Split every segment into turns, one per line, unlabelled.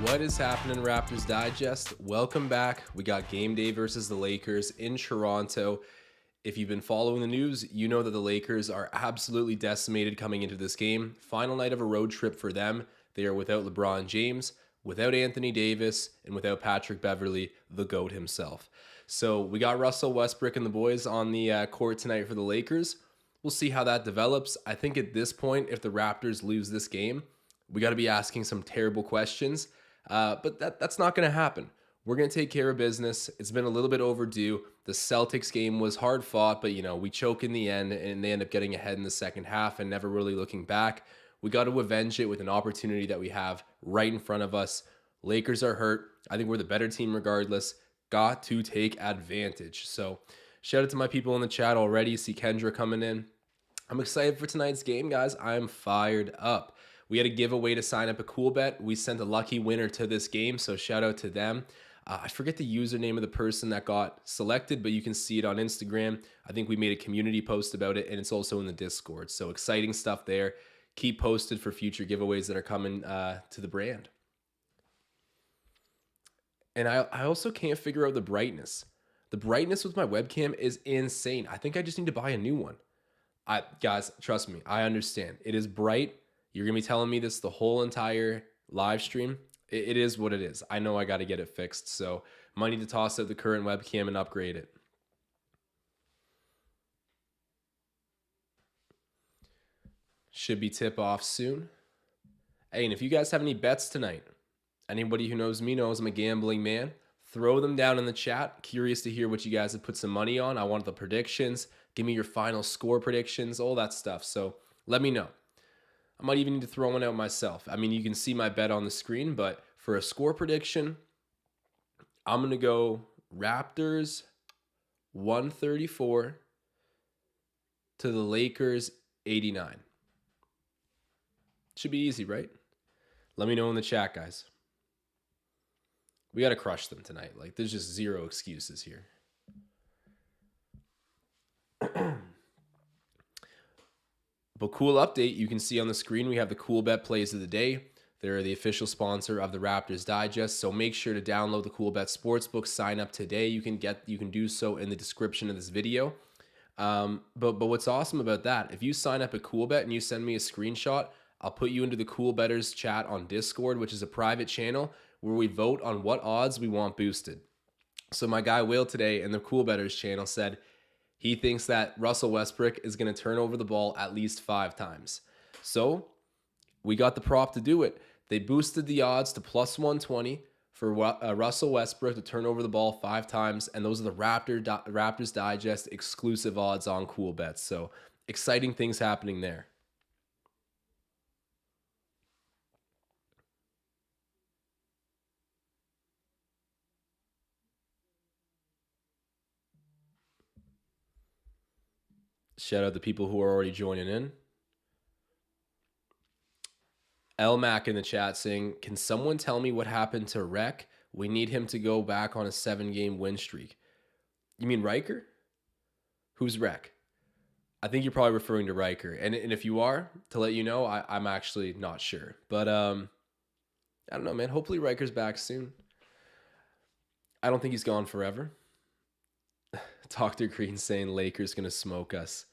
What is happening, Raptors Digest? Welcome back. We got game day versus the Lakers in Toronto. If you've been following the news, you know that the Lakers are absolutely decimated coming into this game. Final night of a road trip for them. They are without LeBron James, without Anthony Davis, and without Patrick Beverley, the GOAT himself. So we got Russell Westbrook and the boys on the court tonight for the Lakers. We'll see how that develops. I think at this point, if the Raptors lose this game, we got to be asking some terrible questions. But that's not going to happen. We're going to take care of business. It's been a little bit overdue. The Celtics game was hard fought, but we choke in the end, and they end up getting ahead in the second half and never really looking back. We got to avenge it with an opportunity that we have right in front of us. Lakers are hurt. I think we're the better team regardless. Got to take advantage. So shout out to my people in the chat already. See Kendra coming in. I'm excited for tonight's game, guys. I'm fired up. We had a giveaway to sign up a COOLBET. We sent a lucky winner to this game, so shout out to them. I forget the username of the person that got selected, but you can see it on Instagram. I think we made a community post about it, and it's also in the Discord. So exciting stuff there. Keep posted for future giveaways that are coming to the brand. And I also can't figure out the brightness. The brightness with my webcam is insane. I think I just need to buy a new one. Guys, trust me, I understand. It is bright. You're going to be telling me this the whole entire live stream. It is what it is. I know I got to get it fixed, so might need to toss out the current webcam and upgrade it. Should be tip off soon. Hey, and if you guys have any bets tonight, anybody who knows me knows I'm a gambling man, throw them down in the chat. Curious to hear what you guys have put some money on. I want the predictions. Give me your final score predictions, all that stuff. So let me know. I might even need to throw one out myself. I mean, you can see my bet on the screen, but for a score prediction, I'm going to go Raptors 134 to the Lakers 89. Should be easy, right? Let me know in the chat, guys. We got to crush them tonight. Like, there's just zero excuses here. But cool update, you can see on the screen we have the COOLBET plays of the day. They're the official sponsor of the Raptors Digest, so make sure to download the COOLBET Sportsbook. Sign up today. You can do so in the description of this video. But what's awesome about that, if you sign up at COOLBET and you send me a screenshot, I'll put you into the COOLBETTers chat on Discord, which is a private channel where we vote on what odds we want boosted. So my guy Will today in the COOLBETTers channel said he thinks that Russell Westbrook is going to turn over the ball at least 5 times. So we got the prop to do it. They boosted the odds to plus 120 for Russell Westbrook to turn over the ball 5 times. And those are the Raptors Digest exclusive odds on COOLBET. So exciting things happening there. Shout out to people who are already joining in. Mac in the chat saying, can someone tell me what happened to Rec? We need him to go back on a 7-game win streak. You mean Riker? Who's Rec? I think you're probably referring to Riker. And if you are, to let you know, I'm actually not sure. But I don't know, man. Hopefully Riker's back soon. I don't think he's gone forever. Dr. Green saying Lakers going to smoke us.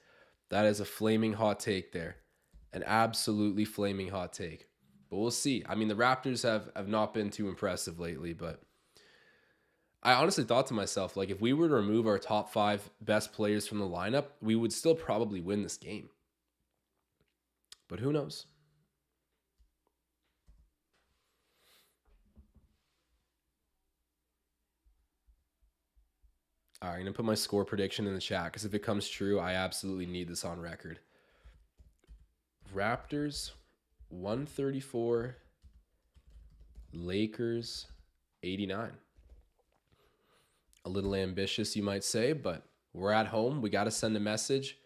That is a flaming hot take there. An absolutely flaming hot take. But we'll see. I mean, the Raptors have not been too impressive lately, but I honestly thought to myself, like, if we were to remove our top 5 best players from the lineup, we would still probably win this game. But who knows? All right, I'm going to put my score prediction in the chat because if it comes true, I absolutely need this on record. Raptors 134, Lakers 89. A little ambitious, you might say, but we're at home. We got to send a message.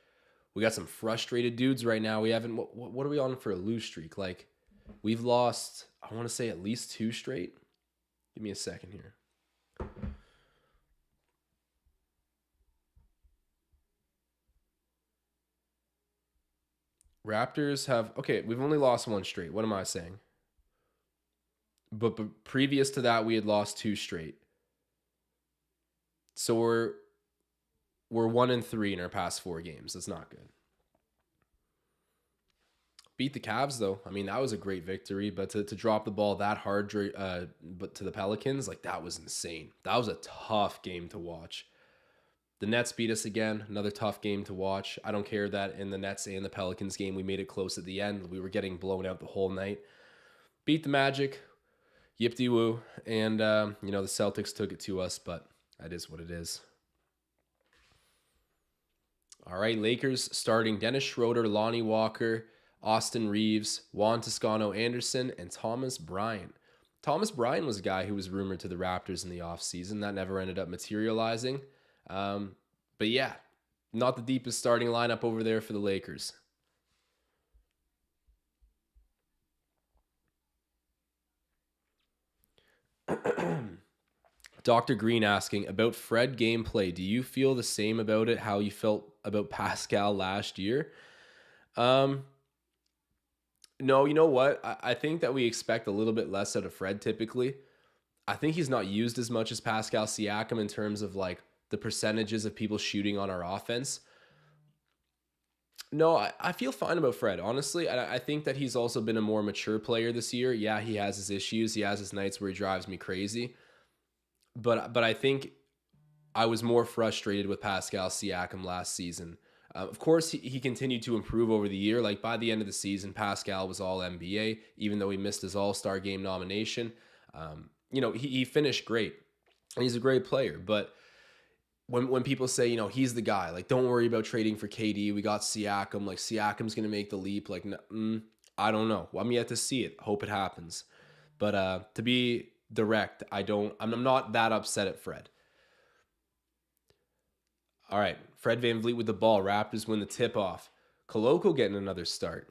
We got some frustrated dudes right now. We haven't, what are we on for a lose streak? Like, we've lost, I want to say at least 2 straight. Give me a second here. Raptors have, okay, we've only lost 1 straight. What am I saying? But previous to that, we had lost 2 straight. So we're 1-3 in our past 4 games. That's not good. Beat the Cavs though. I mean, that was a great victory, but to drop the ball that hard, but to the Pelicans, like that was insane. That was a tough game to watch. The Nets beat us again. Another tough game to watch. I don't care that in the Nets and the Pelicans game, we made it close at the end. We were getting blown out the whole night. Beat the Magic. Yip-de-woo. And, the Celtics took it to us, but that is what it is. All right, Lakers starting Dennis Schroeder, Lonnie Walker, Austin Reeves, Juan Toscano-Anderson, and Thomas Bryant. Thomas Bryant was a guy who was rumored to the Raptors in the offseason. That never ended up materializing. But yeah, not the deepest starting lineup over there for the Lakers. Dr. Green asking about Fred gameplay. Do you feel the same about it, how you felt about Pascal last year? No, you know what? I think that we expect a little bit less out of Fred typically. I think he's not used as much as Pascal Siakam in terms of like the percentages of people shooting on our offense. No, I feel fine about Fred, honestly. I think that he's also been a more mature player this year. Yeah, he has his issues. He has his nights where he drives me crazy. But I think I was more frustrated with Pascal Siakam last season. Of course, he continued to improve over the year. Like by the end of the season, Pascal was all NBA, even though he missed his All-Star game nomination. He finished great, and he's a great player. But when people say, he's the guy, like, don't worry about trading for KD. We got Siakam. Like, Siakam's going to make the leap. Like, I don't know. I'm yet to see it. Hope it happens. But to be direct, I'm not that upset at Fred. All right, Fred VanVleet with the ball. Raptors win the tip-off. Koloko getting another start.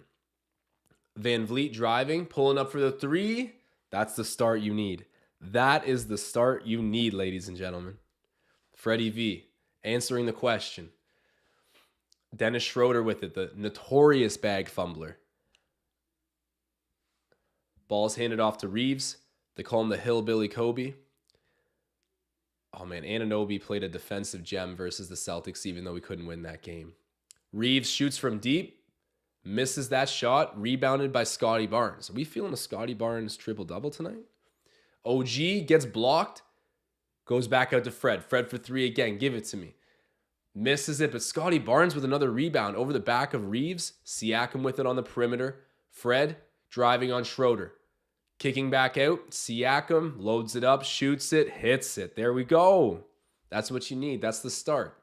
VanVleet driving, pulling up for the 3. That's the start you need. That is the start you need, ladies and gentlemen. Freddie V answering the question. Dennis Schroeder with it, the notorious bag fumbler. Ball's handed off to Reeves. They call him the Hillbilly Kobe. Oh man, Anunoby played a defensive gem versus the Celtics, even though we couldn't win that game. Reeves shoots from deep, misses that shot, rebounded by Scotty Barnes. Are we feeling a Scotty Barnes triple-double tonight? OG gets blocked, goes back out to Fred. Fred for 3 again, give it to me. Misses it, but Scotty Barnes with another rebound over the back of Reeves. Siakam with it on the perimeter. Fred driving on Schroeder. Kicking back out, Siakam loads it up, shoots it, hits it. There we go. That's what you need. That's the start.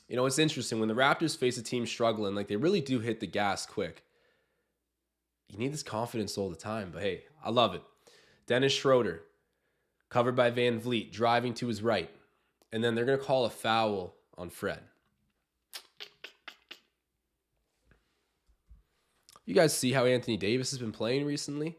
It's interesting. When the Raptors face a team struggling, like they really do hit the gas quick. You need this confidence all the time. But hey, I love it. Dennis Schroeder, covered by VanVleet, driving to his right. And then they're going to call a foul on Fred. You guys see how Anthony Davis has been playing recently?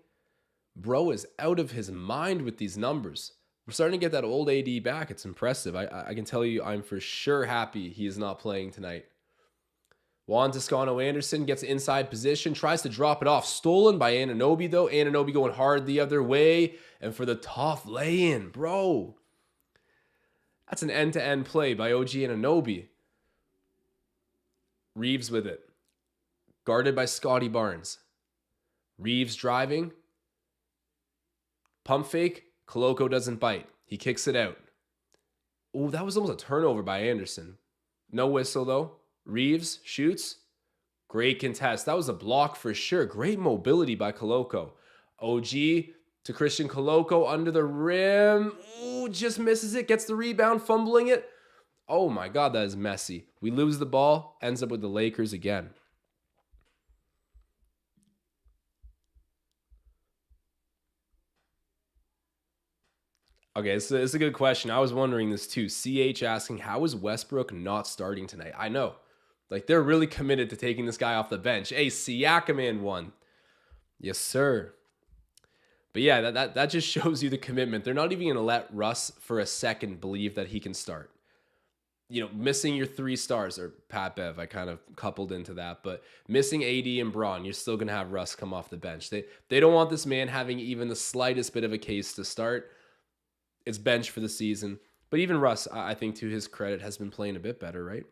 Bro is out of his mind with these numbers. We're starting to get that old AD back. It's impressive. I can tell you I'm for sure happy he is not playing tonight. Juan Toscano-Anderson gets inside position, tries to drop it off. Stolen by Anunoby, though. Anunoby going hard the other way. And for the tough lay-in, bro. That's an end-to-end play by OG Anunoby. Reeves with it. Guarded by Scotty Barnes. Reeves driving. Pump fake. Koloko doesn't bite. He kicks it out. Oh, that was almost a turnover by Anderson. No whistle, though. Reeves shoots. Great contest. That was a block for sure. Great mobility by Koloko. OG to Christian Koloko under the rim. Ooh, just misses it. Gets the rebound, fumbling it. Oh my God, that is messy. We lose the ball. Ends up with the Lakers again. Okay, it's a good question. I was wondering this too. CH asking, how is Westbrook not starting tonight? I know. Like, they're really committed to taking this guy off the bench. Hey, Siakam in one. Yes, sir. But yeah, that just shows you the commitment. They're not even going to let Russ for a second believe that he can start. missing your 3 stars, or Pat Bev, I kind of coupled into that, but missing AD and Braun, you're still going to have Russ come off the bench. They don't want this man having even the slightest bit of a case to start. It's bench for the season. But even Russ, I think to his credit, has been playing a bit better, right?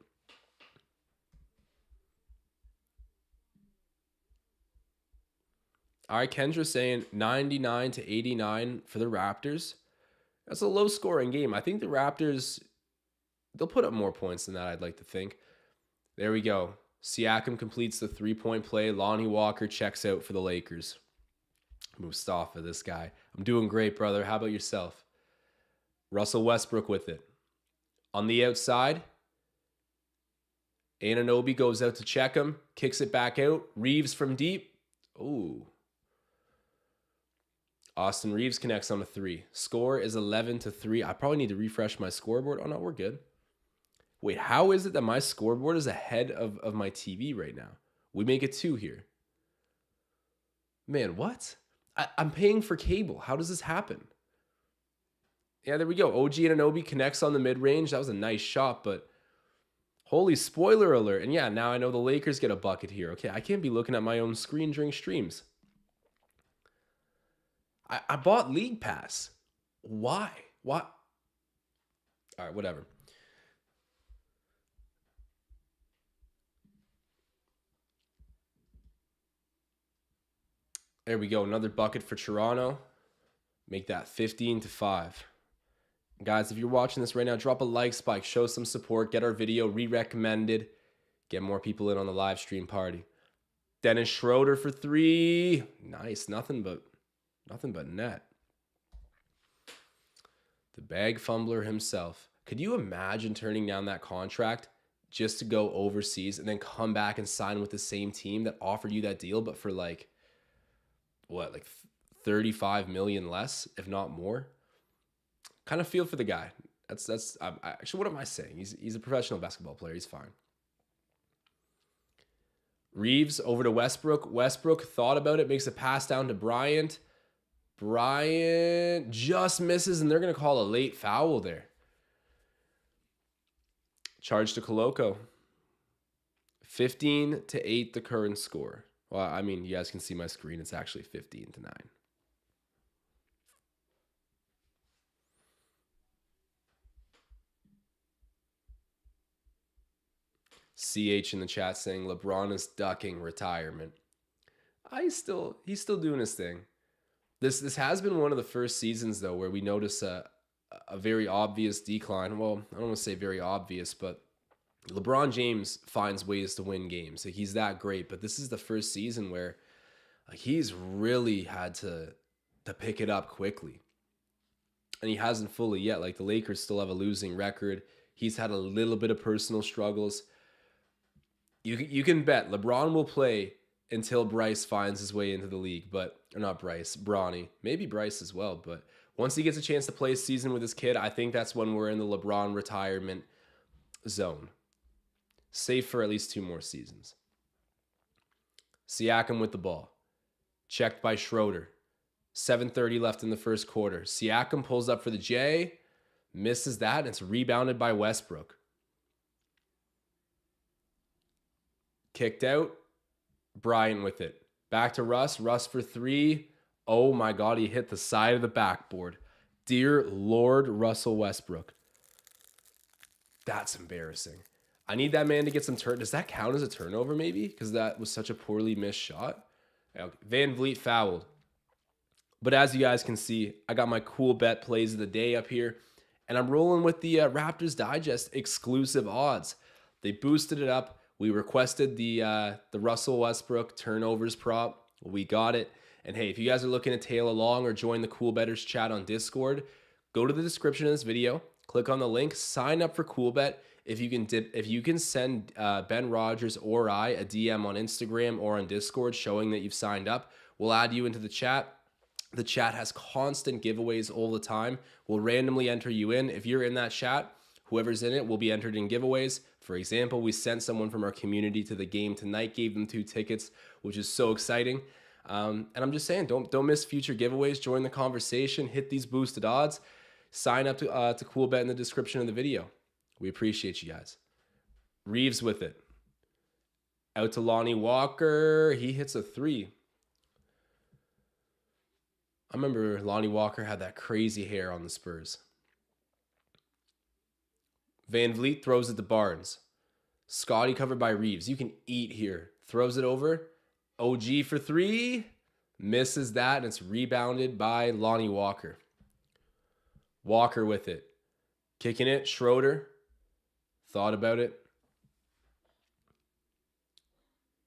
All right, Kendra saying 99 to 89 for the Raptors. That's a low-scoring game. I think the Raptors, they'll put up more points than that, I'd like to think. There we go. Siakam completes the 3-point play. Lonnie Walker checks out for the Lakers. Mustafa, this guy. I'm doing great, brother. How about yourself? Russell Westbrook with it. On the outside, Anunoby goes out to check him. Kicks it back out. Reeves from deep. Ooh. Austin Reeves connects on a 3. Score is 11 to 3. I probably need to refresh my scoreboard. Oh, no, we're good. Wait, how is it that my scoreboard is ahead of my TV right now? We make it 2 here. Man, what? I'm paying for cable. How does this happen? Yeah, there we go. OG Anunoby connects on the mid-range. That was a nice shot, but holy spoiler alert. And yeah, now I know the Lakers get a bucket here. Okay, I can't be looking at my own screen during streams. I bought League Pass. Why? What? All right, whatever. There we go. Another bucket for Toronto. Make that 15 to 5. Guys, if you're watching this right now, drop a like spike. Show some support. Get our video re-recommended. Get more people in on the live stream party. Dennis Schroeder for 3. Nice. Nothing but net. The bag fumbler himself. Could you imagine turning down that contract just to go overseas and then come back and sign with the same team that offered you that deal, but for like 35 million less, if not more? Kind of feel for the guy. That's actually, what am I saying? He's a professional basketball player. He's fine. Reeves over to Westbrook. Westbrook thought about it, makes a pass down to Bryant. Bryant just misses, and they're going to call a late foul there. Charge to Koloko. 15 to 8, the current score. Well, I mean, you guys can see my screen. It's actually 15 to 9. CH in the chat saying LeBron is ducking retirement. He's still doing his thing. This has been one of the first seasons, though, where we notice a very obvious decline. Well, I don't want to say very obvious, but LeBron James finds ways to win games. Like, he's that great, but this is the first season where he's really had to pick it up quickly. And he hasn't fully yet. Like, the Lakers still have a losing record. He's had a little bit of personal struggles. You can bet LeBron will play until Bryce finds his way into the league, or not Bryce, Bronny. Maybe Bryce as well, but once he gets a chance to play a season with his kid, I think that's when we're in the LeBron retirement zone. Safe for at least 2 more seasons. Siakam with the ball. Checked by Schroeder. 7:30 left in the first quarter. Siakam pulls up for the J. Misses that, and it's rebounded by Westbrook. Kicked out. Bryant with it. Back to Russ. Russ for 3. Oh my God, he hit the side of the backboard. Dear Lord, Russell Westbrook. That's embarrassing. I need that man to get some turn. Does that count as a turnover maybe? Because that was such a poorly missed shot. Van Vliet fouled. But as you guys can see, I got my cool bet plays of the day up here. And I'm rolling with the Raptors Digest exclusive odds. They boosted it up. We requested the Russell Westbrook turnovers prop. We got it. And hey, if you guys are looking to tail along or join the Cool Betters chat on Discord, go to the description of this video, click on the link, sign up for CoolBet. If you can send Ben Rogers or I a DM on Instagram or on Discord showing that you've signed up, we'll add you into the chat. The chat has constant giveaways all the time. We'll randomly enter you in. If you're in that chat, whoever's in it will be entered in giveaways. For example, we sent someone from our community to the game tonight, gave them 2 tickets, which is so exciting. And I'm just saying, don't miss future giveaways. Join the conversation. Hit these boosted odds. Sign up to CoolBet in the description of the video. We appreciate you guys. Reeves with it. Out to Lonnie Walker. He hits a 3. I remember Lonnie Walker had that crazy hair on the Spurs. Van Vliet throws it to Barnes. Scotty covered by Reeves. You can eat here. Throws it over. OG for 3. Misses that, and it's rebounded by Lonnie Walker. Walker with it. Kicking it. Schroeder. Thought about it.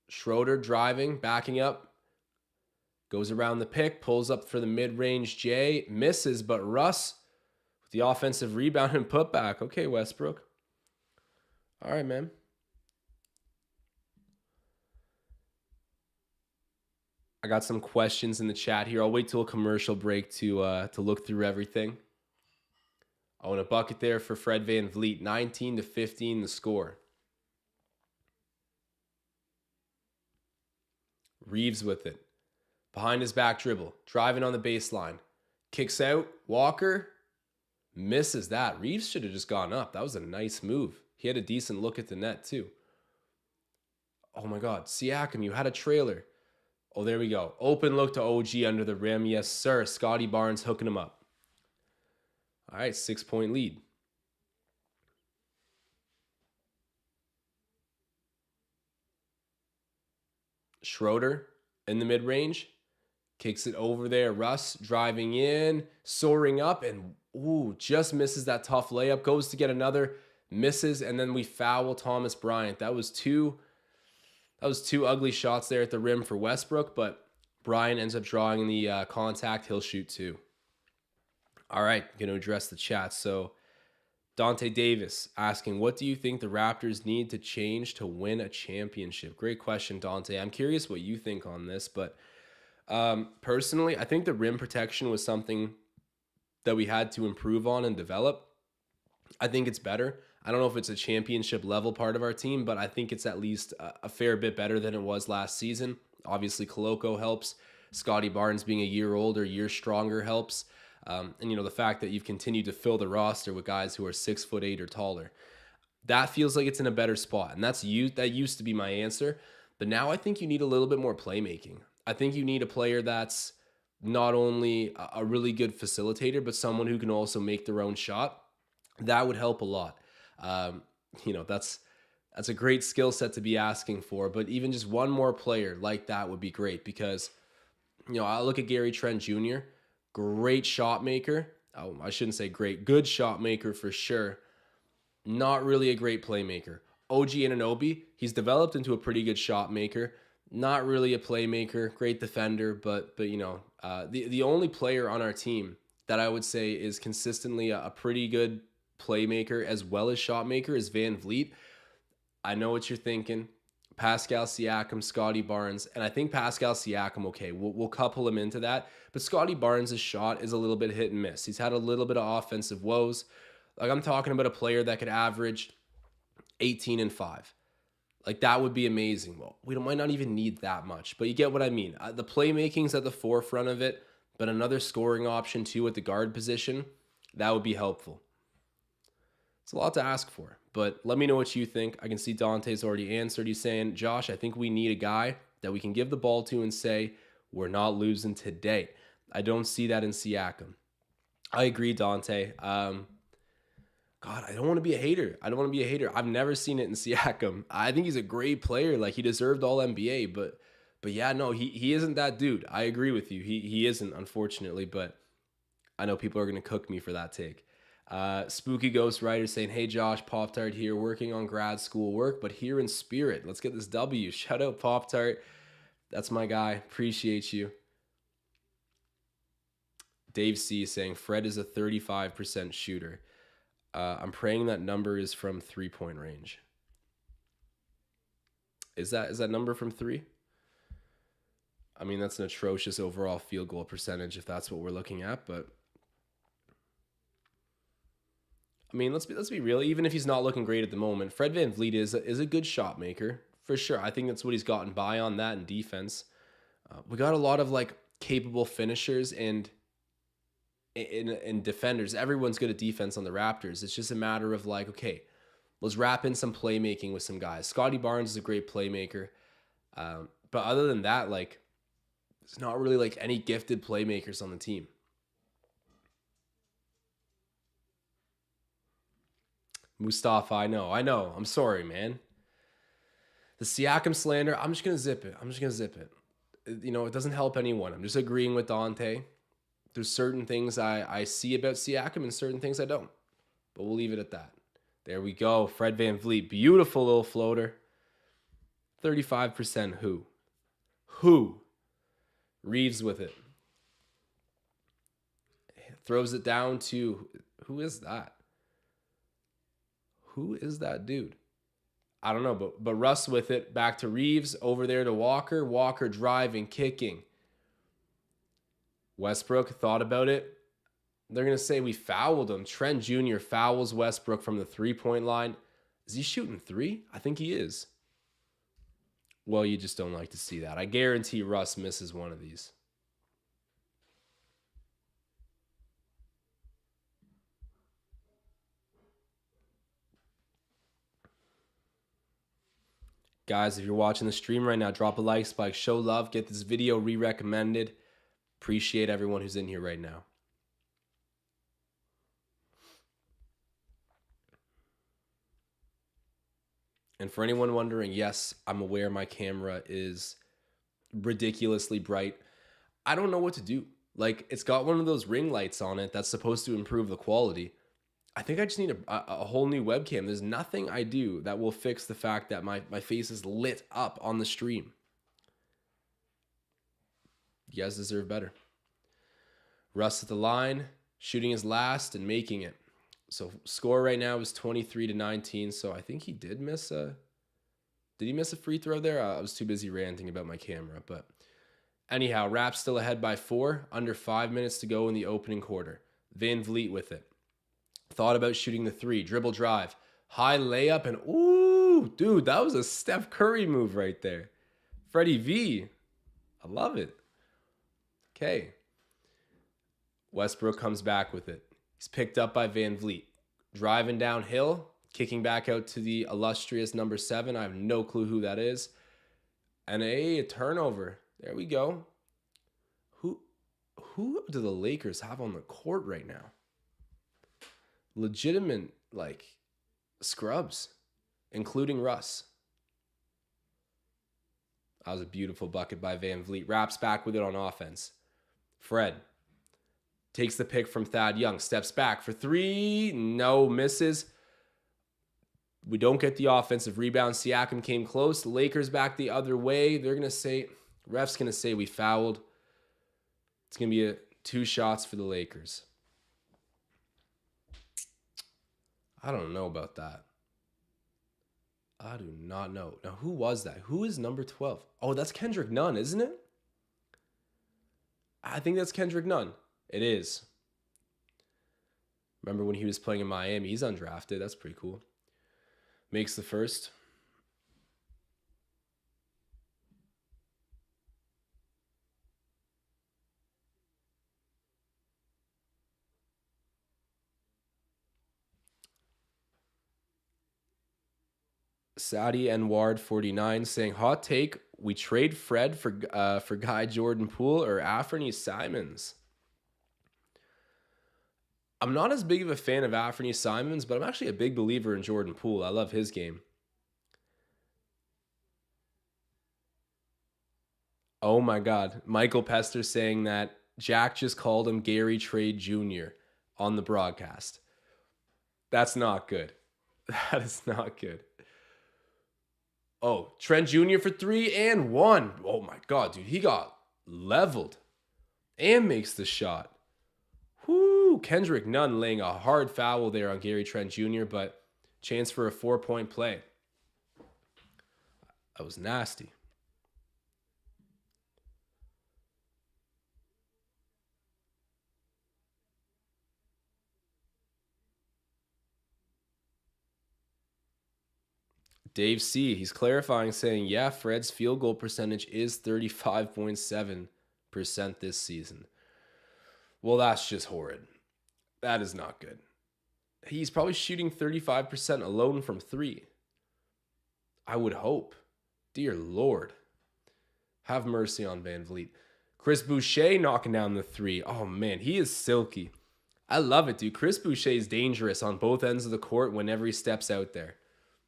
Schroeder driving, backing up. Goes around the pick, pulls up for the mid-range J. Misses, but Russ with the offensive rebound and putback. Okay, Westbrook. All right, man. I got some questions in the chat here. I'll wait till a commercial break to look through everything. I want a bucket there for Fred Van Vliet. 19-15 the score. Reeves with it. Behind his back dribble. Driving on the baseline. Kicks out. Walker misses that. Reeves should have just gone up. That was a nice move. He had a decent look at the net too. Oh my God. Siakam, you had a trailer. Oh, there we go. Open look to OG under the rim. Yes, sir. Scotty Barnes hooking him up. All right, 6-point lead. Schroeder in the mid-range. Kicks it over there. Russ driving in, soaring up, and just misses that tough layup. Goes to get another, misses, and then we foul Thomas Bryant. That was two ugly shots there at the rim for Westbrook, but Bryant ends up drawing the contact. He'll shoot 2. All right, going to address the chat. So Dante Davis asking, what do you think the Raptors need to change to win a championship? Great question, Dante. I'm curious what you think on this, but personally, I think the rim protection was something that we had to improve on and develop. I think it's better. I don't know if it's a championship level part of our team, but I think it's at least a fair bit better than it was last season. Obviously, Koloko helps. Scotty Barnes being a year older, year stronger helps. And, the fact that you've continued to fill the roster with guys who are 6'8" or taller. That feels like it's in a better spot. And that used to be my answer. But now I think you need a little bit more playmaking. I think you need a player that's not only a really good facilitator, but someone who can also make their own shot. That would help a lot. That's a great skill set to be asking for. But even just one more player like that would be great because, I look at Gary Trent Jr., great shot maker. Oh, I shouldn't say great. Good shot maker for sure. Not really a great playmaker. OG Anunoby, he's developed into a pretty good shot maker. Not really a playmaker. Great defender, but the only player on our team that I would say is consistently a pretty good playmaker as well as shot maker is Van Vliet. I know what you're thinking. Pascal Siakam, Scotty Barnes, and I think Pascal Siakam, okay, we'll couple him into that. But Scotty Barnes' shot is a little bit hit and miss. He's had a little bit of offensive woes. Like I'm talking about a player that could average 18 and 5. Like that would be amazing. Well, we might not even need that much, but you get what I mean. The playmaking's at the forefront of it, but another scoring option too at the guard position, that would be helpful. It's a lot to ask for, but let me know what you think. I can see Dante's already answered. He's saying, Josh, I think we need a guy that we can give the ball to and say, we're not losing today. I don't see that in Siakam. I agree, Dante. God, I don't want to be a hater. I've never seen it in Siakam. I think he's a great player. Like he deserved all NBA, but yeah, no, he isn't that dude. I agree with you. He isn't, unfortunately, but I know people are going to cook me for that take. Spooky Ghost Rider saying, hey Josh, Pop-Tart here, working on grad school work, but here in spirit. Let's get this W. Shout out Pop-Tart. That's my guy. Appreciate you. Dave C saying, Fred is a 35% shooter. I'm praying that number is from 3-point range. Is that number from 3? I mean, that's an atrocious overall field goal percentage if that's what we're looking at, but I mean, let's be real. Even if he's not looking great at the moment, Fred Van Vliet is a good shot maker for sure. I think that's what he's gotten by on that in defense. We got a lot of like capable finishers and defenders. Everyone's good at defense on the Raptors. It's just a matter of like, okay, Let's wrap in some playmaking with some guys. Scotty Barnes is a great playmaker. But other than that, like, there's not really like any gifted playmakers on the team. Mustafa, I know. I'm sorry, man. The Siakam slander, I'm just going to zip it. It doesn't help anyone. I'm just agreeing with Dante. There's certain things I see about Siakam and certain things I don't. But we'll leave it at that. There we go. Fred VanVleet. Beautiful little floater. 35% who? Reeves with it. Throws it down to, who is that? Who is that dude? I don't know, but Russ with it. Back to Reeves. Over there to Walker. Walker driving, kicking. Westbrook thought about it. They're going to say we fouled him. Trent Jr. fouls Westbrook from the three-point line. Is he shooting three? I think he is. Well, you just don't like to see that. I guarantee Russ misses one of these. Guys, if you're watching the stream right now, drop a like, spike, show love, get this video re-recommended. Appreciate everyone who's in here right now. And for anyone wondering, yes, I'm aware my camera is ridiculously bright. I don't know what to do. Like, it's got one of those ring lights on it that's supposed to improve the quality. I think I just need a whole new webcam. There's nothing I do that will fix the fact that my face is lit up on the stream. You guys deserve better. Russ at the line, shooting his last and making it. So score right now is 23-19. So I think he did miss a... Did he miss a free throw there? I was too busy ranting about my camera. But anyhow, Raps still ahead by 4. Under 5 minutes to go in the opening quarter. VanVleet with it. Thought about shooting the 3. Dribble drive. High layup. And ooh, dude, that was a Steph Curry move right there. Freddie V. I love it. Okay. Westbrook comes back with it. He's picked up by VanVleet. Driving downhill. Kicking back out to the illustrious number 7. I have no clue who that is. And a turnover. There we go. Who do the Lakers have on the court right now? Legitimate, like, scrubs, including Russ. That was a beautiful bucket by VanVleet. Raps back with it on offense. Fred takes the pick from Thad Young. Steps back for 3. No, misses. We don't get the offensive rebound. Siakam came close. The Lakers back the other way. They're going to say, ref's going to say we fouled. It's going to be 2 shots for the Lakers. I don't know about that. I do not know. Now, who was that? Who is number 12? Oh, that's Kendrick Nunn, isn't it? I think that's Kendrick Nunn. It is. Remember when he was playing in Miami? He's undrafted. That's pretty cool. Makes the first. Saudi Anward 49 saying, hot take, we trade Fred for Guy Jordan Poole or Anthony Simons. I'm not as big of a fan of Anthony Simons, but I'm actually a big believer in Jordan Poole. I love his game. Oh my God. Michael Pester saying that Jack just called him Gary Trade Jr. on the broadcast. That's not good. That is not good. Oh, Trent Jr. for 3 and 1. Oh my God, dude. He got leveled and makes the shot. Whoo, Kendrick Nunn laying a hard foul there on Gary Trent Jr., but chance for a 4-point play. That was nasty. Dave C., he's clarifying, saying, yeah, Fred's field goal percentage is 35.7% this season. Well, that's just horrid. That is not good. He's probably shooting 35% alone from three. I would hope. Dear Lord. Have mercy on Van Vliet. Chris Boucher knocking down the three. Oh, man, he is silky. I love it, dude. Chris Boucher is dangerous on both ends of the court whenever he steps out there.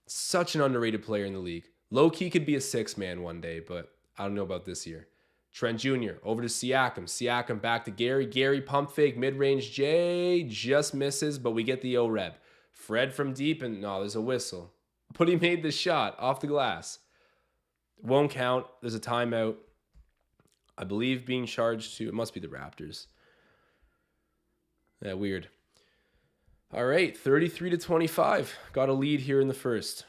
Such an underrated player in the league. Low-key could be a six-man one day, but I don't know about this year. Trent Jr. over to Siakam. Siakam back to Gary. Gary pump fake, mid-range J. Just misses, but we get the O-reb. Fred from deep, and no, there's a whistle. But he made the shot off the glass. Won't count. There's a timeout. I believe being charged to, it must be the Raptors. Yeah, weird. All right, 33-25. Got a lead here in the first.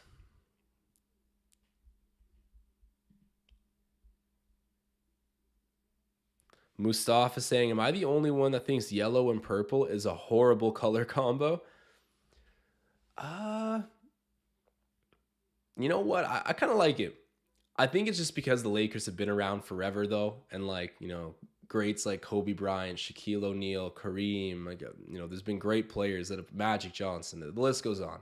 Mustafa saying, am I the only one that thinks yellow and purple is a horrible color combo? You know what? I kind of like it. I think it's just because the Lakers have been around forever, though. And, greats like Kobe Bryant, Shaquille O'Neal, Kareem. There's been great players that have Magic Johnson. The list goes on.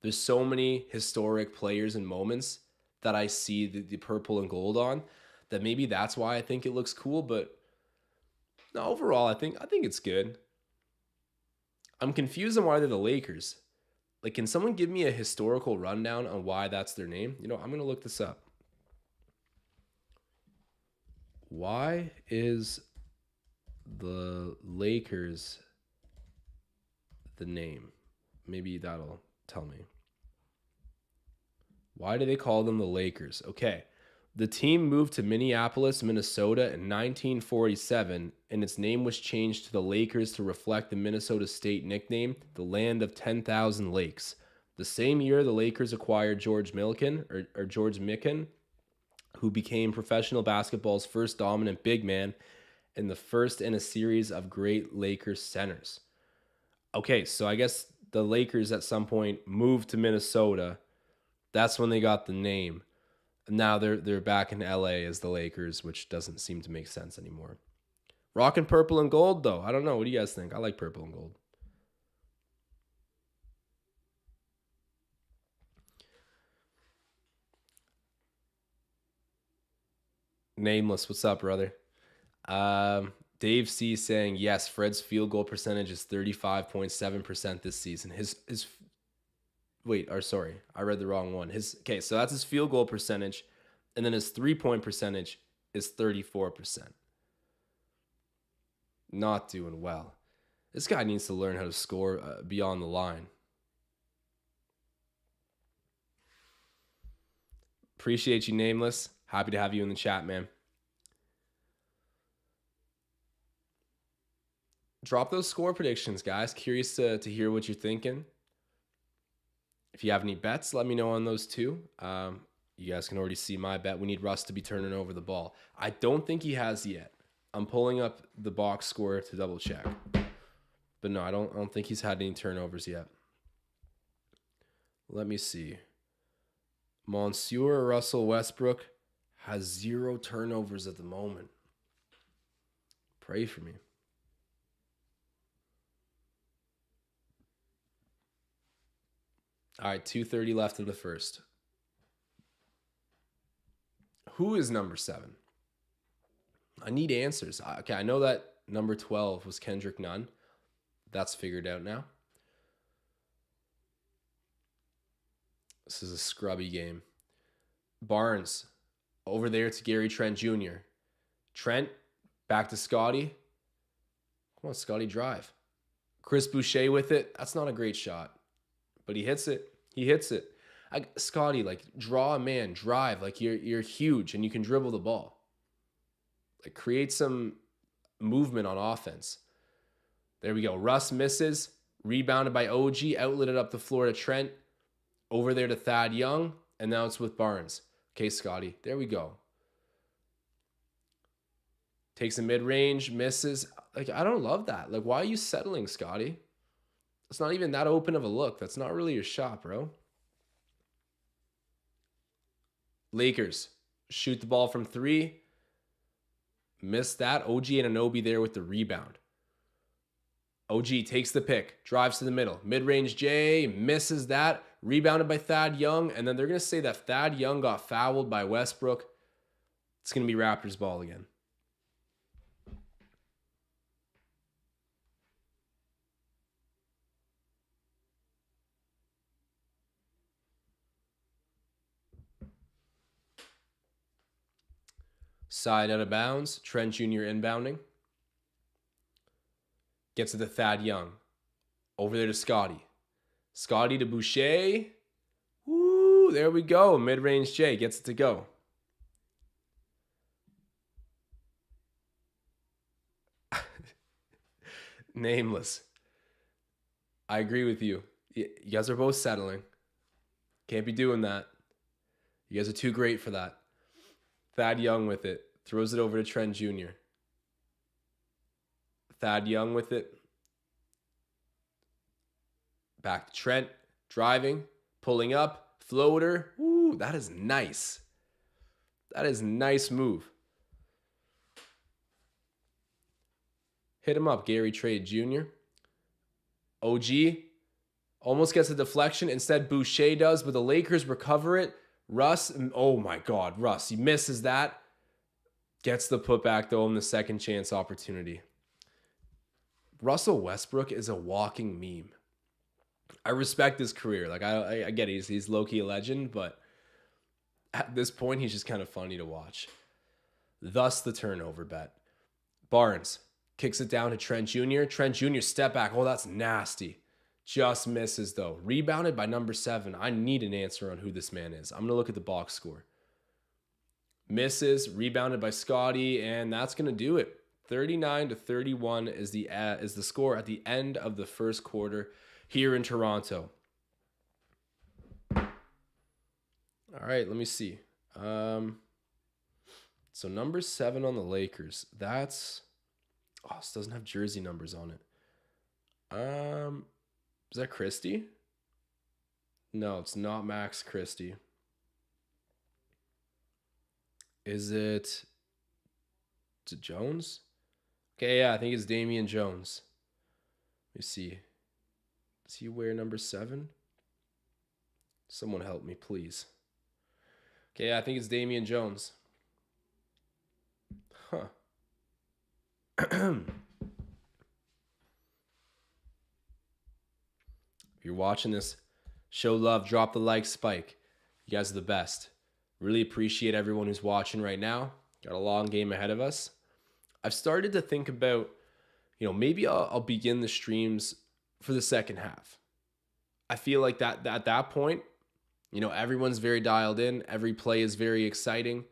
There's so many historic players and moments that I see the purple and gold on that maybe that's why I think it looks cool. But no, overall, I think it's good. I'm confused on why they're the Lakers. Can someone give me a historical rundown on why that's their name? I'm going to look this up. Why is the Lakers the name? Maybe that'll tell me. Why do they call them the Lakers? Okay. The team moved to Minneapolis, Minnesota in 1947, and its name was changed to the Lakers to reflect the Minnesota State nickname, the land of 10,000 lakes. The same year, the Lakers acquired George Mikan, who became professional basketball's first dominant big man and the first in a series of great Lakers centers. Okay, so I guess the Lakers at some point moved to Minnesota. That's when they got the name. Now they're back in LA as the Lakers, which doesn't seem to make sense anymore. Rocking purple and gold, though. I don't know. What do you guys think? I like purple and gold. Nameless, what's up, brother? Dave C saying, yes, Fred's field goal percentage is 35.7% this season. I read the wrong one. So that's his field goal percentage, and then his 3-point percentage is 34%. Not doing well. This guy needs to learn how to score beyond the line. Appreciate you, Nameless. Happy to have you in the chat, man. Drop those score predictions, guys. Curious to hear what you're thinking. If you have any bets, let me know on those too. You guys can already see my bet. We need Russ to be turning over the ball. I don't think he has yet. I'm pulling up the box score to double check. But no, I don't think he's had any turnovers yet. Let me see. Monsieur Russell Westbrook has 0 turnovers at the moment. Pray for me. All right, 2:30 left in the first. Who is number 7? I need answers. Okay, I know that number 12 was Kendrick Nunn. That's figured out now. This is a scrubby game. Barnes, over there to Gary Trent Jr. Trent, back to Scotty. Come on, Scotty, drive. Chris Boucher with it. That's not a great shot. But he hits it. Scotty, draw a man, drive. You're huge and you can dribble the ball. Create some movement on offense. There we go. Russ misses. Rebounded by OG. Outletted up the floor to Trent. Over there to Thad Young. And now it's with Barnes. Okay, Scotty. There we go. Takes a mid-range. Misses. I don't love that. Why are you settling, Scotty? It's not even that open of a look. That's not really your shot, bro. Lakers shoot the ball from 3. Missed that. OG Anunoby there with the rebound. OG takes the pick, drives to the middle. Mid-range J misses that. Rebounded by Thad Young. And then they're going to say that Thad Young got fouled by Westbrook. It's going to be Raptors ball again. Side out of bounds. Trent Jr. inbounding. Gets it to Thad Young. Over there to Scotty. Scotty to Boucher. Woo, there we go. Mid-range J gets it to go. Nameless. I agree with you. You guys are both settling. Can't be doing that. You guys are too great for that. Thad Young with it. Throws it over to Trent Jr. Thad Young with it. Back to Trent. Driving. Pulling up. Floater. Ooh, that is nice. That is a nice move. Hit him up, Gary Trent Jr. OG almost gets a deflection. Instead, Boucher does, but the Lakers recover it. Russ, oh my God, Russ, he misses that. Gets the putback, though, in the second chance opportunity. Russell Westbrook is a walking meme. I respect his career. Like, I get it. He's low-key a legend, but at this point, he's just kind of funny to watch. Thus, the turnover bet. Barnes kicks it down to Trent Jr. Trent Jr. step back. Oh, that's nasty. Just misses, though. Rebounded by number 7. I need an answer on who this man is. I'm going to look at the box score. Misses. Rebounded by Scotty, and that's going to do it. 39-31 is the score at the end of the first quarter here in Toronto. All right, let me see. So number 7 on the Lakers. This doesn't have jersey numbers on it. Is that Christie? No, it's not Max Christie. Is it Jones? Okay, yeah, I think it's Damian Jones. Let me see. Does he wear number 7? Someone help me, please. Okay, yeah, I think it's Damian Jones. Huh. If you're watching this, show love, drop the like spike. You guys are the best. Really appreciate everyone who's watching right now. Got a long game ahead of us. I've started to think about, maybe I'll begin the streams for the second half. I feel like that at that point, everyone's very dialed in. Every play is very exciting.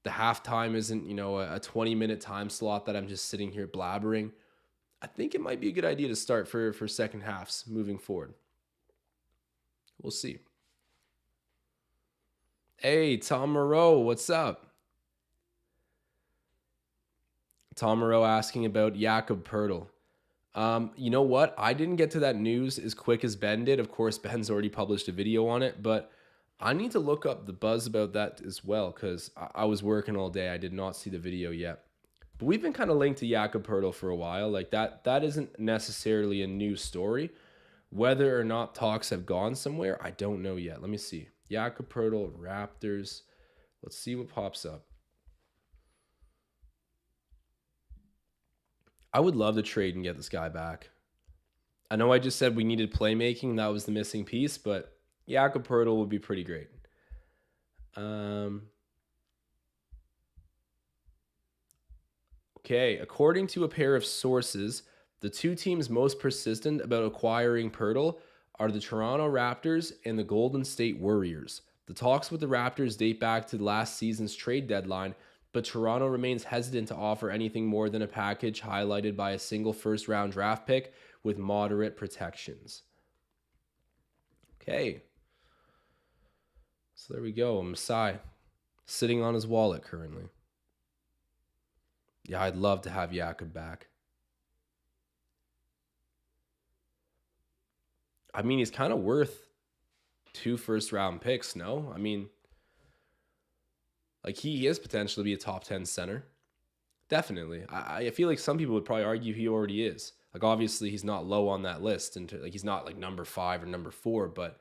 The halftime isn't, a 20-minute time slot that I'm just sitting here blabbering. I think it might be a good idea to start for second halves moving forward. We'll see. Hey, Tom Moreau, what's up? Tom Moreau asking about Jakob Poeltl. You know what? I didn't get to that news as quick as Ben did. Of course, Ben's already published a video on it, but I need to look up the buzz about that as well because I was working all day. I did not see the video yet. But we've been kind of linked to Jakob Poeltl for a while. Like that isn't necessarily a new story. Whether or not talks have gone somewhere, I don't know yet. Let me see. Jakob Poeltl, Raptors. Let's see what pops up. I would love to trade and get this guy back. I know I just said we needed playmaking. That was the missing piece, but Jakob Poeltl would be pretty great. Okay, according to a pair of sources, the two teams most persistent about acquiring Poeltl are the Toronto Raptors and the Golden State Warriors. The talks with the Raptors date back to last season's trade deadline, but Toronto remains hesitant to offer anything more than a package highlighted by a single first-round draft pick with moderate protections. Okay. So there we go. Masai sitting on his wallet currently. Yeah, I'd love to have Jakob back. I mean, he's kind of worth 2 first-round picks, no? I mean, like he is potentially be a top 10 center. Definitely. I feel like some people would probably argue he already is. Like, obviously, he's not low on that list, and like he's not like number 5 or number 4, but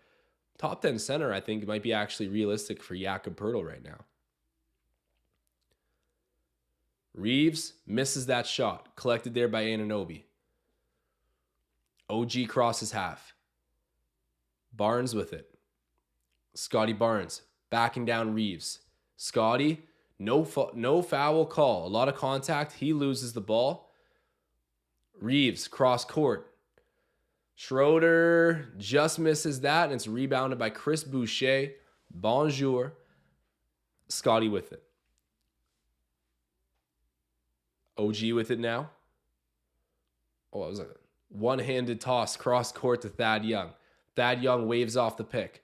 top 10 center, I think, might be actually realistic for Jakob Poeltl right now. Reeves misses that shot, collected there by Anunoby. OG crosses half. Barnes with it. Scotty Barnes backing down Reeves. Scotty, no foul call. A lot of contact. He loses the ball. Reeves cross court. Schroeder just misses that, and it's rebounded by Chris Boucher. Bonjour. Scotty with it. OG with it now. Oh, it was a one-handed toss cross court to Thad Young. Thad Young waves off the pick.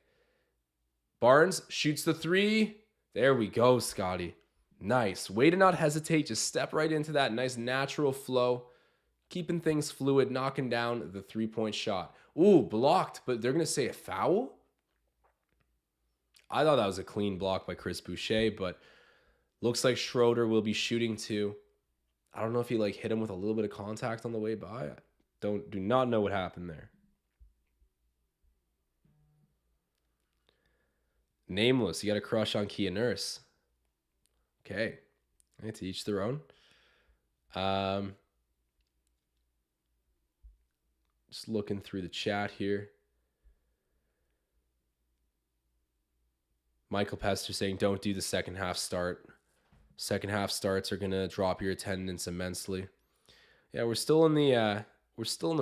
Barnes shoots the 3. There we go, Scotty. Nice. Way to not hesitate. Just step right into that nice natural flow. Keeping things fluid, knocking down the 3-point shot. Ooh, blocked, but they're going to say a foul? I thought that was a clean block by Chris Boucher, but looks like Schroeder will be shooting too. I don't know if he like hit him with a little bit of contact on the way by. I do not know what happened there. Nameless, you got a crush on Kia Nurse. Okay. To each their own. Just looking through the chat here. Michael Pester saying, don't do the second half start. Second half starts are going to drop your attendance immensely. Yeah, we're still in the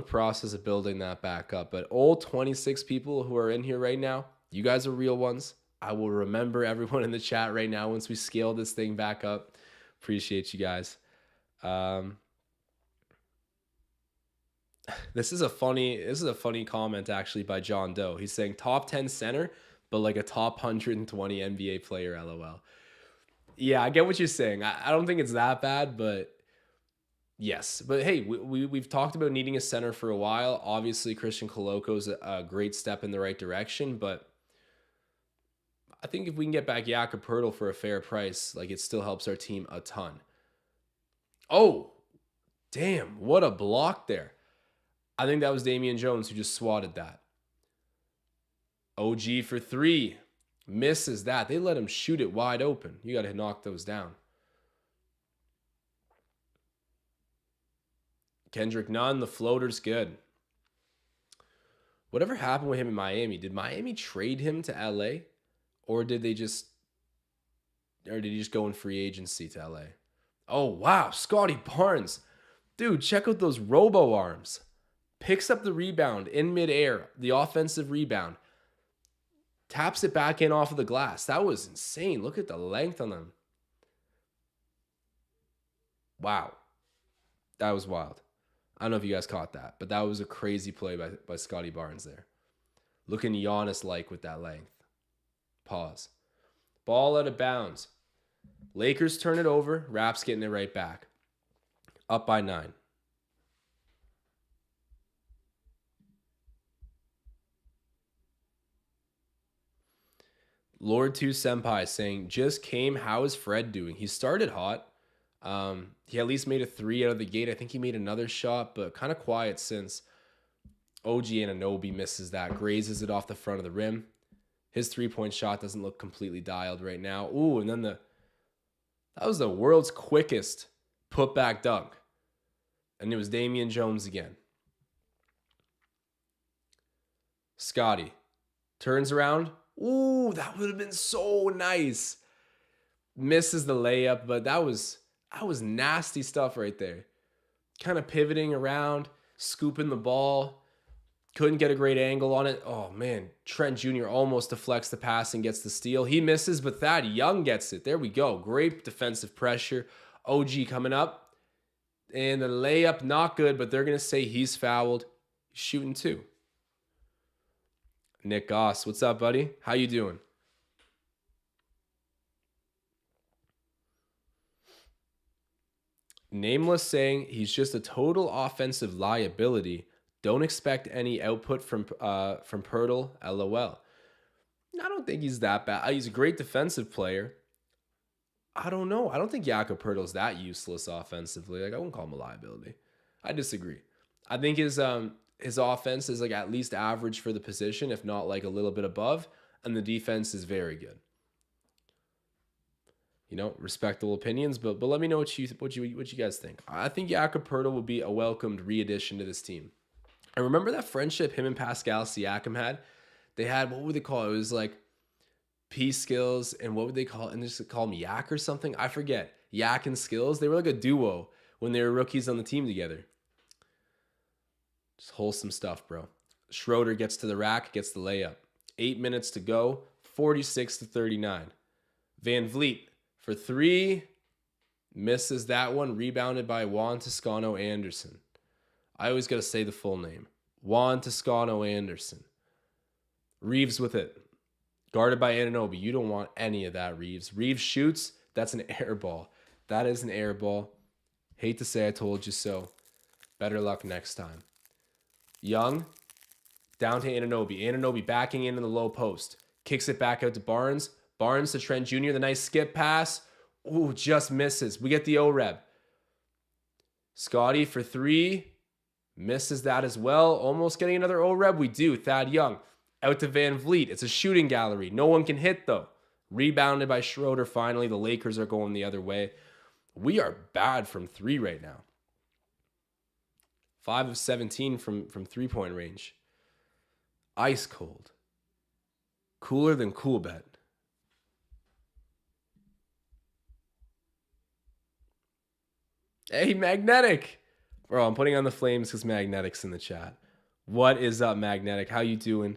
process of building that back up. But all 26 people who are in here right now, you guys are real ones. I will remember everyone in the chat right now once we scale this thing back up. Appreciate you guys. This is a funny comment actually by John Doe. He's saying top 10 center, but like a top 120 NBA player, LOL. Yeah, I get what you're saying. I don't think it's that bad, but yes. But hey, we've talked about needing a center for a while. Obviously, Christian Coloco's a great step in the right direction, but I think if we can get back Jakob Poeltl for a fair price, like it still helps our team a ton. Oh, damn, what a block there. I think that was Damian Jones who just swatted that. OG for 3. Misses that. They let him shoot it wide open. You got to knock those down. Kendrick Nunn, the floater's good. Whatever happened with him in Miami? Did Miami trade him to LA? Or did he just go in free agency to LA? Oh, wow. Scotty Barnes. Dude, check out those robo arms. Picks up the rebound in midair, the offensive rebound. Taps it back in off of the glass. That was insane. Look at the length on them. Wow. That was wild. I don't know if you guys caught that, but that was a crazy play by Scotty Barnes there. Looking Giannis-like with that length. Pause. Ball out of bounds. Lakers turn it over. Raps getting it right back. Up by 9. Lord 2 Senpai saying, just came. How is Fred doing? He started hot. He at least made a 3 out of the gate. I think he made another shot, but kind of quiet since. OG Anunoby misses that. Grazes it off the front of the rim. His 3-point shot doesn't look completely dialed right now. Ooh, and then that was the world's quickest putback dunk. And it was Damian Jones again. Scotty turns around. Ooh, that would have been so nice. Misses the layup, but that was nasty stuff right there. Kind of pivoting around, scooping the ball. Couldn't get a great angle on it. Oh, man. Trent Jr. almost deflects the pass and gets the steal. He misses, but Thad Young gets it. There we go. Great defensive pressure. OG coming up. And the layup, not good, but they're going to say he's fouled. He's shooting 2. Nick Goss, what's up, buddy? How you doing? Nameless saying he's just a total offensive liability. Don't expect any output from Poeltl, LOL. I don't think he's that bad. He's a great defensive player. I don't know. I don't think Jakob Poeltl's that useless offensively. Like, I wouldn't call him a liability. I disagree. I think his offense is like at least average for the position, if not like a little bit above, and the defense is very good. Respectable opinions, but let me know what you guys think. I think Jakob Poeltl would be a welcomed re-addition to this team. I remember that friendship him and Pascal Siakam had. They had, what would they call it? It was like P skills, and what would they call it? And they just call him Yak or something. I forget. Yak and skills. They were like a duo when they were rookies on the team together. Just wholesome stuff, bro. Schroeder gets to the rack, gets the layup. 8 minutes to go, 46-39. Van Vliet for three, misses that one, rebounded by Juan Toscano Anderson. I always got to say the full name. Juan Toscano Anderson. Reeves with it. Guarded by Anunoby. You don't want any of that, Reeves. Reeves shoots. That's an air ball. That is an air ball. Hate to say I told you so. Better luck next time. Young. Down to Anunoby. Anunoby backing in the low post. Kicks it back out to Barnes. Barnes to Trent Jr. The nice skip pass. Ooh, just misses. We get the O-Reb. Scotty for three. Misses that as well. Almost getting another O-Reb. We do. Thad Young. Out to Van Vliet. It's a shooting gallery. No one can hit, though. Rebounded by Schroeder finally. The Lakers are going the other way. We are bad from three right now. 5 of 17 from three-point range. Ice cold. Cooler than COOLBET. Hey, Magnetic. Bro, I'm putting on the flames because Magnetic's in the chat. What is up, Magnetic? How you doing?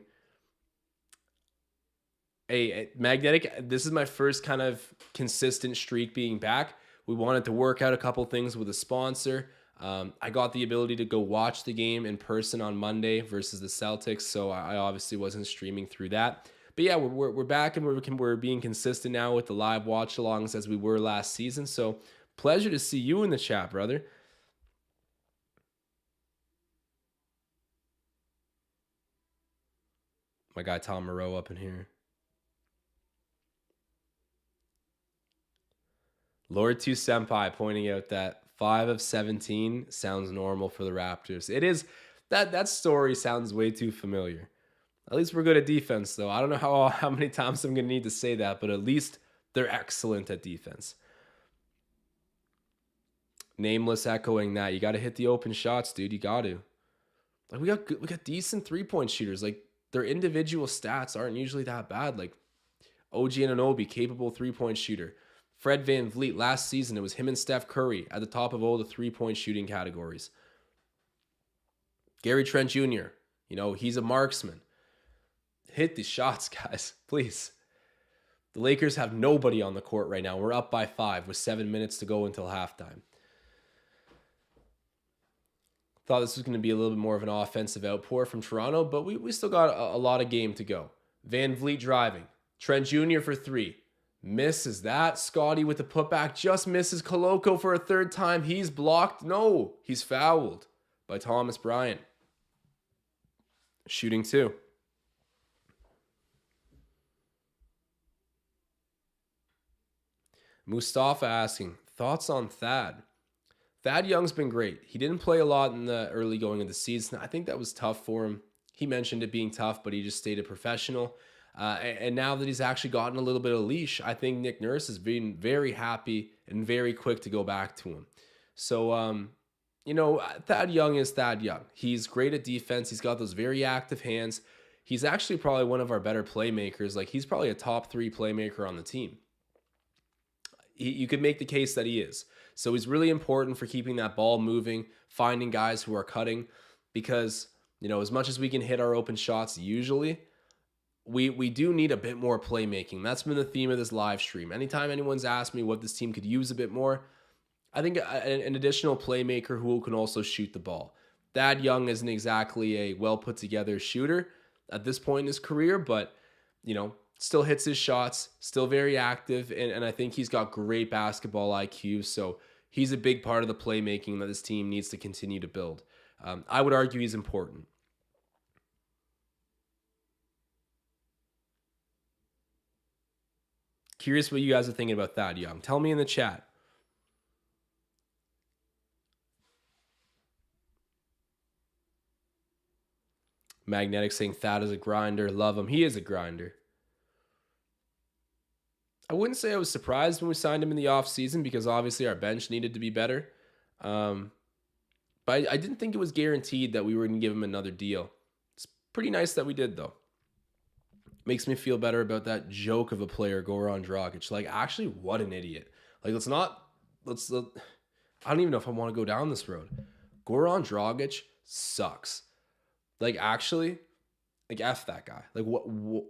Hey, Magnetic, this is my first kind of consistent streak being back. We wanted to work out a couple things with a sponsor. I got the ability to go watch the game in person on Monday versus the Celtics, so I obviously wasn't streaming through that. But yeah, we're back, and we're being consistent now with the live watch-alongs as we were last season. So pleasure to see you in the chat, brother. My guy Tom Moreau up in here. Lord 2 Senpai pointing out that 5 of 17 sounds normal for the Raptors. It is. That story sounds way too familiar. At least we're good at defense, though. I don't know how many times I'm going to need to say that, but at least they're excellent at defense. Nameless echoing that. You got to hit the open shots, dude. You got to. Like we got decent three-point shooters. Like their individual stats aren't usually that bad. Like OG Anunoby, capable three-point shooter. Fred Van Vliet, last season, it was him and Steph Curry at the top of all the three-point shooting categories. Gary Trent Jr., he's a marksman. Hit the shots, guys, please. The Lakers have nobody on the court right now. We're up by 5 with 7 minutes to go until halftime. Thought this was going to be a little bit more of an offensive outpour from Toronto, but we still got a lot of game to go. Van Vliet driving. Trent Jr. for 3. Misses that. Scotty with the putback. Just misses Koloko for a third time. He's blocked. No, he's fouled by Thomas Bryant. Shooting 2. Mustafa asking, thoughts on Thad? Thad Young's been great. He didn't play a lot in the early going of the season. I think that was tough for him. He mentioned it being tough, but he just stayed a professional. And now that he's actually gotten a little bit of leash, I think Nick Nurse has been very happy and very quick to go back to him. So, Thad Young is Thad Young. He's great at defense. He's got those very active hands. He's actually probably one of our better playmakers. Like, he's probably a top 3 playmaker on the team. You could make the case that he is. So he's really important for keeping that ball moving, finding guys who are cutting, because, as much as we can hit our open shots usually, we do need a bit more playmaking. That's been the theme of this live stream. Anytime anyone's asked me what this team could use a bit more, I think an additional playmaker who can also shoot the ball. Thad Young isn't exactly a well put together shooter at this point in his career, but, still hits his shots, still very active, and I think he's got great basketball IQ, so he's a big part of the playmaking that this team needs to continue to build. I would argue he's important. Curious what you guys are thinking about Thad Young. Tell me in the chat. Magnetic saying Thad is a grinder. Love him. He is a grinder. I wouldn't say I was surprised when we signed him in the offseason because obviously our bench needed to be better. But I didn't think it was guaranteed that we were going to give him another deal. It's pretty nice that we did, though. Makes me feel better about that joke of a player, Goran Dragic. Like, actually, what an idiot. Like, I don't even know if I want to go down this road. Goran Dragic sucks. Like, actually, like, F that guy. Like, what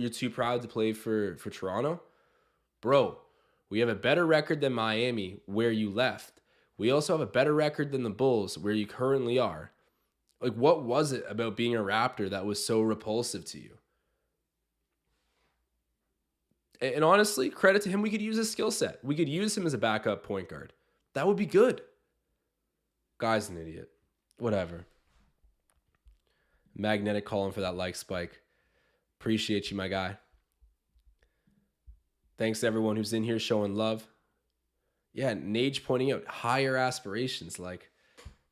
you're too proud to play for Toronto? Bro, we have a better record than Miami, where you left. We also have a better record than the Bulls, where you currently are. Like, what was it about being a Raptor that was so repulsive to you? And honestly, credit to him, we could use his skill set. We could use him as a backup point guard. That would be good. Guy's an idiot. Whatever. Magnetic calling for that like spike. Appreciate you, my guy. Thanks to everyone who's in here showing love. Yeah, Nage pointing out higher aspirations. Like,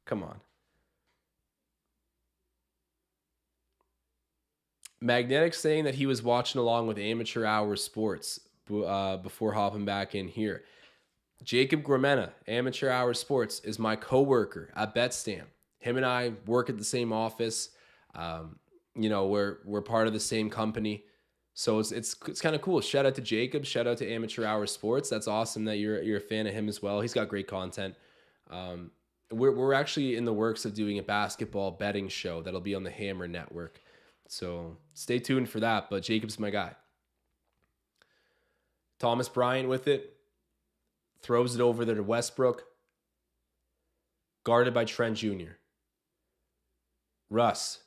come on. Magnetic saying that he was watching along with Amateur Hour Sports before hopping back in here. Jacob Gramena, Amateur Hour Sports, is my coworker at Betstamp. Him and I work at the same office. We're part of the same company. So it's kind of cool. Shout out to Jacob. Shout out to Amateur Hour Sports. That's awesome that you're a fan of him as well. He's got great content. We're actually in the works of doing a basketball betting show that'll be on the Hammer Network. So stay tuned for that. But Jacob's my guy. Thomas Bryant with it. Throws it over there to Westbrook. Guarded by Trent Jr. Russ.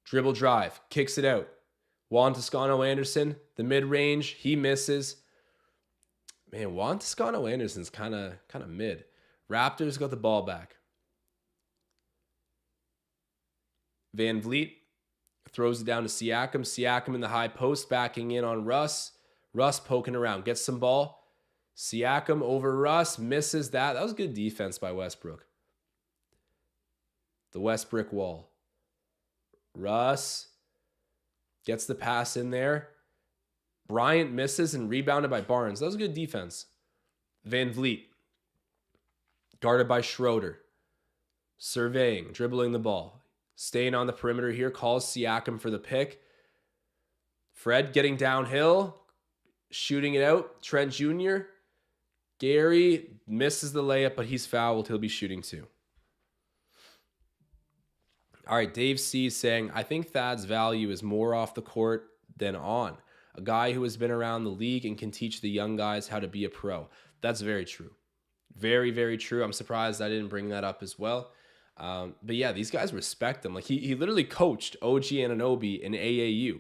Dribble drive. Kicks it out. Juan Toscano-Anderson, the mid-range, he misses. Man, Juan Toscano-Anderson's kind of mid. Raptors got the ball back. Van Vliet throws it down to Siakam. Siakam in the high post, backing in on Russ. Russ poking around, gets some ball. Siakam over Russ, misses that. That was good defense by Westbrook. The West brick wall. Russ gets the pass in there. Bryant misses and rebounded by Barnes. That was a good defense. Van Vliet. Guarded by Schroeder. Surveying, dribbling the ball. Staying on the perimeter here. Calls Siakam for the pick. Fred getting downhill. Shooting it out. Trent Jr. Gary misses the layup, but he's fouled. He'll be shooting two. All right, Dave C is saying, I think Thad's value is more off the court than on. A guy who has been around the league and can teach the young guys how to be a pro. That's very true. Very, very true. I'm surprised I didn't bring that up as well. But yeah, these guys respect him. Like he literally coached OG Anunoby in AAU.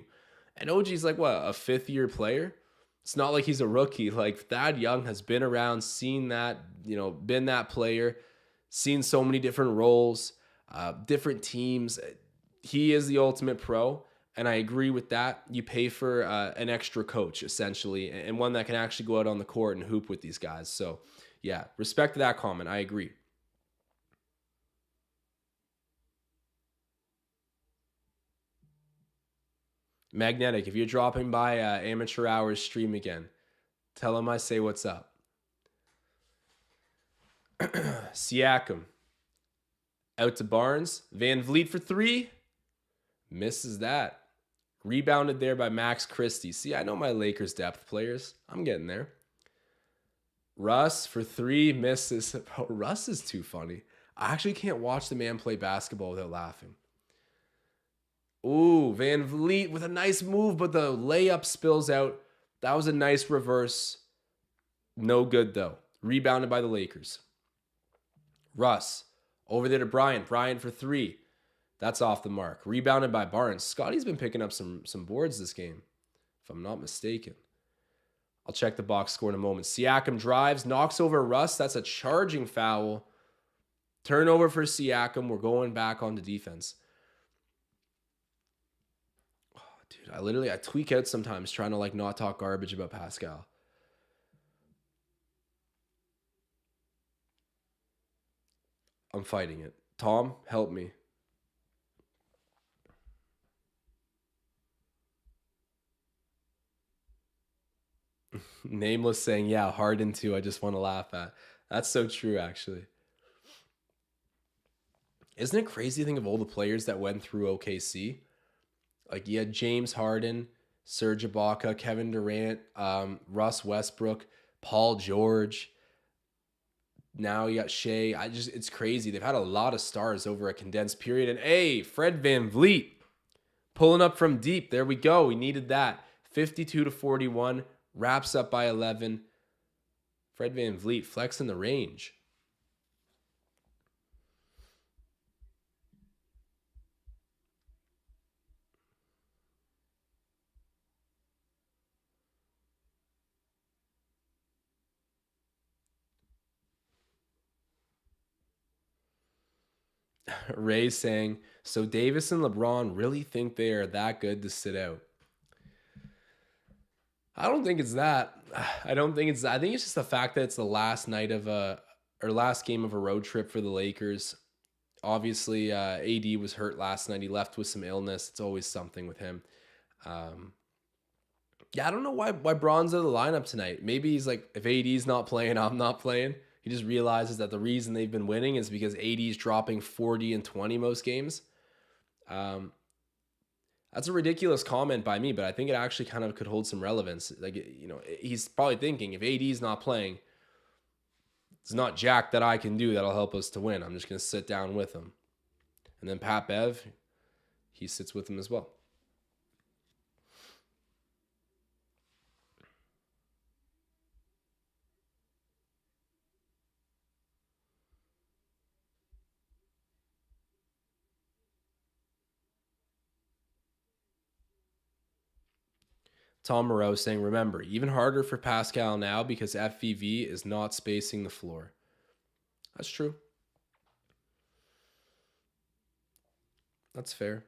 And OG's like, what, a fifth-year player? It's not like he's a rookie. Like Thad Young has been around, seen that, been that player, seen so many different roles. Different teams. He is the ultimate pro, and I agree with that. You pay for an extra coach, essentially, and one that can actually go out on the court and hoop with these guys. So, yeah, respect to that comment. I agree. Magnetic, if you're dropping by Amateur Hours stream again, tell him I say what's up. Siakam. Out to Barnes. Van Vliet for three. Misses that. Rebounded there by Max Christie. See, I know my Lakers depth players. I'm getting there. Russ for three. Misses. Oh, Russ is too funny. I actually can't watch the man play basketball without laughing. Ooh, Van Vliet with a nice move, but the layup spills out. That was a nice reverse. No good, though. Rebounded by the Lakers. Russ. Over there to Bryant. Bryant for three. That's off the mark. Rebounded by Barnes. Scotty's been picking up some boards this game, if I'm not mistaken. I'll check the box score in a moment. Siakam drives, knocks over Russ. That's a charging foul. Turnover for Siakam. We're going back onto defense. Oh, dude, I tweak out sometimes trying to not talk garbage about Pascal. I'm fighting it. Tom, help me. Nameless saying, yeah, Harden too. I just want to laugh at. That's so true, actually. Isn't it crazy to think of all the players that went through OKC? Like you had James Harden, Serge Ibaka, Kevin Durant, Russ Westbrook, Paul George. Now you got Shea. It's crazy. They've had a lot of stars over a condensed period. And hey, Fred VanVleet pulling up from deep. There we go. We needed that. 52-41. Wraps up by 11. Fred VanVleet flexing the range. Ray saying, so Davis and LeBron really think they are that good to sit out. I don't think it's that. I don't think it's that. I think it's just the fact that it's the last night of last game of a road trip for the Lakers. Obviously, AD was hurt last night. He left with some illness. It's always something with him. Yeah, I don't know why Bron's out of the lineup tonight. Maybe he's like, if AD's not playing, I'm not playing. He just realizes that the reason they've been winning is because AD's dropping 40 and 20 most games. That's a ridiculous comment by me, but I think it actually kind of could hold some relevance. Like, you know, he's probably thinking if AD's not playing, it's not jack that I can do that'll help us to win. I'm just going to sit down with him. And then Pat Bev, he sits with him as well. Tom Moreau saying, remember, even harder for Pascal now because FVV is not spacing the floor. That's true. That's fair.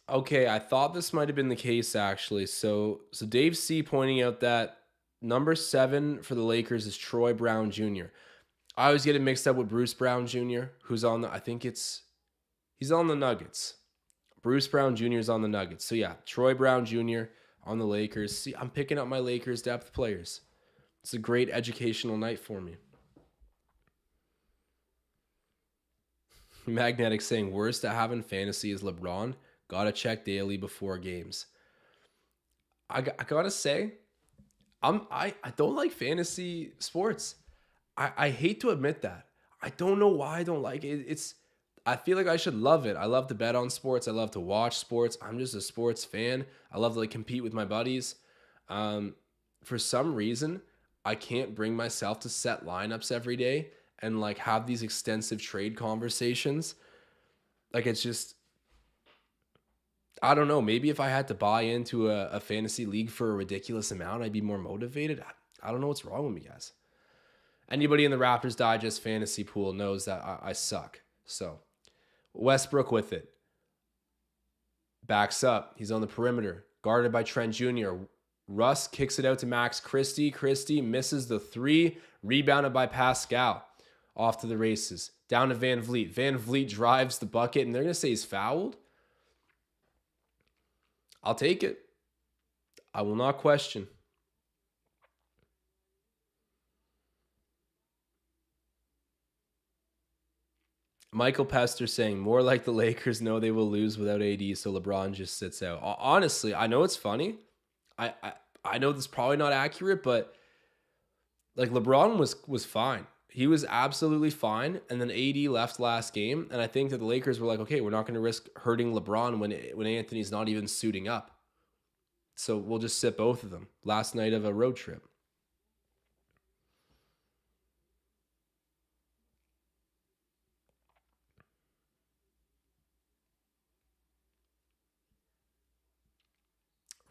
Okay, I thought this might have been the case actually. So Dave C pointing out that number 7 for the Lakers is Troy Brown Jr. I always get it mixed up with Bruce Brown Jr., who's on he's on the Nuggets. Bruce Brown Jr. is on the Nuggets. So yeah, Troy Brown Jr. on the Lakers. See, I'm picking up my Lakers depth players. It's a great educational night for me. Magnetic saying, worst to have in fantasy is LeBron. Gotta check daily before games. I gotta say, I don't like fantasy sports. I hate to admit that. I don't know why I don't like it. I feel like I should love it. I love to bet on sports. I love to watch sports. I'm just a sports fan. I love to compete with my buddies. For some reason, I can't bring myself to set lineups every day and have these extensive trade conversations. It's just, I don't know. Maybe if I had to buy into a fantasy league for a ridiculous amount, I'd be more motivated. I don't know what's wrong with me, guys. Anybody in the Raptors Digest fantasy pool knows that I suck. So Westbrook with it. Backs up. He's on the perimeter. Guarded by Trent Jr. Russ kicks it out to Max Christie. Christie misses the 3. Rebounded by Pascal. Off to the races. Down to VanVleet. VanVleet drives the bucket, and they're going to say he's fouled. I'll take it. I will not question. Michael Pester saying, more like the Lakers know they will lose without AD, so LeBron just sits out. Honestly, I know it's funny. I know this is probably not accurate, but LeBron was fine. He was absolutely fine, and then AD left last game, and I think that the Lakers were like, okay, we're not going to risk hurting LeBron when Anthony's not even suiting up. So we'll just sit both of them. Last night of a road trip.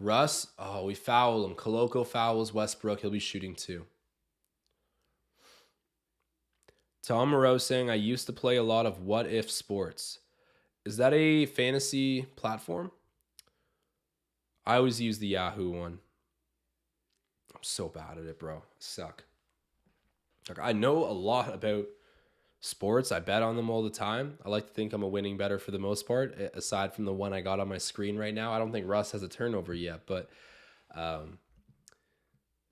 Russ, we foul him. Koloko fouls Westbrook. He'll be shooting 2. Tom Moreau saying, I used to play a lot of What If Sports. Is that a fantasy platform? I always use the Yahoo one. I'm so bad at it, bro. I suck. I know a lot about sports, I bet on them all the time. I like to think I'm a winning bettor for the most part, aside from the one I got on my screen right now. I don't think Russ has a turnover yet, but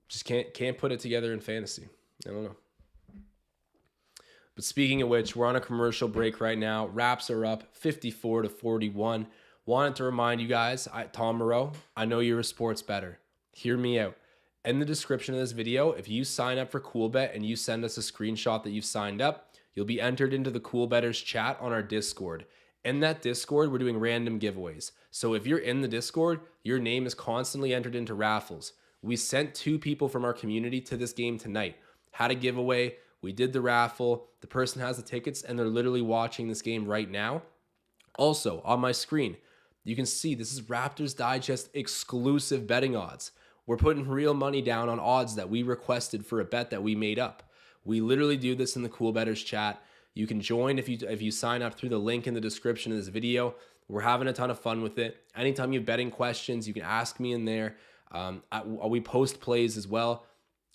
just can't put it together in fantasy. I don't know. But speaking of which, we're on a commercial break right now. Raps are up 54-41. Wanted to remind you guys, Tom Moreau, I know you're a sports bettor. Hear me out. In the description of this video, if you sign up for COOLBET and you send us a screenshot that you've signed up, you'll be entered into the Cool Bettors chat on our Discord. In that Discord, we're doing random giveaways. So if you're in the Discord, your name is constantly entered into raffles. We sent 2 people from our community to this game tonight. Had a giveaway. We did the raffle. The person has the tickets, and they're literally watching this game right now. Also, on my screen, you can see this is Raptors Digest exclusive betting odds. We're putting real money down on odds that we requested for a bet that we made up. We literally do this in the Cool Bettors chat. You can join if you sign up through the link in the description of this video. We're having a ton of fun with it. Anytime you have betting questions, you can ask me in there. We post plays as well.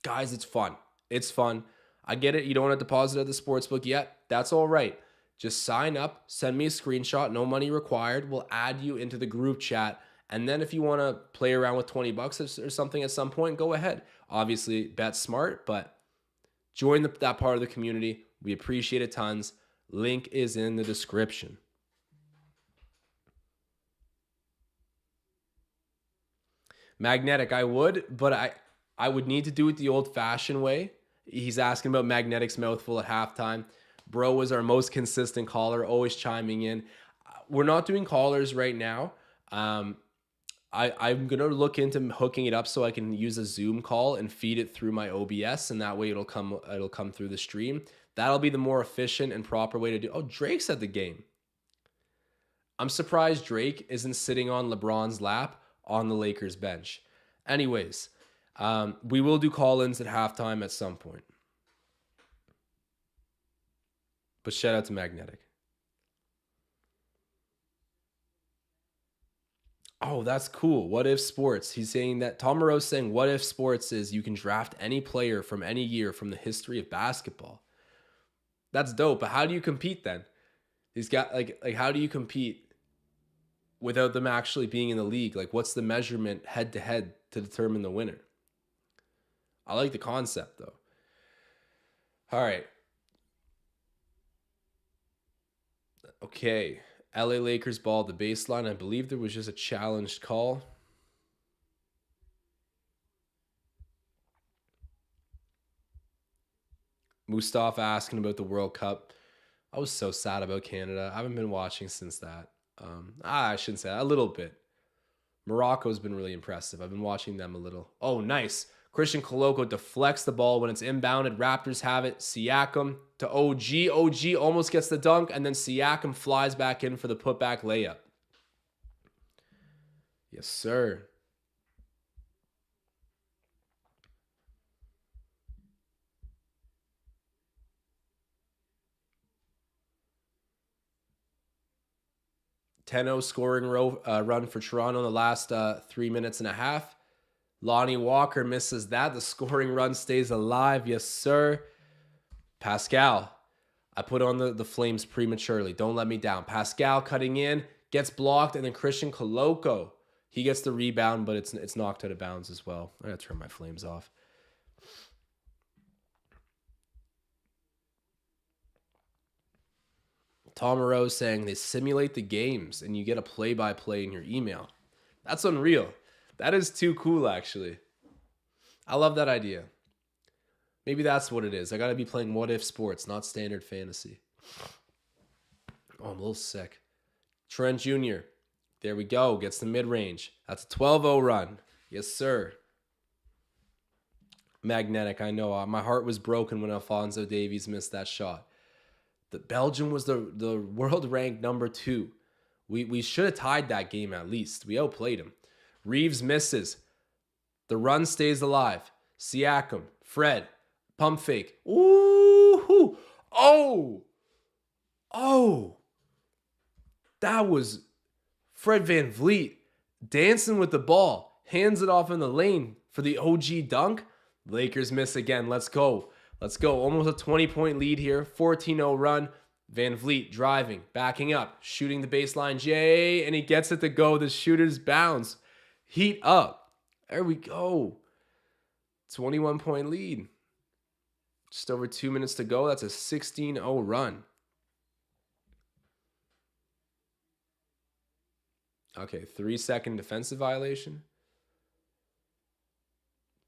Guys, it's fun. It's fun. I get it. You don't want to deposit at the sportsbook yet. That's all right. Just sign up, send me a screenshot, no money required. We'll add you into the group chat. And then if you want to play around with $20 or something at some point, go ahead. Obviously, bet smart, but join that part of the community. We appreciate it tons. Link is in the description. Magnetic, I would, but I would need to do it the old-fashioned way. He's asking about Magnetic's mouthful at halftime. Bro was our most consistent caller, always chiming in. We're not doing callers right now. I'm going to look into hooking it up so I can use a Zoom call and feed it through my OBS, and that way it'll come through the stream. That'll be the more efficient and proper way to do. Oh, Drake's at the game. I'm surprised Drake isn't sitting on LeBron's lap on the Lakers bench. Anyways, we will do call-ins at halftime at some point. But shout out to Magnetic. Oh, that's cool. What if sports? He's saying that Tom Moreau's saying what if sports is you can draft any player from any year from the history of basketball. That's dope. But how do you compete then? He's got like how do you compete without them actually being in the league? Like what's the measurement head to head to determine the winner? I like the concept though. All right. Okay. LA Lakers ball the baseline. I believe there was just a challenged call. Mustafa asking about the World Cup. I was so sad about Canada. I haven't been watching since that. I shouldn't say that. A little bit. Morocco's been really impressive. I've been watching them a little. Oh, nice. Christian Coloco deflects the ball when it's inbounded. Raptors have it. Siakam to OG. OG almost gets the dunk, and then Siakam flies back in for the putback layup. Yes, sir. Tenno scoring run for Toronto in the last 3 minutes and a half. Lonnie Walker misses that. The scoring run stays alive. Yes, sir. Pascal. I put on the Flames prematurely. Don't let me down. Pascal cutting in. Gets blocked. And then Christian Coloco. He gets the rebound, but it's knocked out of bounds as well. I gotta turn my Flames off. Tom Moreau saying they simulate the games and you get a play-by-play in your email. That's unreal. That is too cool, actually. I love that idea. Maybe that's what it is. I got to be playing What If Sports, not standard fantasy. Oh, I'm a little sick. Trent Jr. There we go. Gets the mid-range. That's a 12-0 run. Yes, sir. Magnetic, I know. My heart was broken when Alphonso Davies missed that shot. The Belgium was the world ranked number 2. We should have tied that game at least. We outplayed him. Reeves misses. The run stays alive. Siakam, Fred, pump fake. Ooh! Oh! That was Fred VanVleet dancing with the ball. Hands it off in the lane for the OG dunk. Lakers miss again. Let's go. Let's go. Almost a 20-point lead here. 14-0 run. Van Vliet driving, backing up, shooting the baseline J, and he gets it to go. The shooter's bounce. Heat up. There we go. 21-point lead. Just over 2 minutes to go. That's a 16-0 run. Okay, 3-second defensive violation.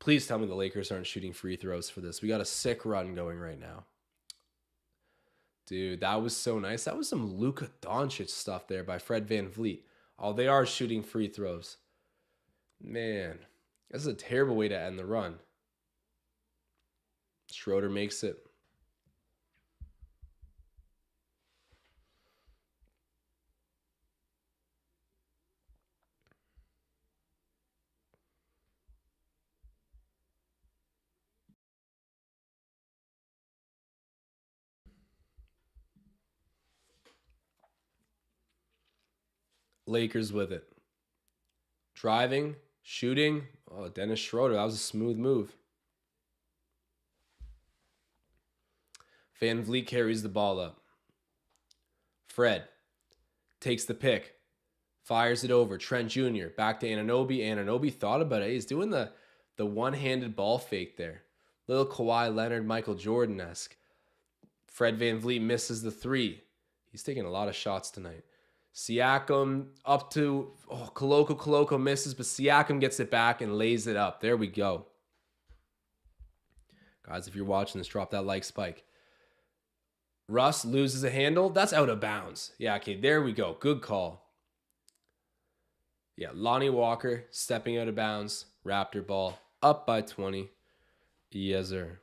Please tell me the Lakers aren't shooting free throws for this. We got a sick run going right now. Dude, that was so nice. That was some Luka Doncic stuff there by Fred VanVleet. Oh, they are shooting free throws. Man, this is a terrible way to end the run. Schroeder makes it. Lakers with it. Driving, shooting. Oh, Dennis Schroeder. That was a smooth move. Van Vliet carries the ball up. Fred takes the pick. Fires it over. Trent Jr. back to Anunoby. Anunoby thought about it. He's doing the one-handed ball fake there. Little Kawhi Leonard, Michael Jordan-esque. Fred Van Vliet misses the three. He's taking a lot of shots tonight. Siakam up to, Koloko misses, but Siakam gets it back and lays it up. There we go. Guys, if you're watching this, drop that like spike. Russ loses a handle. That's out of bounds. Yeah, okay, there we go. Good call. Yeah, Lonnie Walker stepping out of bounds. Raptor ball up by 20. Yes, sir.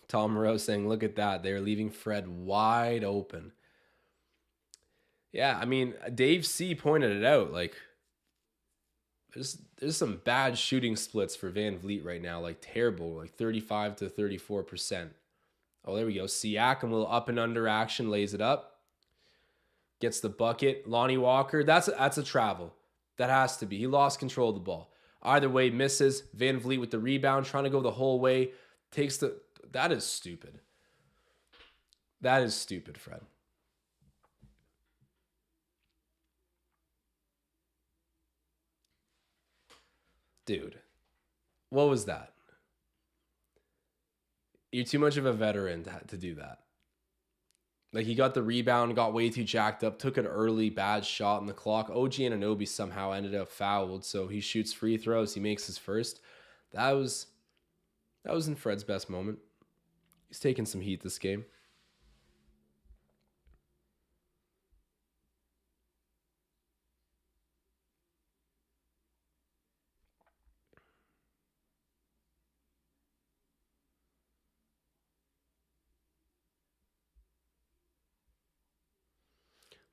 Tom Moreau saying, look at that. They're leaving Fred wide open. Yeah, I mean, Dave C pointed it out. Like, there's some bad shooting splits for Van Vliet right now. Like, terrible. Like, 35 to 34%. Oh, there we go. Siakam, a little up and under action. Lays it up. Gets the bucket. Lonnie Walker, that's a travel. That has to be. He lost control of the ball. Either way, misses. Van Vliet with the rebound, trying to go the whole way. Takes the... That is stupid. That is stupid, Fred. Dude, what was that? You're too much of a veteran to do that. Like, he got the rebound, got way too jacked up, took an early bad shot in the clock. OG Anunoby somehow ended up fouled, so he shoots free throws. He makes his first. That was in Fred's best moment. He's taking some heat this game.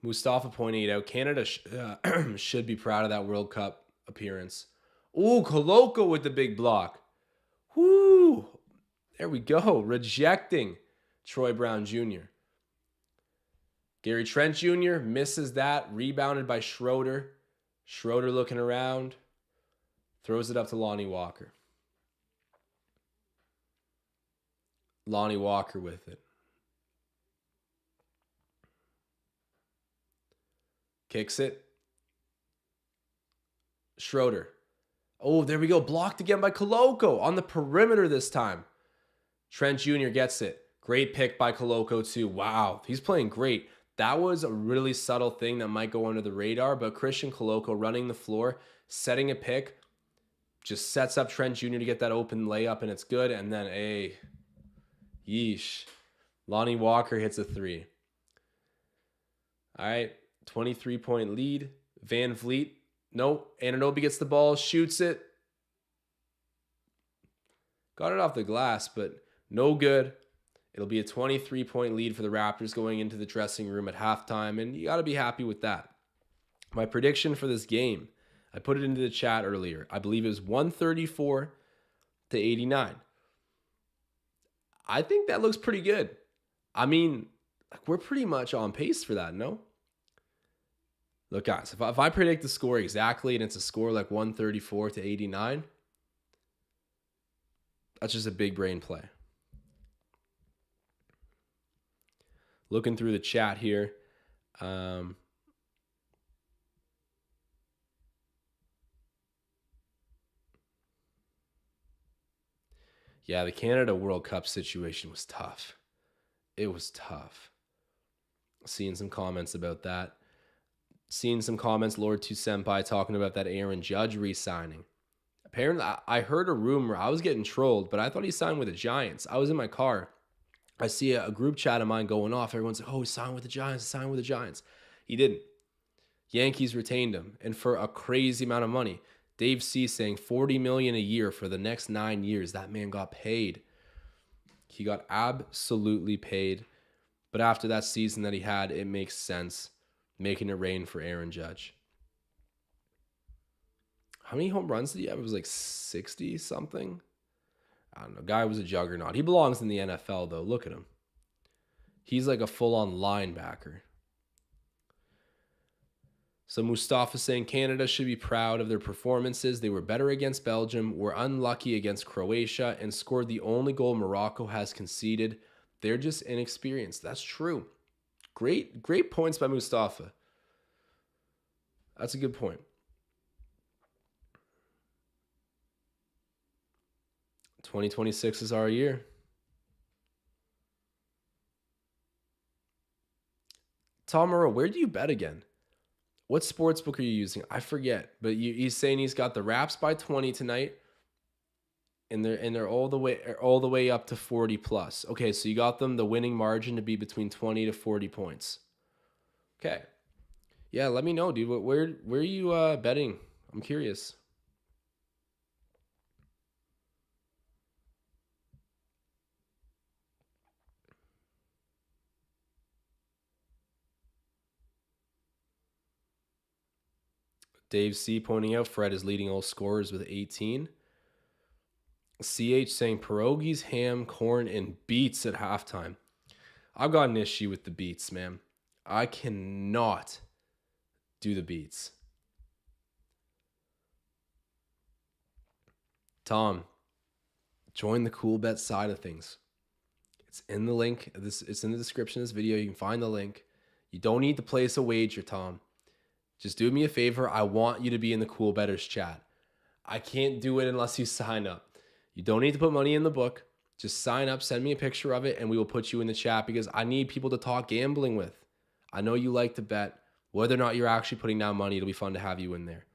Mustafa pointing it out. Canada should be proud of that World Cup appearance. Ooh, Koloko with the big block. Whoo! There we go. Rejecting Troy Brown Jr. Gary Trent Jr. misses that. Rebounded by Schroeder. Schroeder looking around. Throws it up to Lonnie Walker. Lonnie Walker with it. Kicks it. Schroeder. Oh, there we go. Blocked again by Koloko on the perimeter this time. Trent Jr. gets it. Great pick by Koloko too. Wow, he's playing great. That was a really subtle thing that might go under the radar, but Christian Koloko running the floor, setting a pick, just sets up Trent Jr. to get that open layup, and it's good. And then, yeesh. Lonnie Walker hits a three. All right, 23-point lead. Van Vliet. Nope. Anunoby gets the ball, shoots it. Got it off the glass, but no good. It'll be a 23-point lead for the Raptors going into the dressing room at halftime, and you got to be happy with that. My prediction for this game, I put it into the chat earlier. I believe it was 134 to 89. I think that looks pretty good. I mean, we're pretty much on pace for that, no? Look, guys, if I predict the score exactly and it's a score like 134 to 89, That's just a big brain play. Looking through the chat here. Yeah, the Canada World Cup situation was tough. It was tough. Seeing some comments about that. Seeing some comments, Lord 2 Senpai, talking about that Aaron Judge re-signing. Apparently, I heard a rumor. I was getting trolled, but I thought he signed with the Giants. I was in my car. I see a group chat of mine going off. Everyone's like, oh, he signed with the Giants. He signed with the Giants. He didn't. Yankees retained him, and for a crazy amount of money. Dave C saying $40 million a year for the next 9 years. That man got paid. He got absolutely paid. But after that season that he had, it makes sense making it rain for Aaron Judge. How many home runs did he have? It was like 60 something. I don't know. Guy was a juggernaut. He belongs in the NFL though. Look at him. He's like a full-on linebacker. So Mustafa saying Canada should be proud of their performances. They were better against Belgium, were unlucky against Croatia, and scored the only goal Morocco has conceded. They're just inexperienced. That's true. Great points by Mustafa. That's a good point. 2026 is our year. Tom Moreau, where do you bet again? What sportsbook are you using? I forget, but he's saying he's got the Raps by 20 tonight, and they're all the way up to 40 plus. Okay, so you got them the winning margin to be between 20 to 40 points. Okay, yeah, let me know, dude. Where are you betting? I'm curious. Dave C pointing out Fred is leading all scorers with 18. CH saying pierogies, ham, corn, and beets at halftime. I've got an issue with the beets, man. I cannot do the beets. Tom, join the COOLBET side of things. It's in the link. It's in the description of this video. You can find the link. You don't need to place a wager, Tom. Just do me a favor. I want you to be in the COOLBETTers chat. I can't do it unless you sign up. You don't need to put money in the book. Just sign up, send me a picture of it, and we will put you in the chat because I need people to talk gambling with. I know you like to bet. Whether or not you're actually putting down money, it'll be fun to have you in there.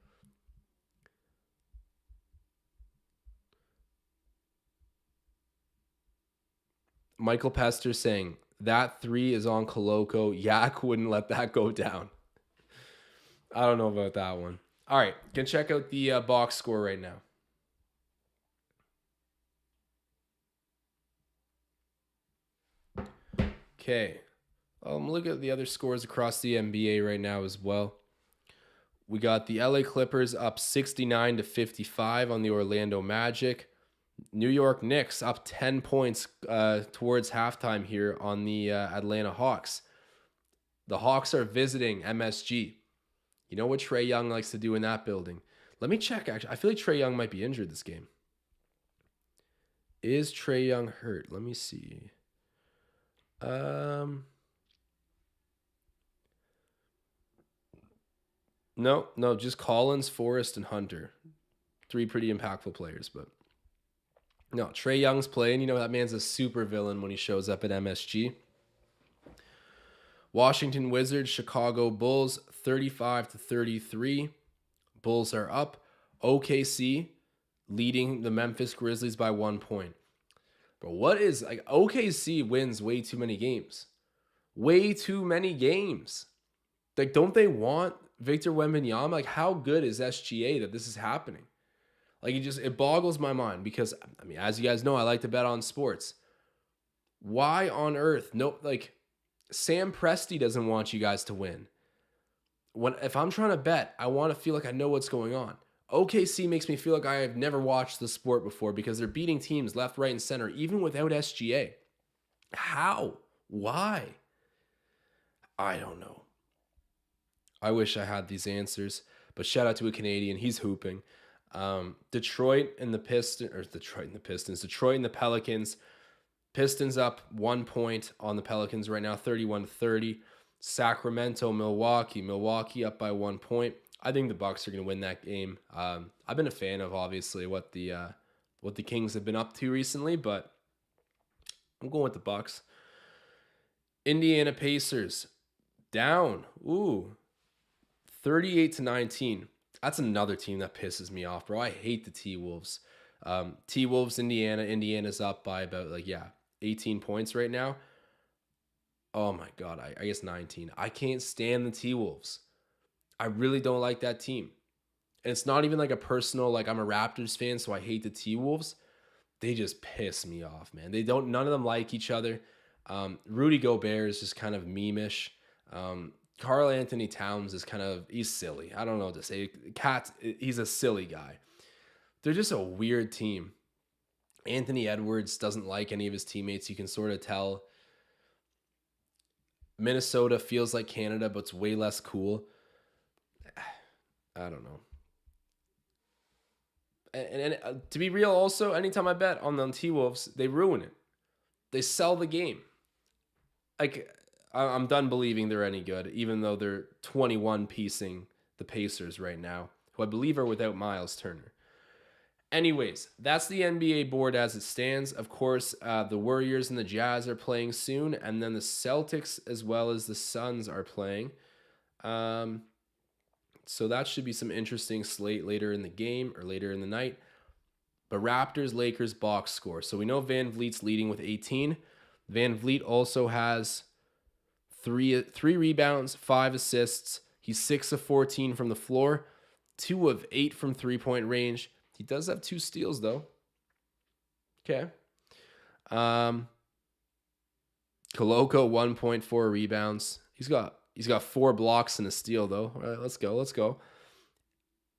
Michael Pester saying, that 3 is on Coloco. Yak wouldn't let that go down. I don't know about that one. All right, can check out the box score right now. Okay, look at the other scores across the NBA right now as well. We got the LA Clippers up 69 to 55 on the Orlando Magic. New York Knicks up 10 points towards halftime here on the Atlanta Hawks. The Hawks are visiting MSG. You know what Trae Young likes to do in that building. Let me check, actually. I feel like Trae Young might be injured this game. Is Trae Young hurt? Let me see. No, just Collins, Forrest, and Hunter. 3 pretty impactful players, but no, Trae Young's playing. You know, that man's a super villain when he shows up at MSG. Washington Wizards, Chicago Bulls, 35 to 33. Bulls are up. OKC leading the Memphis Grizzlies by 1 point. But what is, like, OKC wins way too many games. Way too many games. Like, don't they want Victor Wembanyama? Like, how good is SGA that this is happening? Like, it boggles my mind because, I mean, as you guys know, I like to bet on sports. Why on earth? No, like, Sam Presti doesn't want you guys to win. If I'm trying to bet, I want to feel like I know what's going on. OKC makes me feel like I have never watched the sport before because they're beating teams left, right, and center, even without SGA. How? Why? I don't know. I wish I had these answers, but shout out to a Canadian. He's hooping. Detroit and the Pistons. Detroit and the Pelicans. Pistons up 1 point on the Pelicans right now, 31-30. Sacramento, Milwaukee. Milwaukee up by 1 point. I think the Bucks are going to win that game. I've been a fan of obviously what the Kings have been up to recently, but I'm going with the Bucks. Indiana Pacers down. 38-19. That's another team that pisses me off, bro. I hate the T-Wolves. T-Wolves, Indiana. Indiana's up by about 18 points right now. Oh my God, I guess 19. I can't stand the T-Wolves. I really don't like that team. And it's not even like a personal, like I'm a Raptors fan, so I hate the T-Wolves. They just piss me off, man. None of them like each other. Rudy Gobert is just kind of meme-ish. Karl Anthony Towns is he's silly. I don't know what to say. He's a silly guy. They're just a weird team. Anthony Edwards doesn't like any of his teammates. You can sort of tell. Minnesota feels like Canada, but it's way less cool. I don't know. And to be real, also, anytime I bet on the T-Wolves, they ruin it. They sell the game. I'm done believing they're any good, even though they're 21-piecing the Pacers right now, who I believe are without Miles Turner. Anyways, that's the NBA board as it stands. Of course, the Warriors and the Jazz are playing soon, and then the Celtics as well as the Suns are playing. So that should be some interesting slate later in the game or later in the night. But Raptors, Lakers box score. So we know Van Vliet's leading with 18. Van Vliet also has three rebounds, 5 assists. He's 6 of 14 from the floor, 2 of 8 from three-point range. He does have 2 steals, though. Okay. Koloko, 1.4 rebounds. He's got 4 blocks and a steal, though. All right, let's go.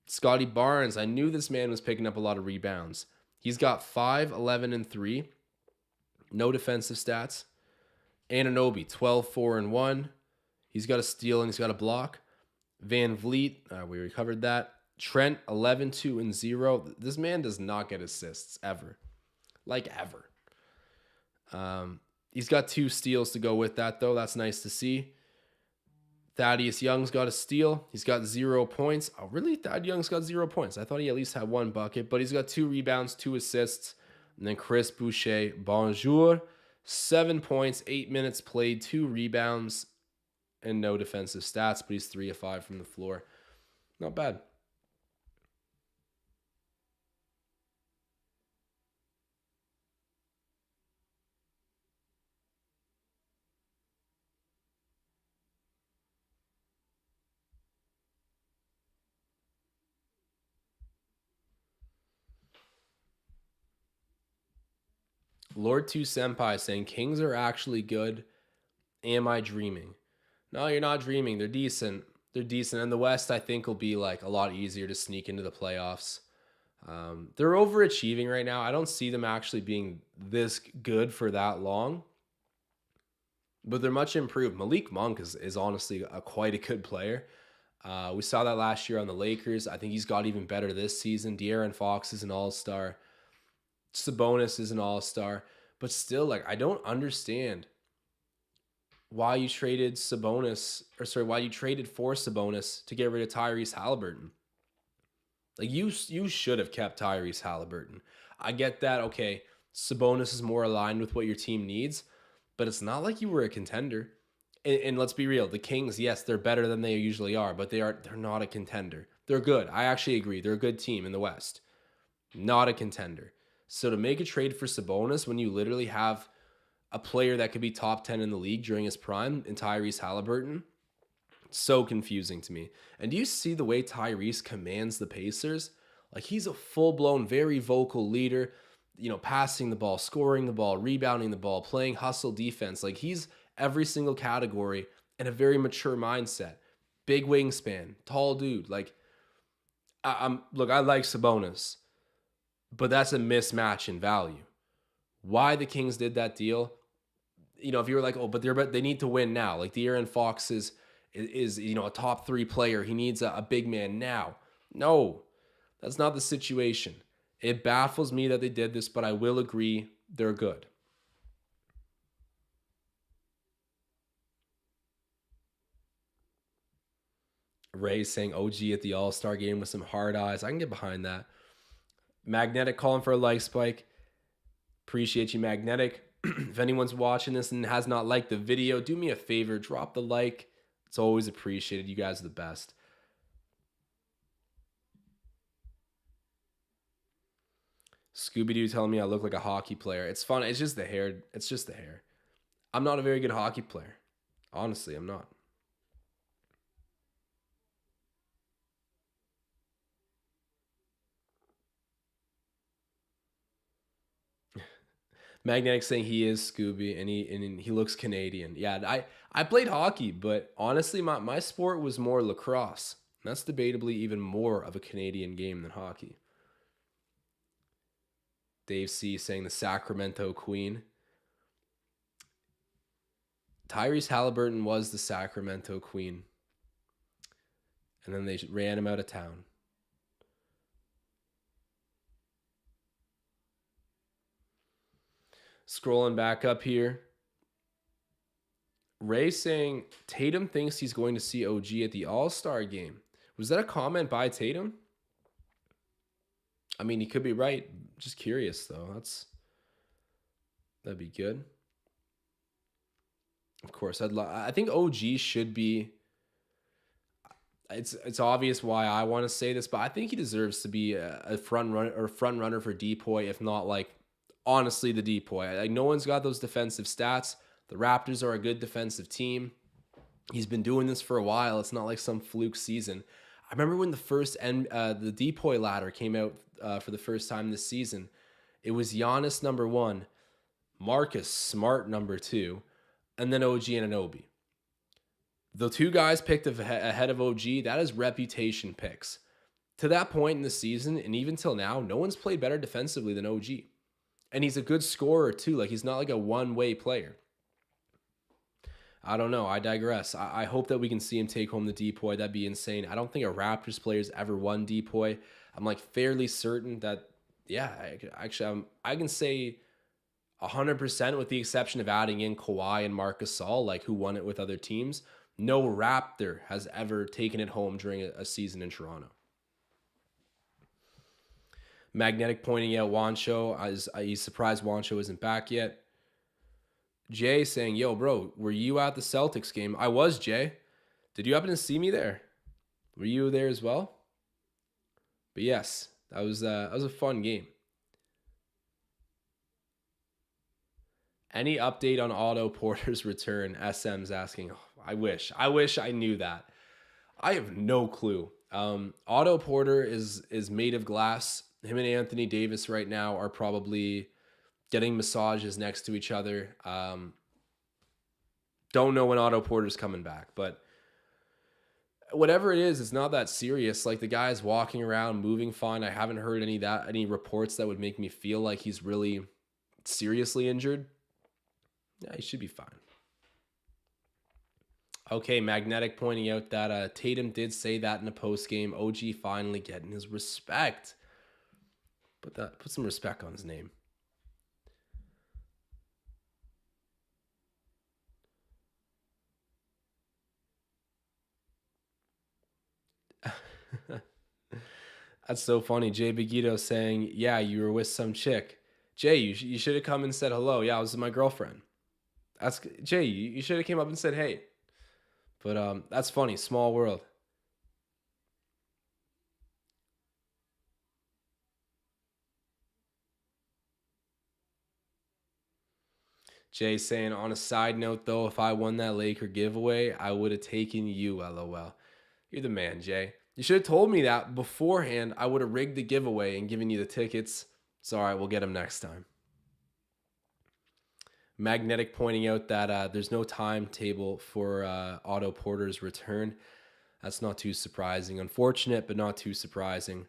Scotty Barnes, I knew this man was picking up a lot of rebounds. He's got 5, 11, and 3. No defensive stats. Anunoby, 12, 4, and 1. He's got a steal and he's got a block. Van Vliet, we recovered that. Trent, 11, 2, and 0. This man does not get assists, ever. Ever. He's got 2 steals to go with that, though. That's nice to see. Thaddeus Young's got a steal. He's got 0 points. Oh, really? Thad Young's got 0 points. I thought he at least had 1 bucket, but he's got 2 rebounds, 2 assists. And then Chris Boucher, bonjour. 7 points, 8 minutes played, 2 rebounds, and no defensive stats, but he's 3 of 5 from the floor. Not bad. Lord 2 Senpai saying Kings are actually good. Am I dreaming? No, you're not dreaming. They're decent. And the West, I think, will be a lot easier to sneak into the playoffs. They're overachieving right now. I don't see them actually being this good for that long. But they're much improved. Malik Monk is honestly quite a good player. We saw that last year on the Lakers. I think he's got even better this season. De'Aaron Fox is an all-star. Sabonis is an all-star. But still, I don't understand why you traded for Sabonis to get rid of Tyrese Halliburton. You should have kept Tyrese Halliburton. I get that, okay, Sabonis is more aligned with what your team needs, but it's not like you were a contender. And let's be real, the Kings, yes, they're better than they usually are, but they're not a contender. They're good. I actually agree. They're a good team in the West. Not a contender. So to make a trade for Sabonis when you literally have a player that could be top 10 in the league during his prime in Tyrese Halliburton, so confusing to me. And do you see the way Tyrese commands the Pacers? He's a full-blown, very vocal leader, passing the ball, scoring the ball, rebounding the ball, playing hustle defense. He's every single category and a very mature mindset. Big wingspan, tall dude. I like Sabonis, but that's a mismatch in value. Why the Kings did that deal, if you were but they need to win now. De'Aaron Fox is a top 3 player. He needs a big man now. No, That's not the situation. It baffles me that they did this, but I will agree they're good. Ray saying OG at the All-Star game with some hard eyes. I can get behind that. Magnetic calling for a like spike. Appreciate you, Magnetic. If anyone's watching this and has not liked the video, do me a favor, drop the like. It's always appreciated. You guys are the best. Scooby-Doo telling me I look like a hockey player. It's fun. It's just the hair. It's just the hair. I'm not a very good hockey player. Honestly, I'm not. Magnetic saying he is Scooby and he looks Canadian. Yeah, I played hockey, but honestly, my sport was more lacrosse. And that's debatably even more of a Canadian game than hockey. Dave C saying the Sacramento Queen. Tyrese Halliburton was the Sacramento Queen. And then they ran him out of town. Scrolling back up here. Ray saying Tatum thinks he's going to see OG at the All-Star game. Was that a comment by Tatum? I mean, he could be right. Just curious, though. That'd be good. Of course, I think OG should be. It's obvious why I want to say this, but I think he deserves to be a front runner for Depoy, if not like honestly the Depoy. Like no one's got those defensive stats. The Raptors are a good defensive team. He's been doing this for a while. It's not like some fluke season. I remember when the Depoy ladder came out for the first time this season. It was Giannis number 1, Marcus Smart number 2, and then OG Anunoby. The two guys picked ahead of OG, that is reputation picks. To that point in the season, and even till now, no one's played better defensively than OG. And he's a good scorer too. Like he's not like a one-way player. I don't know. I digress. I hope that we can see him take home the Depoy. That'd be insane. I don't think a Raptors player's ever won Depoy. I'm like fairly certain that, yeah, I can say 100% with the exception of adding in Kawhi and Marc Gasol, like who won it with other teams. No Raptor has ever taken it home during a season in Toronto. Magnetic pointing out Juancho. He's surprised Juancho isn't back yet. Jay saying, yo, bro, were you at the Celtics game? I was, Jay. Did you happen to see me there? Were you there as well? But yes, that was a fun game. Any update on Otto Porter's return? SM's asking. Oh, I wish I knew that. I have no clue. Otto Porter is made of glass. Him and Anthony Davis right now are probably getting massages next to each other. Don't know when Otto Porter's coming back, but whatever it is, it's not that serious. Like the guy's walking around, moving fine. I haven't heard any reports that would make me feel like he's really seriously injured. Yeah, he should be fine. Okay, Magnetic pointing out that Tatum did say that in a post game. OG finally getting his respect. Put some respect on his name. That's so funny. Jay Begito saying, yeah, you were with some chick. Jay, you should have come and said hello. Yeah, I was with my girlfriend. Jay, you should have came up and said hey. But that's funny. Small world. Jay saying, on a side note, though, if I won that Laker giveaway, I would have taken you, LOL. You're the man, Jay. You should have told me that beforehand. I would have rigged the giveaway and given you the tickets. It's all right. We'll get them next time. Magnetic pointing out that there's no timetable for Otto Porter's return. That's not too surprising. Unfortunate, but not too surprising.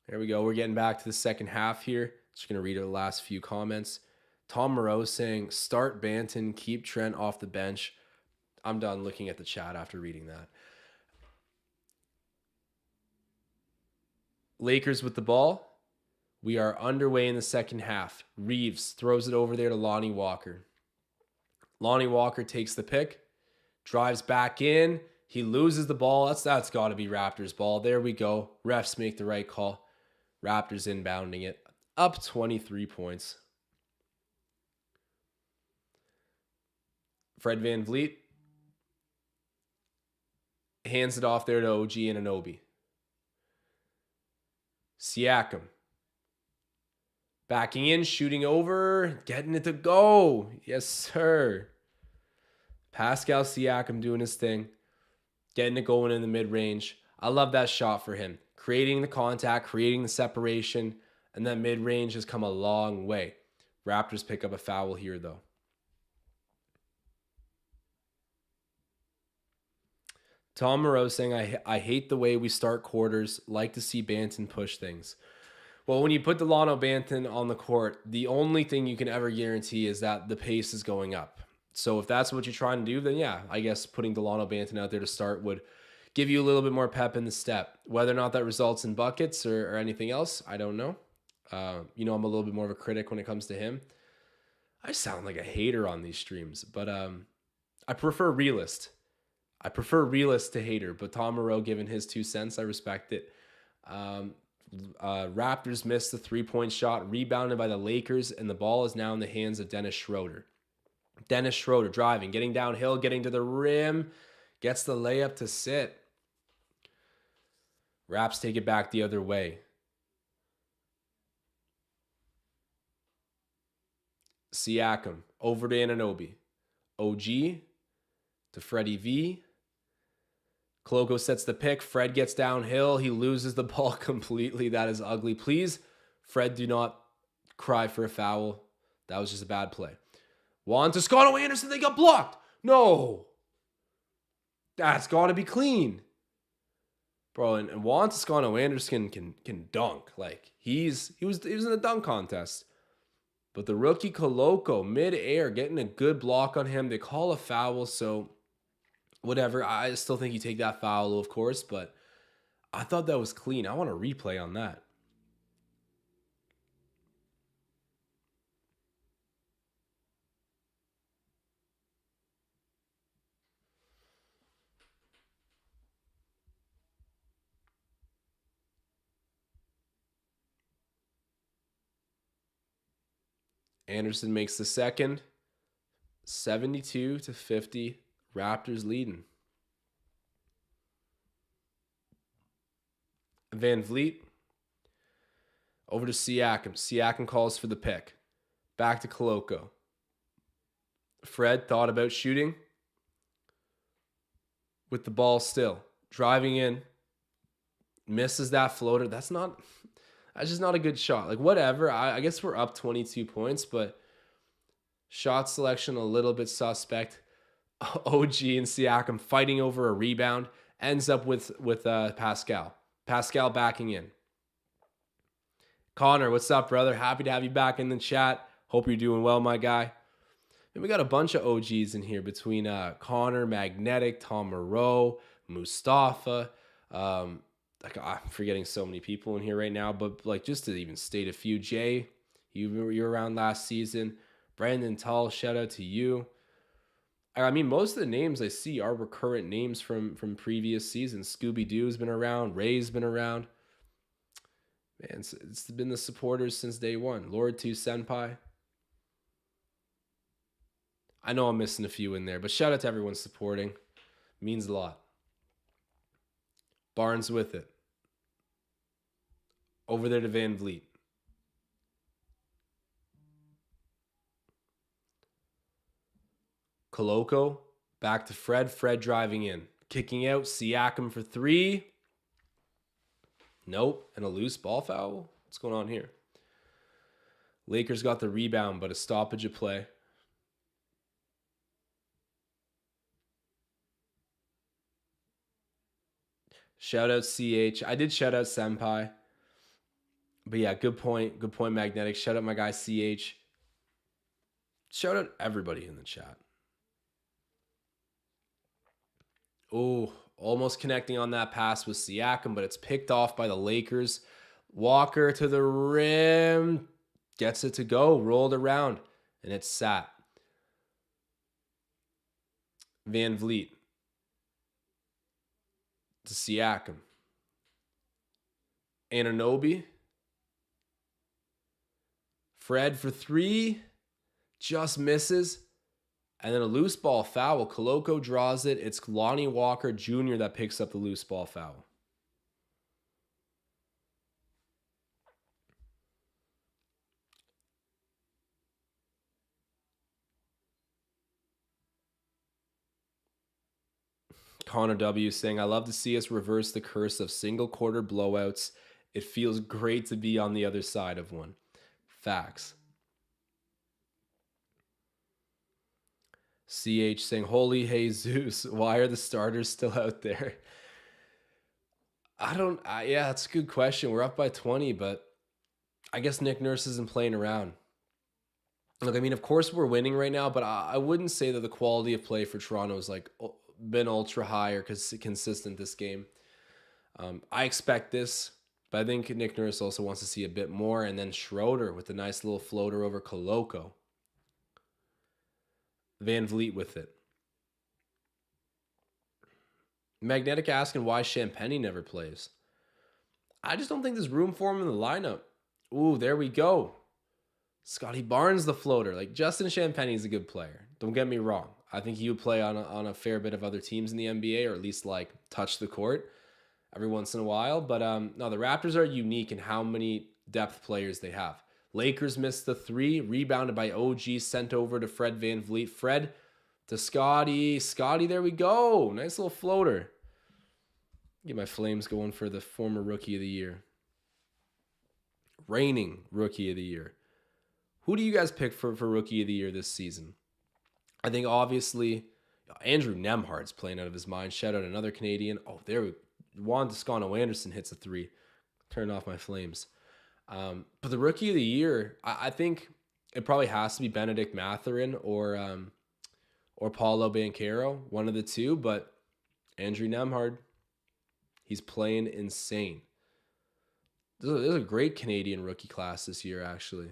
There we go. We're getting back to the second half here. Just going to read the last few comments. Tom Moreau saying, start Banton, keep Trent off the bench. I'm done looking at the chat after reading that. Lakers with the ball. We are underway in the second half. Reeves throws it over there to Lonnie Walker. Lonnie Walker takes the pick, drives back in. He loses the ball. That's got to be Raptors ball. There we go. Refs make the right call. Raptors inbounding it. Up 23 points. Fred VanVleet hands it off there to OG Anunoby. Siakam backing in, shooting over, getting it to go. Yes, sir. Pascal Siakam doing his thing, getting it going in the mid-range. I love that shot for him. Creating the contact, creating the separation, and that mid-range has come a long way. Raptors pick up a foul here, though. Tom Moreau saying, I hate the way we start quarters. Like to see Banton push things. Well, when you put Delano Banton on the court, the only thing you can ever guarantee is that the pace is going up. So if that's what you're trying to do, then yeah, I guess putting Delano Banton out there to start would give you a little bit more pep in the step. Whether or not that results in buckets or anything else, I don't know. I'm a little bit more of a critic when it comes to him. I sound like a hater on these streams, but I prefer realist. I prefer realist to hater, but Tom Moreau giving his 2 cents, I respect it. Raptors missed the 3-point shot, rebounded by the Lakers, and the ball is now in the hands of Dennis Schroeder. Dennis Schroeder driving, getting downhill, getting to the rim, gets the layup to sit. Raps take it back the other way. Siakam over to Anunoby. OG to Freddie V. Koloko sets the pick. Fred gets downhill. He loses the ball completely. That is ugly. Please, Fred, do not cry for a foul. That was just a bad play. Juan Toscano Anderson, they got blocked. No. That's got to be clean. Bro, and Juan Toscano Anderson can dunk. Like, he was in the dunk contest. But the rookie Koloko, mid-air, getting a good block on him. They call a foul, so whatever. I still think you take that foul, of course, but I thought that was clean. I want a replay on that. Anderson makes the second. 72-50. Raptors leading. VanVleet over to Siakam. Siakam calls for the pick. Back to Koloko. Fred thought about shooting with the ball still. Driving in. Misses that floater. That's just not a good shot. Like, whatever. I guess we're up 22 points, but shot selection a little bit suspect. OG and Siakam fighting over a rebound. Ends up with Pascal. Pascal backing in. Connor, what's up, brother? Happy to have you back in the chat. Hope you're doing well, my guy. And we got a bunch of OGs in here between Connor, Magnetic, Tom Moreau, Mustafa. I'm forgetting so many people in here right now, but like, just to even state a few. Jay, you were around last season. Brandon Tull, shout out to you. I mean, most of the names I see are recurrent names from previous seasons. Scooby-Doo's been around. Ray's been around. Man, it's been the supporters since day one. Lord 2 Senpai. I know I'm missing a few in there, but shout out to everyone supporting. Means a lot. Barnes with it. Over there to VanVleet. Koloko, back to Fred. Fred driving in. Kicking out. Siakam for 3. Nope. And a loose ball foul? What's going on here? Lakers got the rebound, but a stoppage of play. Shout out CH. I did shout out Senpai. But yeah, good point. Good point, Magnetic. Shout out my guy CH. Shout out everybody in the chat. Oh, almost connecting on that pass with Siakam, but it's picked off by the Lakers. Walker to the rim. Gets it to go. Rolled around. And it's sat. Van Vliet. To Siakam. Anunoby. Fred for three. Just misses. And then a loose ball foul. Koloko draws it. It's Lonnie Walker Jr. that picks up the loose ball foul. Connor W saying, I love to see us reverse the curse of single quarter blowouts. It feels great to be on the other side of one. Facts. CH saying, holy Jesus, why are the starters still out there? Yeah, that's a good question. We're up by 20, but I guess Nick Nurse isn't playing around. Look, I mean, of course we're winning right now, but I wouldn't say that the quality of play for Toronto has been ultra high or consistent this game. I expect this, but I think Nick Nurse also wants to see a bit more. And then Schroeder with a nice little floater over Koloko. Van Vliet with it. Magnetic asking why Champagny never plays. I just don't think there's room for him in the lineup. Ooh, there we go. Scotty Barnes, the floater. Justin Champagny is a good player. Don't get me wrong. I think he would play on a fair bit of other teams in the NBA, or at least touch the court every once in a while. But no, the Raptors are unique in how many depth players they have. Lakers missed the three, rebounded by OG, sent over to Fred Van Vliet. Fred to Scotty. Scotty, there we go. Nice little floater. Get my Flames going for the former Rookie of the Year. Reigning Rookie of the Year. Who do you guys pick for Rookie of the Year this season? I think obviously Andrew Nemhard's playing out of his mind. Shout out another Canadian. Oh, there we go. Juan Toscano-Anderson hits a three. Turn off my Flames. But the Rookie of the Year, I think it probably has to be Benedict Mathurin or Paulo Banchero, one of the two. But Andrew Nemhard, he's playing insane. There's a great Canadian rookie class this year, actually.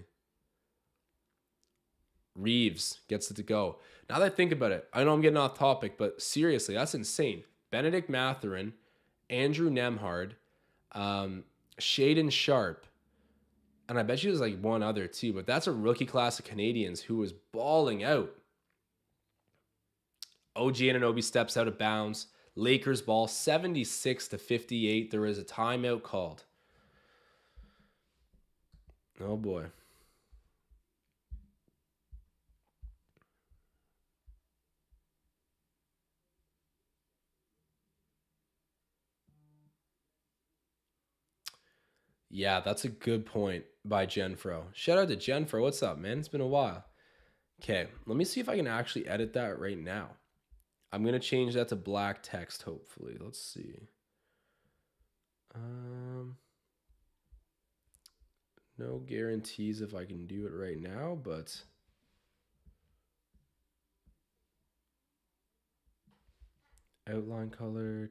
Reeves gets it to go. Now that I think about it, I know I'm getting off topic, but seriously, that's insane. Benedict Mathurin, Andrew Nemhard, Shaden Sharp, and I bet you there's one other too, but that's a rookie class of Canadians who was balling out. OG Anunoby steps out of bounds. Lakers ball 76-58. There is a timeout called. Oh boy. Yeah, that's a good point by Genfro. Shout out to Genfro. What's up, man? It's been a while. Okay, let me see if I can actually edit that right now. I'm going to change that to black text, hopefully. Let's see. No guarantees if I can do it right now, but outline color.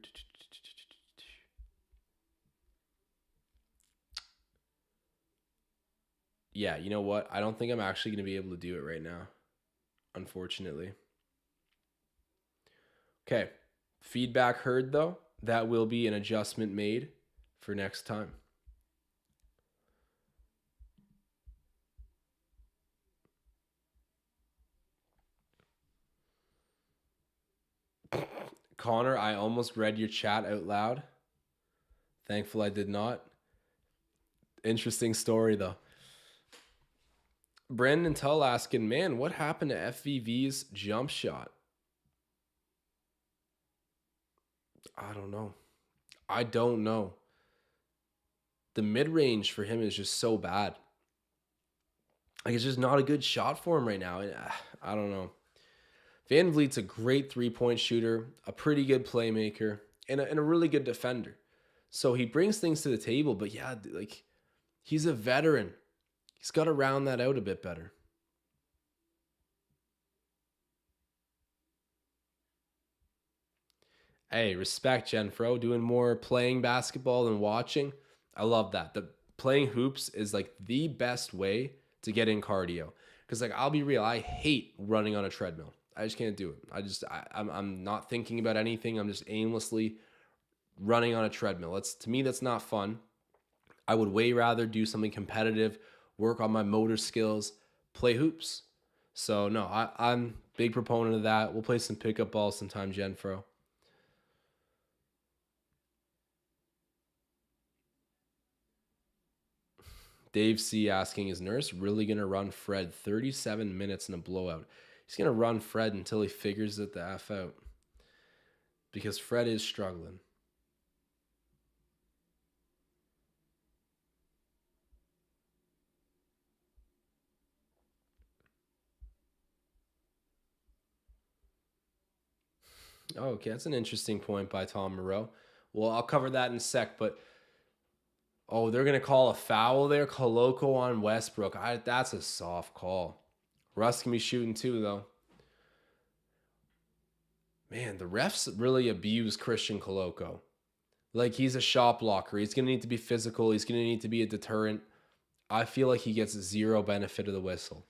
Yeah, you know what? I don't think I'm actually going to be able to do it right now, unfortunately. Okay, feedback heard though. That will be an adjustment made for next time. Connor, I almost read your chat out loud. Thankful I did not. Interesting story though. Brandon Tull asking, man, what happened to FVV's jump shot? I don't know. The mid-range for him is just so bad. It's just not a good shot for him right now. I don't know. Van Vliet's a great three-point shooter, a pretty good playmaker, and a really good defender. So he brings things to the table, but yeah, he's a veteran. He's got to round that out a bit better. Hey, respect, Genfro. Doing more playing basketball than watching. I love that. playing hoops is like the best way to get in cardio. Because like I'll be real, I hate running on a treadmill. I just can't do it. I'm not thinking about anything. I'm just aimlessly running on a treadmill. To me, that's not fun. I would way rather do something competitive, work on my motor skills, play hoops. So no, I'm big proponent of that. We'll play some pickup ball sometime, Genfro. Dave C asking, is Nurse really going to run Fred 37 minutes in a blowout? He's going to run Fred until he figures it the F out. Because Fred is struggling. Oh, okay, that's an interesting point by Tom Moreau. Well, I'll cover that in a sec, but they're going to call a foul there. Koloko on Westbrook. That's a soft call. Russ can be shooting too, though. Man, the refs really abuse Christian Koloko. Like, he's a shot blocker. He's going to need to be physical. He's going to need to be a deterrent. I feel like he gets zero benefit of the whistle.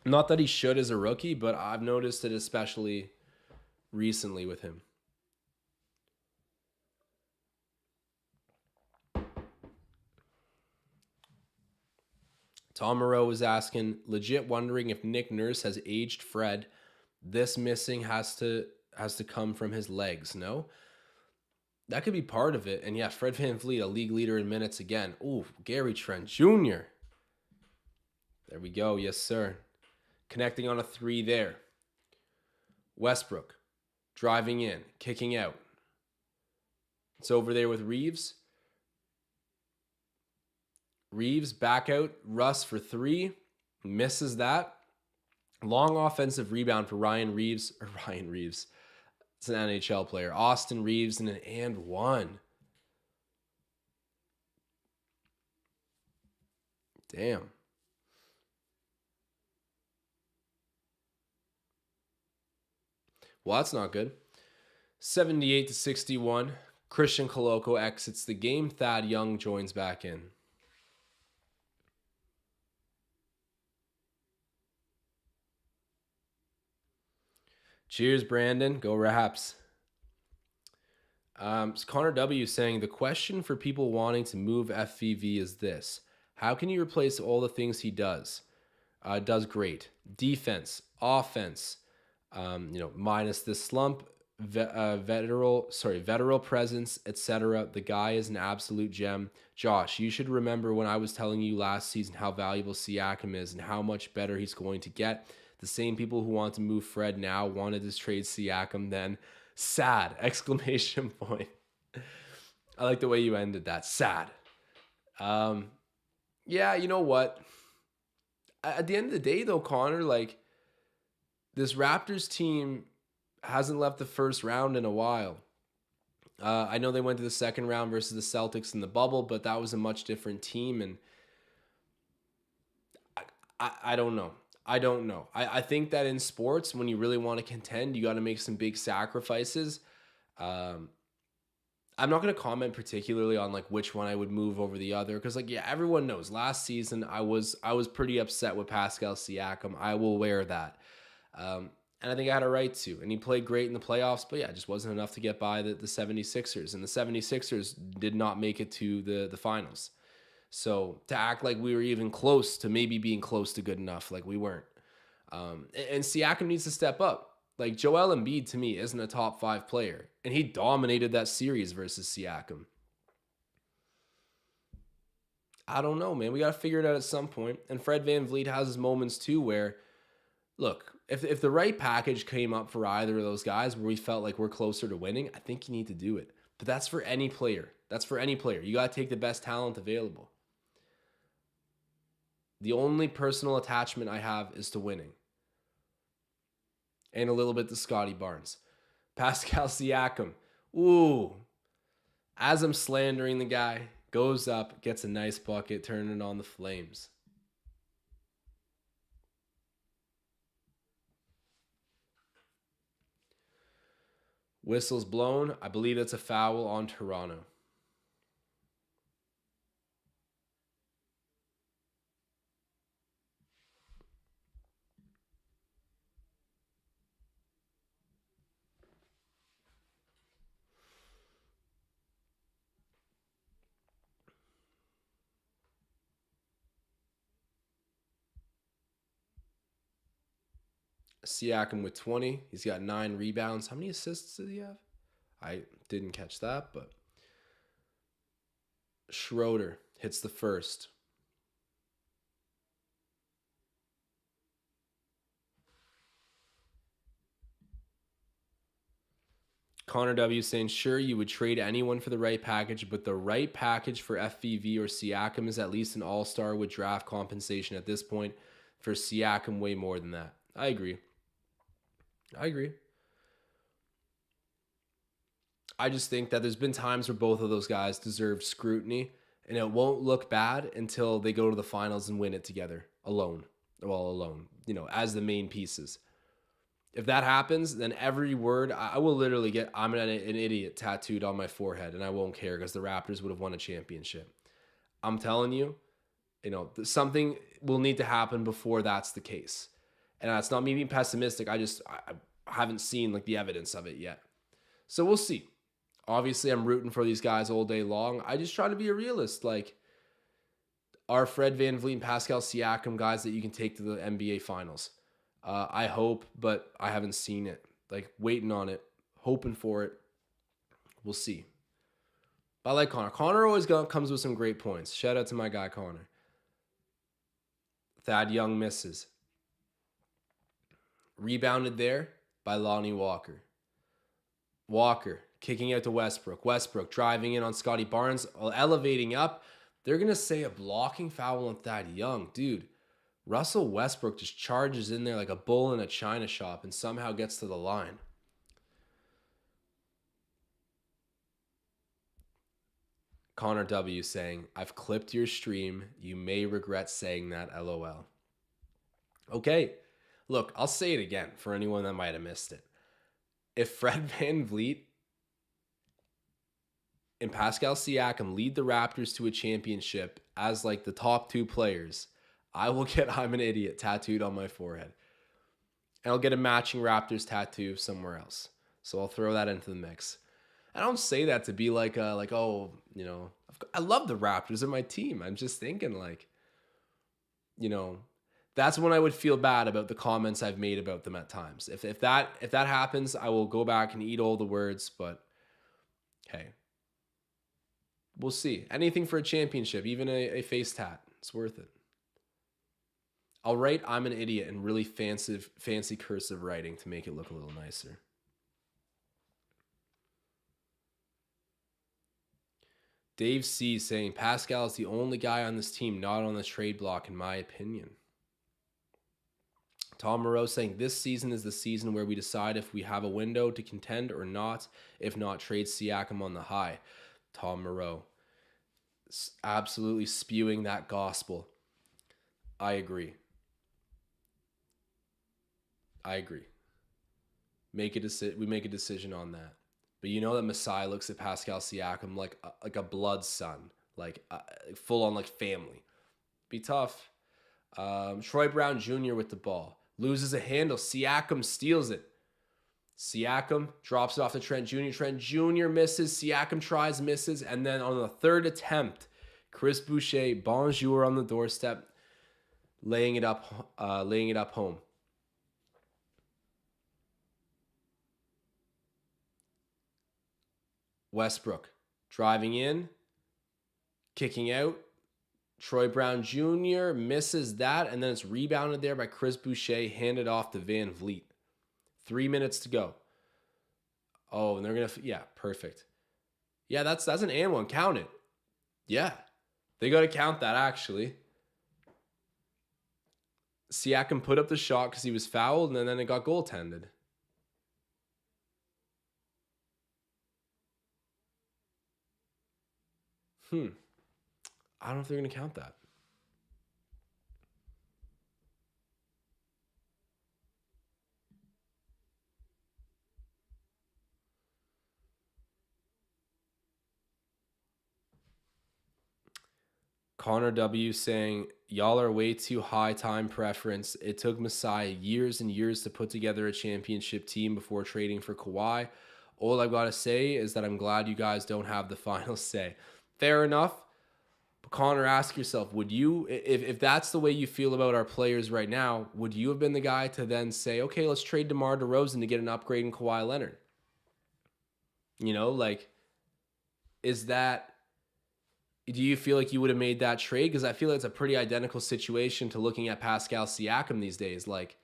Not that he should as a rookie, but I've noticed it especially recently with him. Tom Moreau was asking, legit wondering if Nick Nurse has aged Fred. This missing has to come from his legs, no? That could be part of it. And yeah, Fred VanVleet, a league leader in minutes again. Ooh, Gary Trent Jr. There we go. Yes, sir. Connecting on a three there. Westbrook driving in, kicking out. It's over there with Reeves. Reeves back out. Russ for three. Misses that. Long offensive rebound for Ryan Reeves. It's an NHL player. Austin Reeves and an and one. Damn. Well, that's not good. 78-61. Christian Koloko exits the game. Thad Young joins back in. Cheers, Brandon. Go Raps. Connor W saying, the question for people wanting to move FVV is this. How can you replace all the things he does? Does great. Defense, offense, minus the slump, veteran presence, etc. The guy is an absolute gem. Josh, you should remember when I was telling you last season how valuable Siakam is and how much better he's going to get. The same people who want to move Fred now wanted to trade Siakam then. Sad! Exclamation point. I like the way you ended that. Sad. Yeah, you know what? At the end of the day, though, Connor, like, this Raptors team hasn't left the first round in a while. I know they went to the second round versus the Celtics in the bubble, but that was a much different team, and I don't know. I think that in sports, when you really want to contend, you got to make some big sacrifices. I'm not going to comment particularly on like which one I would move over the other because like yeah, everyone knows last season I was pretty upset with Pascal Siakam. I will wear that. And I think I had a right to. And he played great in the playoffs, but yeah, it just wasn't enough to get by the 76ers. And the 76ers did not make it to the finals. So to act like we were even close to maybe being close to good enough, like we weren't. And Siakam needs to step up. Like Joel Embiid to me isn't a top 5 player. And he dominated that series versus Siakam. I don't know, man. We got to figure it out at some point. And Fred VanVleet has his moments too where, look, if the right package came up for either of those guys where we felt like we're closer to winning, I think you need to do it. But that's for any player. You got to take the best talent available. The only personal attachment I have is to winning. And a little bit to Scotty Barnes. Pascal Siakam. Ooh. As I'm slandering the guy, goes up, gets a nice bucket, turning on the Flames. Whistle's blown. I believe that's a foul on Toronto. Siakam with 20. He's got 9 rebounds. How many assists did he have? I didn't catch that, but Schroeder hits the first. Connor W saying, sure, you would trade anyone for the right package, but the right package for FVV or Siakam is at least an all-star with draft compensation at this point. For Siakam, way more than that. I agree. I just think that there's been times where both of those guys deserve scrutiny, and it won't look bad until they go to the finals and win it together, alone. Well, alone, as the main pieces. If that happens, then every word, I will literally get I'm an idiot tattooed on my forehead, and I won't care because the Raptors would have won a championship. I'm telling you, something will need to happen before that's the case. And that's not me being pessimistic. I haven't seen the evidence of it yet. So we'll see. Obviously, I'm rooting for these guys all day long. I just try to be a realist. Are Fred VanVleet and Pascal Siakam guys that you can take to the NBA Finals? I hope, but I haven't seen it. Waiting on it, hoping for it. We'll see. But I like Connor. Connor always comes with some great points. Shout out to my guy, Connor. Thad Young misses. Rebounded there by Lonnie Walker. Walker kicking out to Westbrook. Westbrook driving in on Scotty Barnes, elevating up. They're going to say a blocking foul on Thad Young. Dude, Russell Westbrook just charges in there like a bull in a china shop and somehow gets to the line. Connor W saying, I've clipped your stream. You may regret saying that, LOL. Okay, look, I'll say it again for anyone that might have missed it. If Fred VanVleet and Pascal Siakam lead the Raptors to a championship as the top 2 players, I will get I'm an idiot tattooed on my forehead. And I'll get a matching Raptors tattoo somewhere else. So I'll throw that into the mix. I don't say that to be I love the Raptors. They're my team. I'm just thinking that's when I would feel bad about the comments I've made about them at times. If that happens, I will go back and eat all the words, but hey. We'll see. Anything for a championship, even a face tat. It's worth it. I'll write I'm an idiot in really fancy cursive writing to make it look a little nicer. Dave C saying Pascal is the only guy on this team not on the trade block, in my opinion. Tom Moreau saying this season is the season where we decide if we have a window to contend or not. If not, trade Siakam on the high. Tom Moreau absolutely spewing that gospel. I agree. We make a decision on that. But you know that Masai looks at Pascal Siakam like a blood son, full on family. Be tough. Troy Brown Jr. with the ball. Loses a handle. Siakam steals it. Siakam drops it off to Trent Jr. Trent Jr. misses. Siakam tries, misses. And then on the third attempt, Chris Boucher, bonjour on the doorstep, laying it up home. Westbrook driving in, kicking out. Troy Brown Jr. misses that, and then it's rebounded there by Chris Boucher, handed off to VanVleet. 3 minutes to go. Oh, and they're going to... Yeah, perfect. Yeah, that's an and one. Count it. Yeah. They got to count that, actually. Siakam put up the shot because he was fouled, and then it got goaltended. I don't know if they're going to count that. Connor W saying, y'all are way too high time preference. It took Masai years and years to put together a championship team before trading for Kawhi. All I've got to say is that I'm glad you guys don't have the final say. Fair enough. Connor, ask yourself, would you, if that's the way you feel about our players right now, would you have been the guy to then say, okay, let's trade DeMar DeRozan to get an upgrade in Kawhi Leonard? You know, like, is that, do you feel like you would have made that trade? Because I feel like it's a pretty identical situation to looking at Pascal Siakam these days. Like,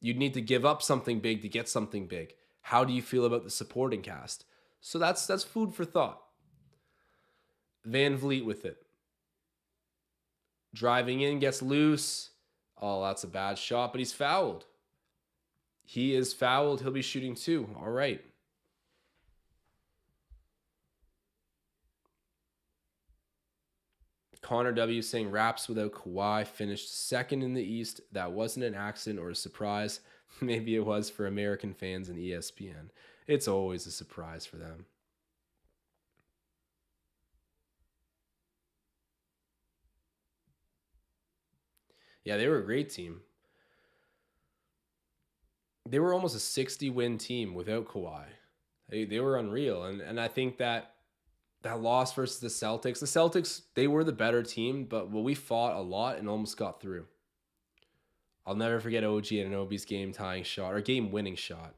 you'd need to give up something big to get something big. How do you feel about the supporting cast? So that's food for thought. Van Vliet with it. Driving in, gets loose. Oh, that's a bad shot, but he's fouled. He is fouled. He'll be shooting 2. All right. Connor W saying Raps without Kawhi finished second in the East. That wasn't an accident or a surprise. Maybe it was for American fans and ESPN. It's always a surprise for them. Yeah, they were a great team. They were almost a 60-win team without Kawhi. They were unreal. And I think that loss versus the Celtics, they were the better team, but we fought a lot and almost got through. I'll never forget OG Anunoby's game-tying shot, or game-winning shot.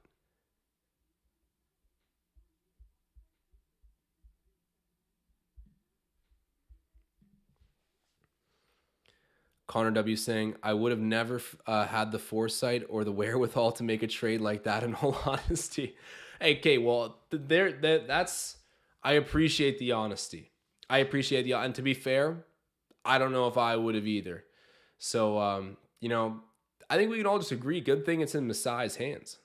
Connor W saying, I would have never had the foresight or the wherewithal to make a trade like that, in all honesty. Hey, okay, well, that's, I appreciate the honesty. And to be fair, I don't know if I would have either. So, you know, I think we can all just agree, good thing it's in Masai's hands.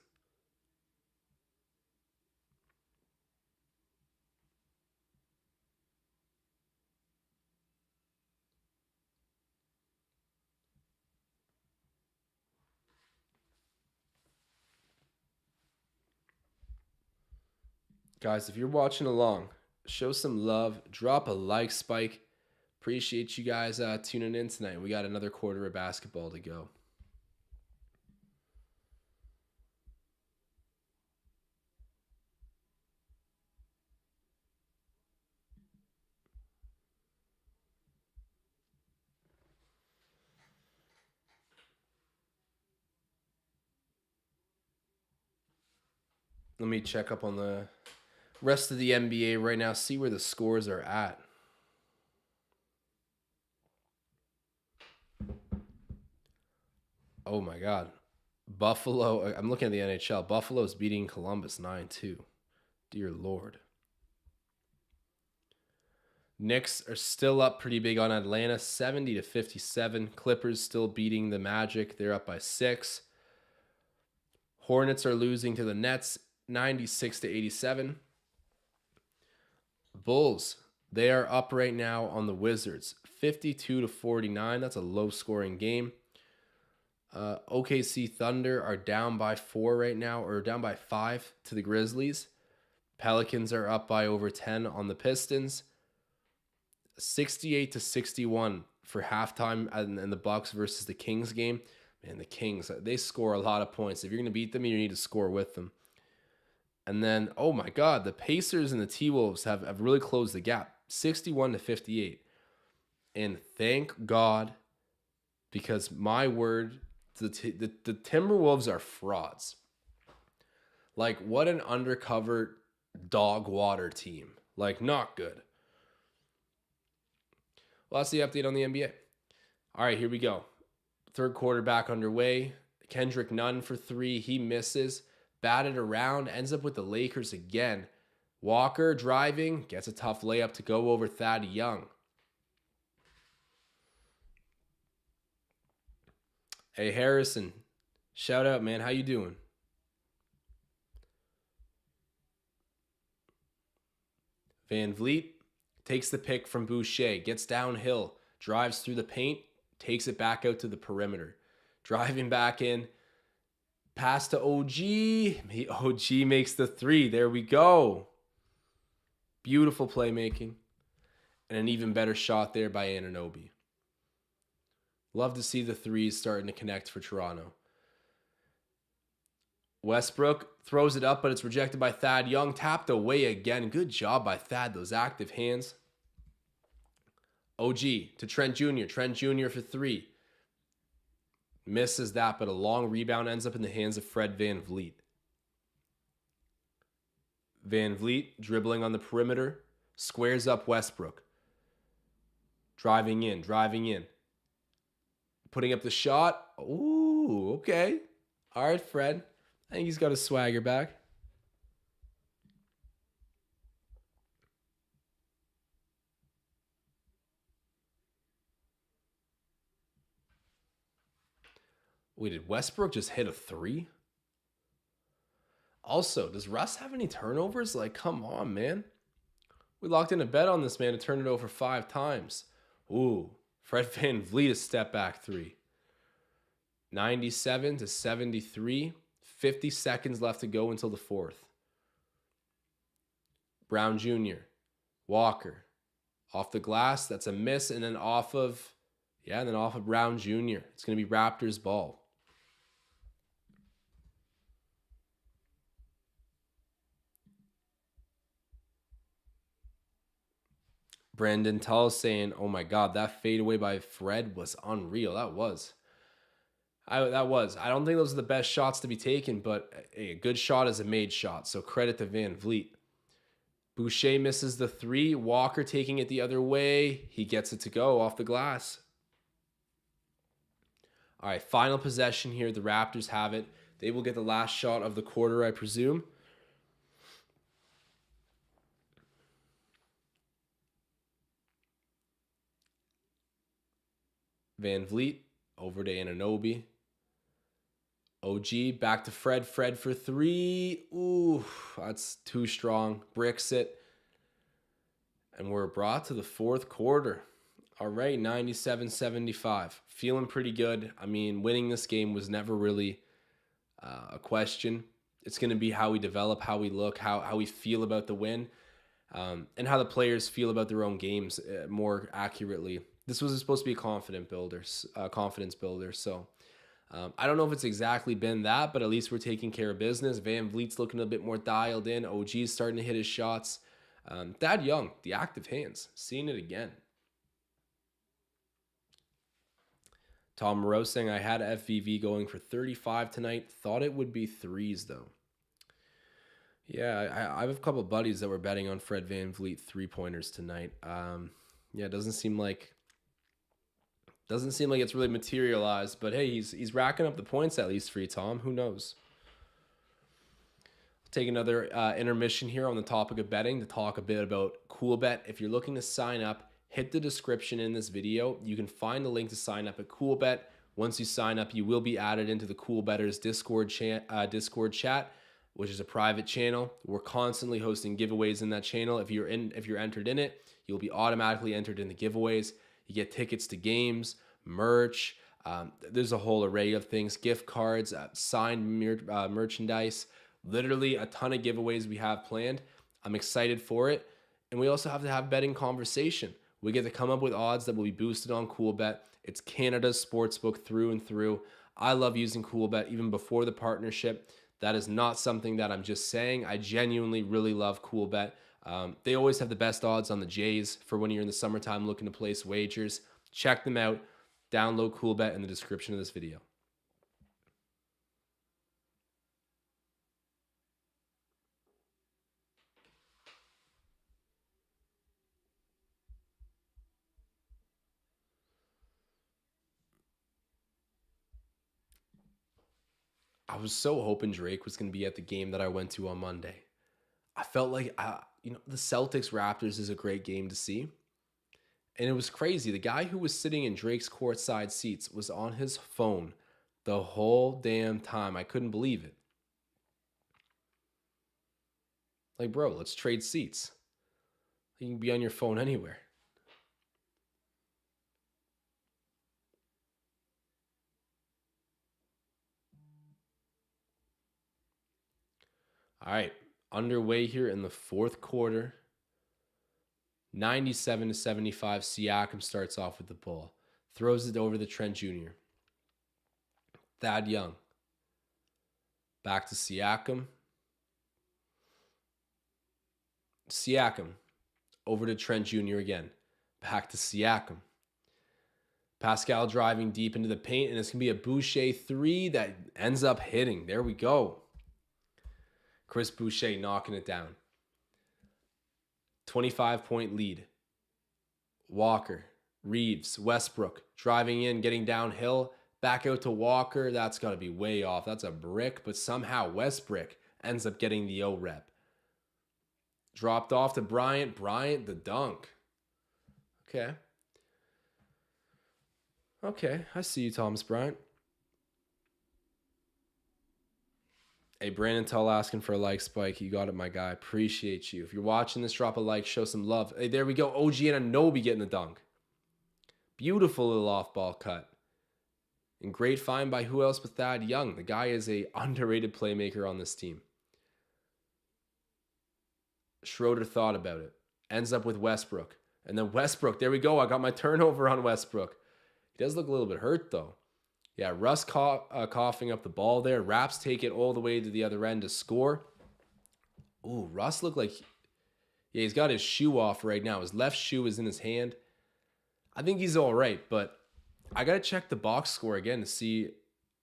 Guys, if you're watching along, show some love. Drop a like spike. Appreciate you guys tuning in tonight. We got another quarter of basketball to go. Let me check up on the rest of the NBA right now, see where the scores are at. Oh my God. Buffalo, I'm looking at the NHL. Buffalo's beating Columbus 9-2. Dear Lord. Knicks are still up pretty big on Atlanta, 70-57. Clippers still beating the Magic. They're up by 6. Hornets are losing to the Nets, 96-87. Bulls, they are up right now on the Wizards, 52-49. That's a low-scoring game. OKC Thunder are down by 4 right now, or down by 5 to the Grizzlies. Pelicans are up by over 10 on the Pistons. 68-61 for halftime in the Bucks versus the Kings game. Man, the Kings, they score a lot of points. If you're going to beat them, you need to score with them. And then, oh my God, the Pacers and the T-Wolves have really closed the gap, 61-58. And thank God, because my word, the Timberwolves are frauds. Like, what an undercover dog water team. Like, not good. Well, that's the update on the NBA. All right, here we go. Third quarter back underway. Kendrick Nunn for 3. He misses. Batted around. Ends up with the Lakers again. Walker driving. Gets a tough layup to go over Thad Young. Hey, Harrison. Shout out, man. How you doing? Van Vliet takes the pick from Boucher. Gets downhill. Drives through the paint. Takes it back out to the perimeter. Driving back in. Pass to OG. OG makes the 3. There we go. Beautiful playmaking. And an even better shot there by Anunoby. Love to see the 3s starting to connect for Toronto. Westbrook throws it up, but it's rejected by Thad Young. Tapped away again. Good job by Thad, those active hands. OG to Trent Jr. Trent Jr. for three. Misses that, but a long rebound ends up in the hands of Fred VanVleet. VanVleet dribbling on the perimeter. Squares up Westbrook. Driving in. Putting up the shot. Ooh, okay. All right, Fred. I think he's got his swagger back. Wait, did Westbrook just hit a three? Also, does Russ have any turnovers? Like, come on, man. We locked in a bet on this man to turn it over 5 times. Ooh, Fred VanVleet a step back three. 97 to 73. 50 seconds left to go until the fourth. Brown Jr. Walker. Off the glass, that's a miss. And then off of Brown Jr. It's going to be Raptors ball. Brandon Tull saying, oh my God, that fadeaway by Fred was unreal. That was. I don't think those are the best shots to be taken, but a good shot is a made shot. So credit to VanVleet. Boucher misses the three. Walker taking it the other way. He gets it to go off the glass. All right, final possession here. The Raptors have it. They will get the last shot of the quarter, I presume. VanVleet over to Anunoby. OG back to Fred. Fred for three. Ooh, that's too strong. Bricks it. And we're brought to the fourth quarter. All right, 97-75. Feeling pretty good. I mean, winning this game was never really a question. It's going to be how we develop, how we look, how we feel about the win, and how the players feel about their own games more accurately. This was supposed to be a confidence builder. So I don't know if it's exactly been that, but at least we're taking care of business. VanVleet's looking a bit more dialed in. OG's starting to hit his shots. Thad Young, the active hands, seeing it again. Tom Moreau saying, I had FVV going for 35 tonight. Thought it would be threes, though. Yeah, I have a couple buddies that were betting on Fred VanVleet three-pointers tonight. Yeah, it doesn't seem like it's really materialized, but hey, he's racking up the points at least for you, Tom. Who knows? I'll take another intermission here on the topic of betting to talk a bit about COOLBET. If you're looking to sign up, hit the description in this video. You can find the link to sign up at COOLBET. Once you sign up, you will be added into the COOLBETTers Discord chat, which is a private channel. We're constantly hosting giveaways in that channel. If you're entered in it, you'll be automatically entered in the giveaways. You get tickets to games, merch. There's a whole array of things, gift cards, signed merchandise, literally a ton of giveaways we have planned. I'm excited for it. And we also have to have betting conversation. We get to come up with odds that will be boosted on COOLBET. It's Canada's sportsbook through and through. I love using COOLBET even before the partnership. That is not something that I'm just saying. I genuinely really love COOLBET. They always have the best odds on the Jays for when you're in the summertime looking to place wagers. Check them out. Download COOLBET in the description of this video. I was so hoping Drake was going to be at the game that I went to on Monday. I felt like, the Celtics Raptors is a great game to see. And it was crazy. The guy who was sitting in Drake's courtside seats was on his phone the whole damn time. I couldn't believe it. Like, bro, let's trade seats. You can be on your phone anywhere. All right, underway here in the fourth quarter. 97-75, Siakam starts off with the ball. Throws it over to Trent Jr. Thad Young. Back to Siakam. Siakam over to Trent Jr. again. Back to Siakam. Pascal driving deep into the paint, and it's going to be a Boucher 3 that ends up hitting. There we go. Chris Boucher knocking it down. 25-point lead. Walker, Reeves, Westbrook driving in, getting downhill. Back out to Walker. That's got to be way off. That's a brick, but somehow Westbrook ends up getting the O-rep. Dropped off to Bryant. Bryant, the dunk. Okay, I see you, Thomas Bryant. Hey, Brandon Tull asking for a like spike. You got it, my guy. Appreciate you. If you're watching this, drop a like, show some love. Hey, there we go. OG Anunoby getting the dunk. Beautiful little off-ball cut. And great find by who else but Thad Young. The guy is a underrated playmaker on this team. Schroeder thought about it. Ends up with Westbrook. And then Westbrook, there we go. I got my turnover on Westbrook. He does look a little bit hurt, though. Yeah, Russ coughing up the ball there. Raps take it all the way to the other end to score. Ooh, Russ looked like... Yeah, he's got his shoe off right now. His left shoe is in his hand. I think he's all right, but I got to check the box score again to see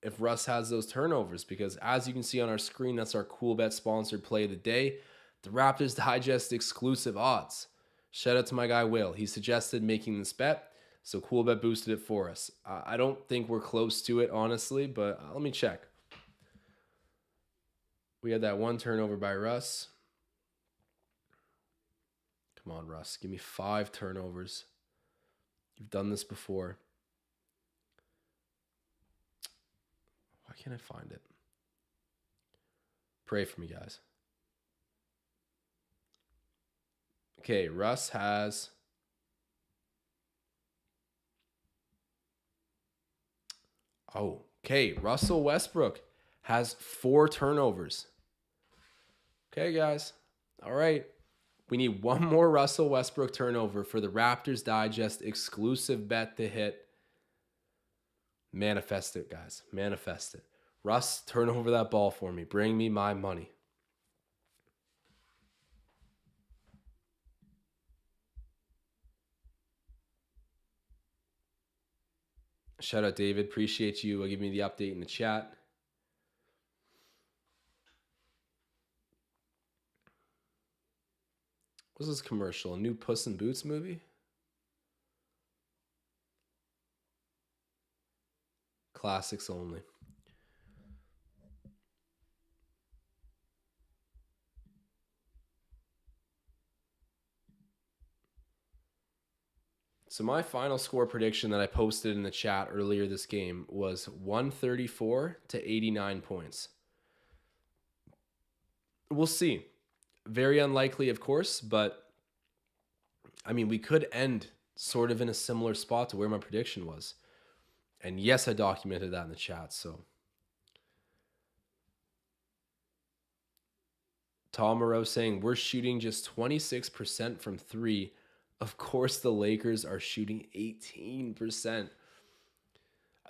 if Russ has those turnovers, because as you can see on our screen, that's our COOLBET sponsored play of the day. The Raptors Digest exclusive odds. Shout out to my guy Will. He suggested making this bet, so COOLBET boosted it for us. I don't think we're close to it, honestly, but let me check. We had that one turnover by Russ. Come on, Russ. Give me 5 turnovers. You've done this before. Why can't I find it? Pray for me, guys. Okay, Russ has... Oh, okay. Russell Westbrook has 4 turnovers. Okay, guys. All right. We need one more Russell Westbrook turnover for the Raptors Digest exclusive bet to hit. Manifest it, guys. Manifest it. Russ, turn over that ball for me. Bring me my money. Shout out, David. Appreciate you giving me the update in the chat. What's this commercial? A new Puss in Boots movie? Classics only. So my final score prediction that I posted in the chat earlier this game was 134 to 89 points. We'll see. Very unlikely, of course, but I mean, we could end sort of in a similar spot to where my prediction was. And yes, I documented that in the chat, so. Tom Moreau saying, we're shooting just 26% from 3. Of course, the Lakers are shooting 18%.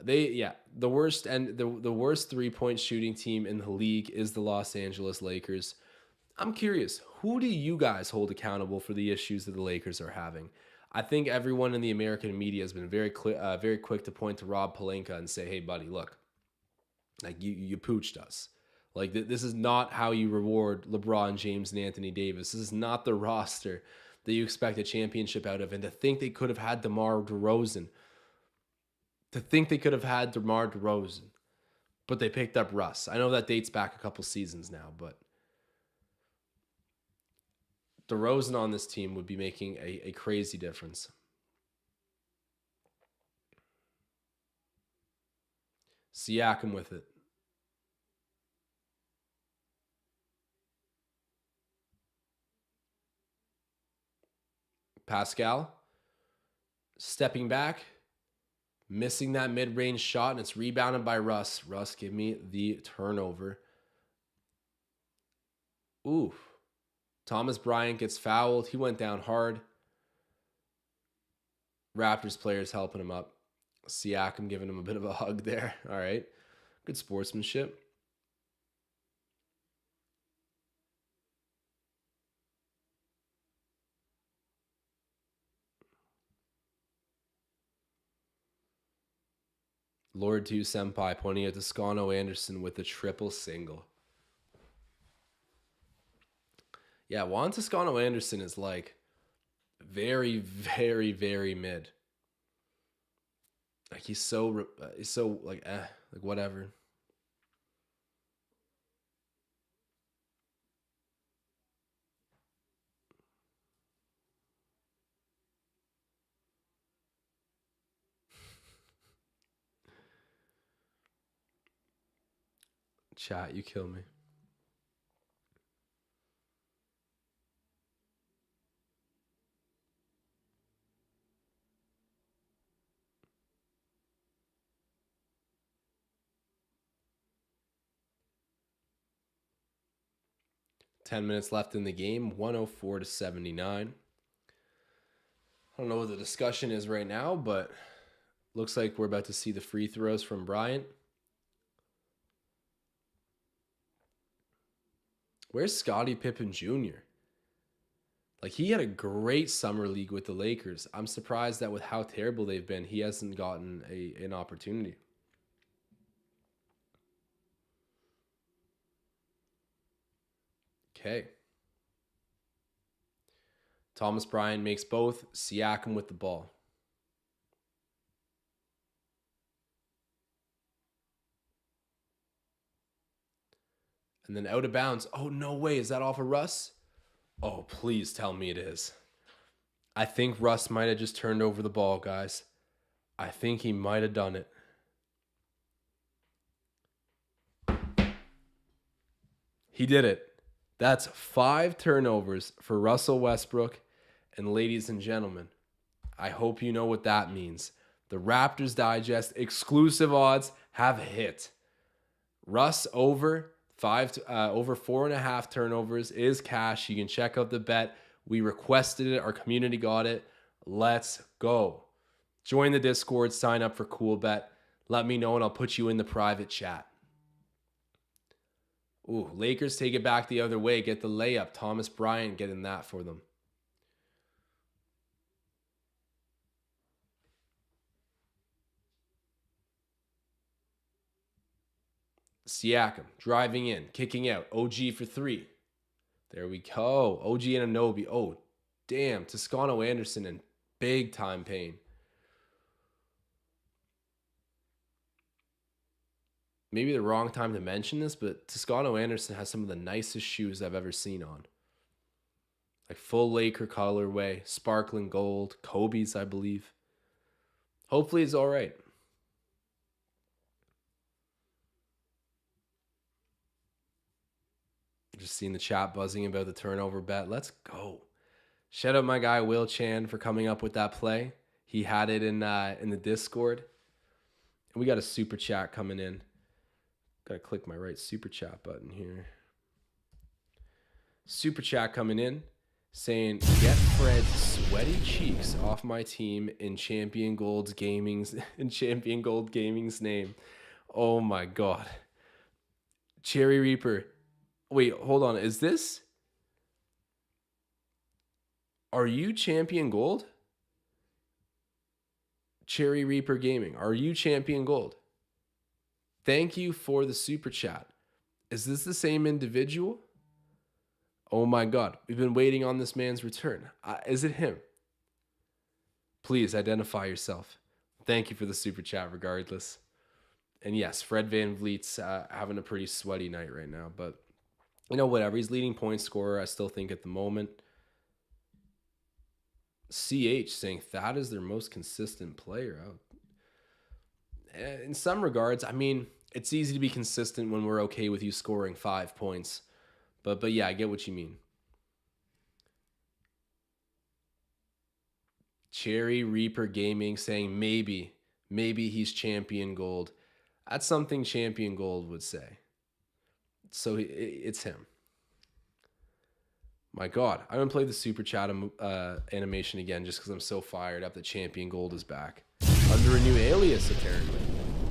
The worst and the worst 3-point shooting team in the league is the Los Angeles Lakers. I'm curious, who do you guys hold accountable for the issues that the Lakers are having? I think everyone in the American media has been very quick to point to Rob Pelinka and say, "Hey, buddy, look, like you pooched us. Like this is not how you reward LeBron James and Anthony Davis. This is not the roster that you expect a championship out of." And to think they could have had DeMar DeRozan. But they picked up Russ. I know that dates back a couple seasons now, but DeRozan on this team would be making a crazy difference. Siakam with it. Pascal stepping back, missing that mid-range shot, and it's rebounded by Russ. Russ, give me the turnover. Ooh. Thomas Bryant gets fouled. He went down hard. Raptors players helping him up. Siakam giving him a bit of a hug there. All right. Good sportsmanship. Lord 2 Senpai pointing at Toscano Anderson with a triple single. Yeah, Juan Toscano Anderson is like very, very, very mid. Like he's so like like whatever. Chat, you kill me. Ten minutes left in the game, 104-79. I don't know what the discussion is right now, but looks like we're about to see the free throws from Bryant. Where's Scottie Pippen Jr.? Like, he had a great summer league with the Lakers. I'm surprised that with how terrible they've been, he hasn't gotten an opportunity. Okay. Thomas Bryant makes both. Siakam with the ball. And then out of bounds. Oh, no way. Is that off of Russ? Oh, please tell me it is. I think Russ might have just turned over the ball, guys. I think he might have done it. He did it. That's 5 turnovers for Russell Westbrook. And ladies and gentlemen, I hope you know what that means. The Raptors Digest exclusive odds have hit. Russ over 4.5 turnovers is cash. You can check out the bet. We requested it. Our community got it. Let's go. Join the Discord. Sign up for COOLBET. Let me know and I'll put you in the private chat. Ooh, Lakers take it back the other way. Get the layup. Thomas Bryant getting that for them. Siakam driving in, kicking out. OG for 3. There we go. OG and Anunoby. Oh, damn. Toscano Anderson in big time pain. Maybe the wrong time to mention this, but Toscano Anderson has some of the nicest shoes I've ever seen on. Like full Laker colorway, sparkling gold, Kobe's, I believe. Hopefully it's all right. Just seeing the chat buzzing about the turnover bet. Let's go. Shout out my guy Will Chan for coming up with that play. He had it in the Discord. And we got a super chat coming in. Got to click my right super chat button here. Super chat coming in saying, get Fred's sweaty cheeks off my team in Champion Gold Gaming's name. Oh my God. Cherry Reaper. Wait, hold on. Is this? Are you Champion Gold? Cherry Reaper Gaming. Are you Champion Gold? Thank you for the super chat. Is this the same individual? Oh my God. We've been waiting on this man's return. Is it him? Please identify yourself. Thank you for the super chat regardless. And yes, Fred VanVleet's having a pretty sweaty night right now. But, you know, whatever. He's leading point scorer, I still think, at the moment. CH saying Thad is their most consistent player. In some regards, I mean, it's easy to be consistent when we're okay with you scoring 5 points. But yeah, I get what you mean. Cherry Reaper Gaming saying maybe he's Champion Gold. That's something Champion Gold would say. So it's him. My God, I'm going to play the super chat animation again just because I'm so fired up that Champion Gold is back. Under a new alias, apparently.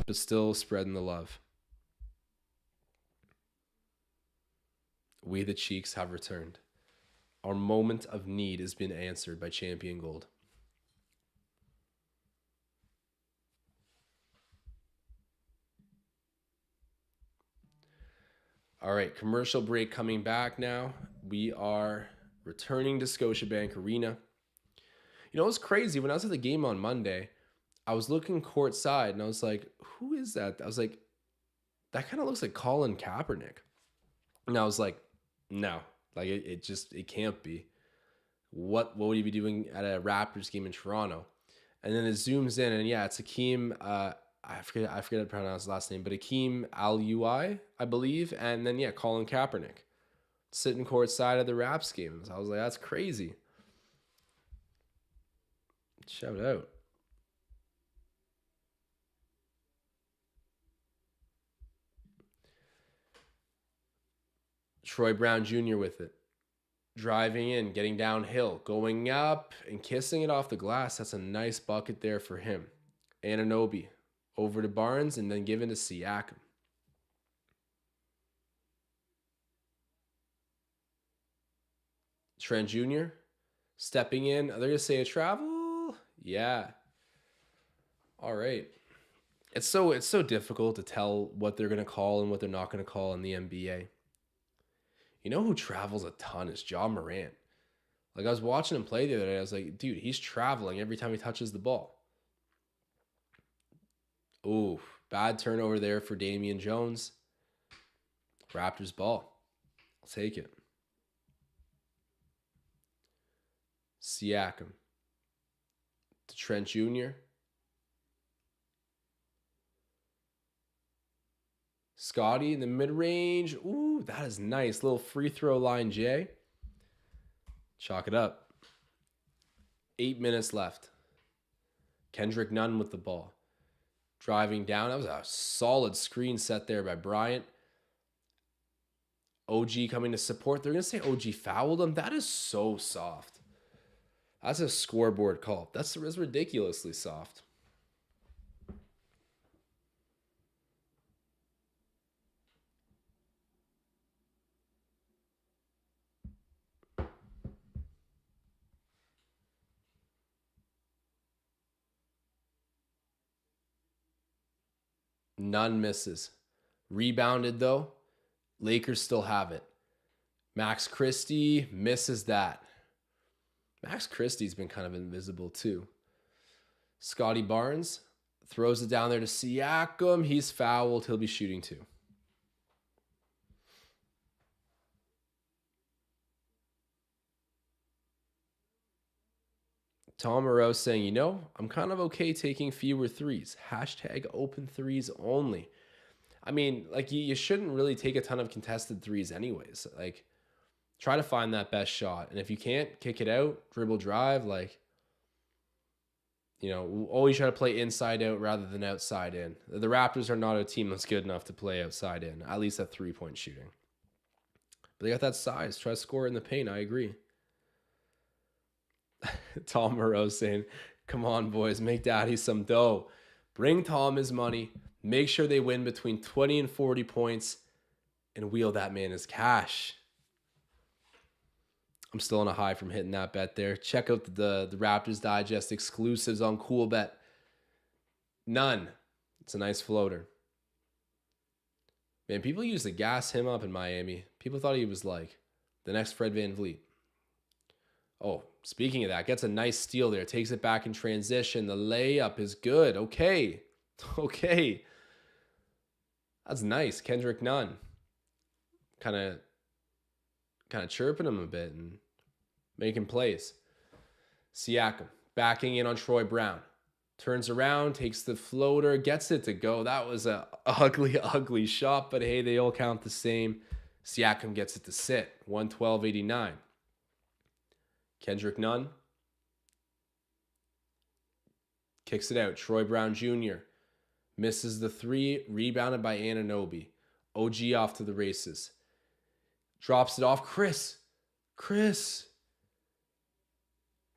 But still spreading the love. We the Cheeks have returned. Our moment of need has been answered by Champion Gold. All right, commercial break coming back now. We are returning to Scotiabank Arena. You know, it was crazy. When I was at the game on Monday, I was looking courtside and I was like, who is that? I was like, that kind of looks like Colin Kaepernick. And I was like, no, like it can't be. What would he be doing at a Raptors game in Toronto? And then it zooms in, and yeah, it's Hakeem. I forget how to pronounce his last name, but Hakeem Al-Ui, I believe. And then yeah, Colin Kaepernick sitting courtside of the Raps games. I was like, that's crazy. Shout out. Troy Brown Jr. with it. Driving in, getting downhill, going up and kissing it off the glass. That's a nice bucket there for him. Anunoby over to Barnes and then given to Siakam. Trent Jr. stepping in. Are they going to say a travel? Yeah. All right. It's so difficult to tell what they're going to call and what they're not going to call in the NBA. You know who travels a ton is Ja Morant. Like, I was watching him play the other day. I was like, dude, he's traveling every time he touches the ball. Ooh, bad turnover there for Damian Jones. Raptors ball. I'll take it. Siakam. To Trent Jr. Scotty in the mid-range. Ooh, that is nice. Little free throw line, Jay. Chalk it up. 8 minutes left. Kendrick Nunn with the ball. Driving down. That was a solid screen set there by Bryant. OG coming to support. They're going to say OG fouled him. That is so soft. That's a scoreboard call. That's ridiculously soft. None misses. Rebounded though. Lakers still have it. Max Christie misses that. Max Christie's been kind of invisible too. Scotty Barnes throws it down there to Siakam. He's fouled. He'll be shooting two. Tom Moreau saying, you know, I'm kind of okay taking fewer threes. Hashtag open threes only. I mean, like, you shouldn't really take a ton of contested threes anyways. Like, try to find that best shot. And if you can't, kick it out, dribble drive. Like, you know, always try to play inside out rather than outside in. The Raptors are not a team that's good enough to play outside in, at least at three-point shooting. But they got that size. Try to score in the paint. I agree. Tom Moreau saying, come on, boys, make daddy some dough. Bring Tom his money. Make sure they win between 20 and 40 points and wheel that man his cash. I'm still on a high from hitting that bet there. Check out the Raptors Digest exclusives on COOLBET. None. It's a nice floater. Man, people used to gas him up in Miami. People thought he was like the next Fred VanVleet. Oh, speaking of that, gets a nice steal there. Takes it back in transition. The layup is good. Okay. That's nice. Kendrick Nunn. Kind of chirping him a bit and making plays. Siakam backing in on Troy Brown. Turns around, takes the floater, gets it to go. That was a ugly shot, but hey, they all count the same. Siakam gets it to sit. 112.89. Kendrick Nunn kicks it out. Troy Brown Jr. misses the three, rebounded by Anunoby. OG off to the races. Drops it off. Chris.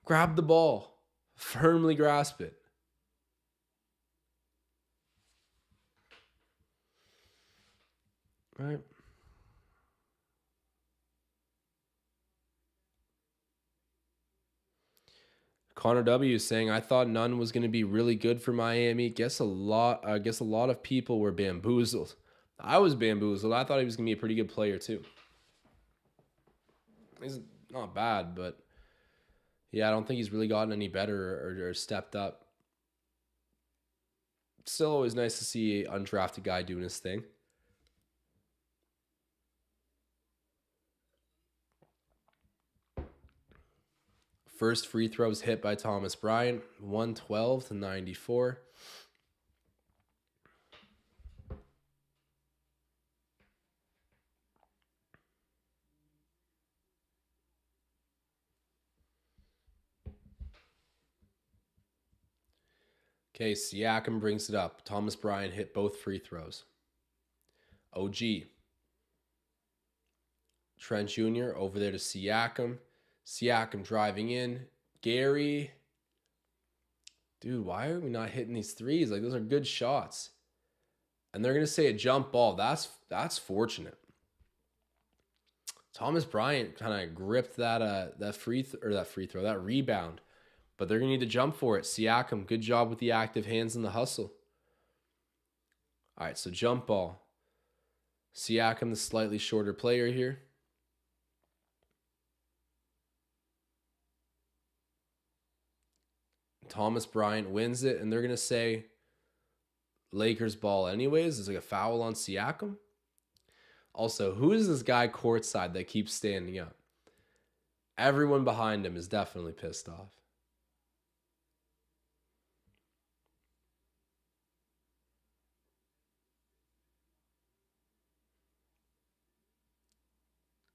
Grab the ball. Firmly grasp it. All right. Connor W is saying, I thought Nunn was going to be really good for Miami. Guess a lot of people were bamboozled. I was bamboozled. I thought he was going to be a pretty good player, too. He's not bad, but yeah, I don't think he's really gotten any better or stepped up. Still always nice to see an undrafted guy doing his thing. First free throws hit by Thomas Bryant, 112 to 94. Okay, Siakam brings it up. Thomas Bryant hit both free throws. OG. Trent Jr. over there to Siakam. Siakam driving in. Gary. Dude, why are we not hitting these threes? Like, those are good shots. And they're going to say a jump ball. That's fortunate. Thomas Bryant kind of gripped that rebound. But they're going to need to jump for it. Siakam, good job with the active hands and the hustle. All right, so jump ball. Siakam, the slightly shorter player here. Thomas Bryant wins it, and they're going to say Lakers ball anyways. There's like a foul on Siakam. Also, who is this guy courtside that keeps standing up? Everyone behind him is definitely pissed off.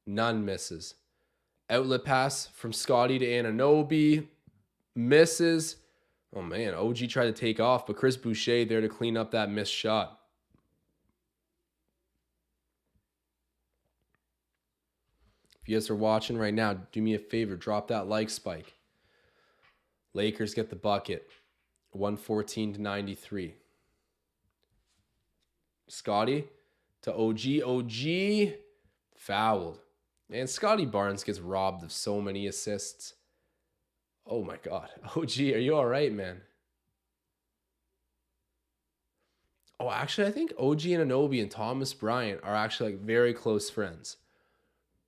None misses. Outlet pass from Scotty to Anunoby. Misses. Oh, man. OG tried to take off, but Chris Boucher there to clean up that missed shot. If you guys are watching right now, do me a favor. Drop that like spike. Lakers get the bucket. 114 to 93. Scotty to OG. OG fouled. Man, Scotty Barnes gets robbed of so many assists. Oh my God. OG, are you all right, man? Oh, actually, I think OG Anunoby and Thomas Bryant are actually like very close friends.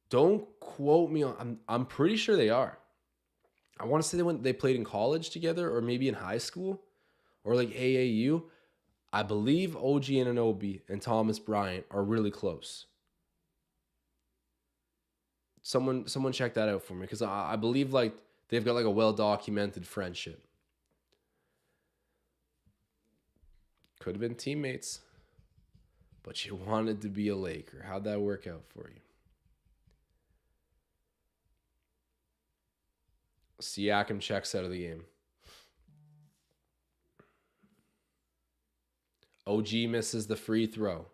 Don't quote me on. I'm pretty sure they are. I want to say they played in college together, or maybe in high school, or like AAU. I believe OG Anunoby and Thomas Bryant are really close. Someone check that out for me, because I believe like they've got like a well-documented friendship. Could have been teammates, but you wanted to be a Laker. How'd that work out for you? Siakam checks out of the game. OG misses the free throw.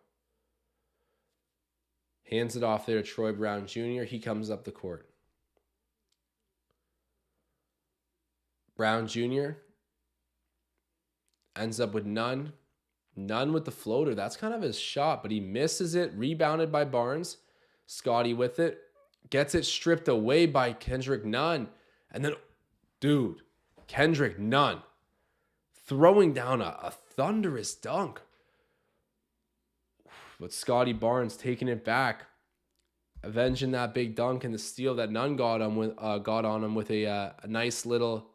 Hands it off there to Troy Brown Jr. He comes up the court. Brown Jr. ends up with none. None with the floater. That's kind of his shot, but he misses it. Rebounded by Barnes. Scotty with it. Gets it stripped away by Kendrick Nunn. And then, dude, Kendrick Nunn throwing down a thunderous dunk. But Scotty Barnes taking it back, avenging that big dunk and the steal that Nunn got on him with a nice little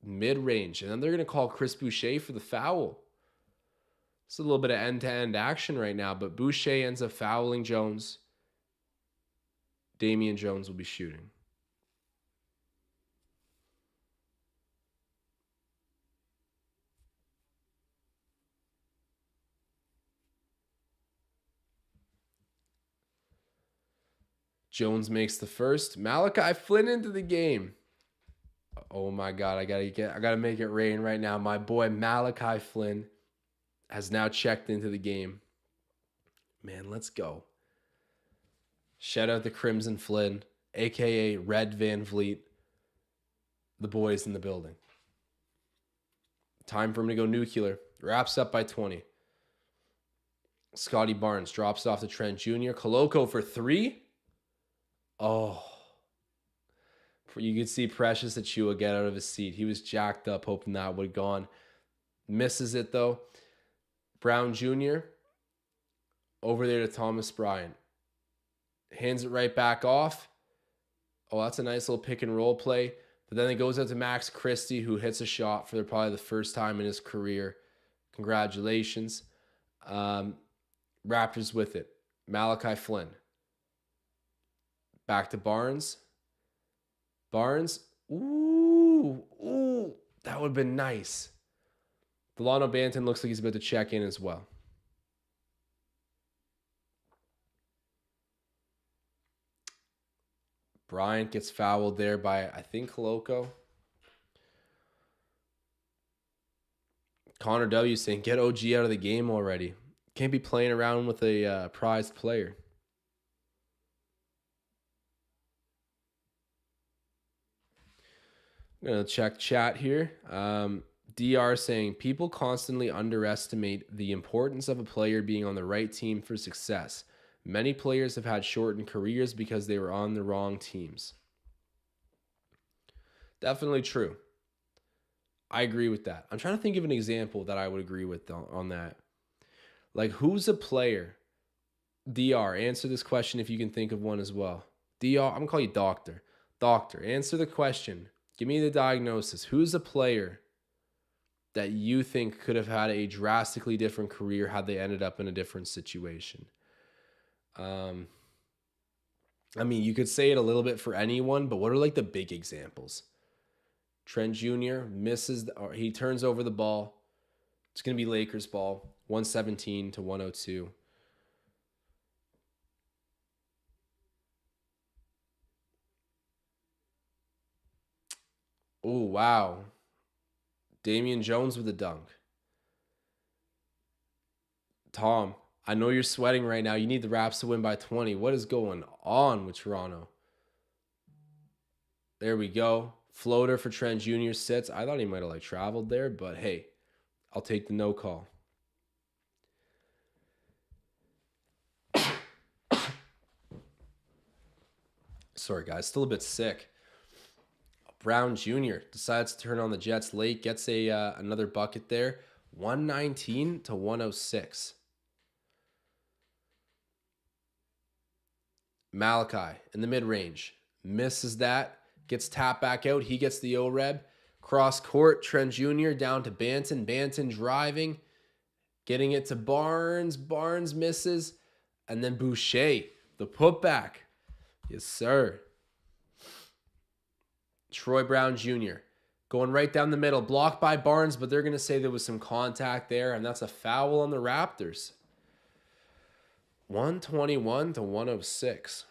mid-range. And then they're going to call Chris Boucher for the foul. It's a little bit of end-to-end action right now, but Boucher ends up fouling Jones. Damian Jones will be shooting. Jones makes the first. Malachi Flynn into the game. Oh my God, I gotta make it rain right now. My boy Malachi Flynn has now checked into the game. Man, let's go. Shout out to Crimson Flynn, aka Red Van Vliet. The boys in the building. Time for him to go nuclear. Wraps up by 20. Scotty Barnes drops off to Trent Jr. Koloko for 3. Oh. You could see Precious Achua get out of his seat. He was jacked up, hoping that would have gone. Misses it, though. Brown Jr. Over there to Thomas Bryant. Hands it right back off. Oh, that's a nice little pick and roll play. But then it goes out to Max Christie, who hits a shot for probably the first time in his career. Congratulations. Raptors with it. Malachi Flynn. Back to Barnes. Barnes. Ooh, that would have been nice. Delano Banton looks like he's about to check in as well. Bryant gets fouled there by, I think, Koloko. Connor W. saying, get OG out of the game already. Can't be playing around with a prized player. I'm going to check chat here. DR saying, people constantly underestimate the importance of a player being on the right team for success. Many players have had shortened careers because they were on the wrong teams. Definitely true. I agree with that. I'm trying to think of an example that I would agree with on that. Like, who's a player? DR, answer this question if you can think of one as well. DR, I'm going to call you Doctor. Doctor, answer the question. Give me the diagnosis. Who's a player that you think could have had a drastically different career had they ended up in a different situation? I mean, you could say it a little bit for anyone, but what are like the big examples? Trent Jr. misses, or he turns over the ball. It's going to be Lakers ball, 117 to 102. Oh, wow. Damian Jones with a dunk. Tom, I know you're sweating right now. You need the Raps to win by 20. What is going on with Toronto? There we go. Floater for Trent Jr. sits. I thought he might have traveled there, but hey, I'll take the no call. Sorry, guys. Still a bit sick. Brown Jr. decides to turn on the Jets late. Gets another bucket there. 119 to 106. Malachi in the mid-range. Misses that. Gets tapped back out. He gets the O-Reb. Cross court. Trent Jr. down to Banton. Banton driving. Getting it to Barnes. Barnes misses. And then Boucher. The putback. Yes, sir. Troy Brown Jr. going right down the middle. Blocked by Barnes, but they're going to say there was some contact there, and that's a foul on the Raptors. 121 to 106.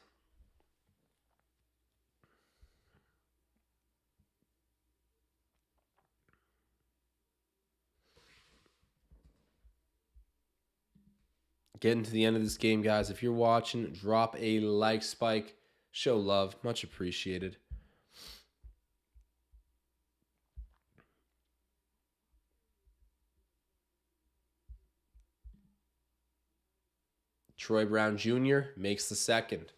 Getting to the end of this game, guys. If you're watching, drop a like spike. Show love. Much appreciated. Troy Brown Jr. makes the second.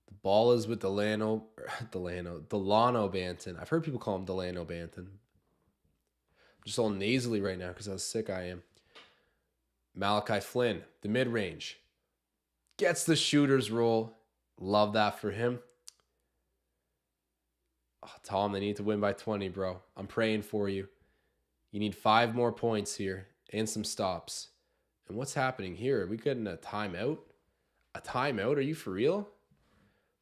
The ball is with Delano Banton. I've heard people call him Delano Banton. I'm just all nasally right now because how sick I am. Malachi Flynn, the mid-range. Gets the shooter's roll. Love that for him. Oh, Tom, they need to win by 20, bro. I'm praying for you. You need 5 more points here and some stops. And what's happening here? Are we getting a timeout? A timeout? Are you for real?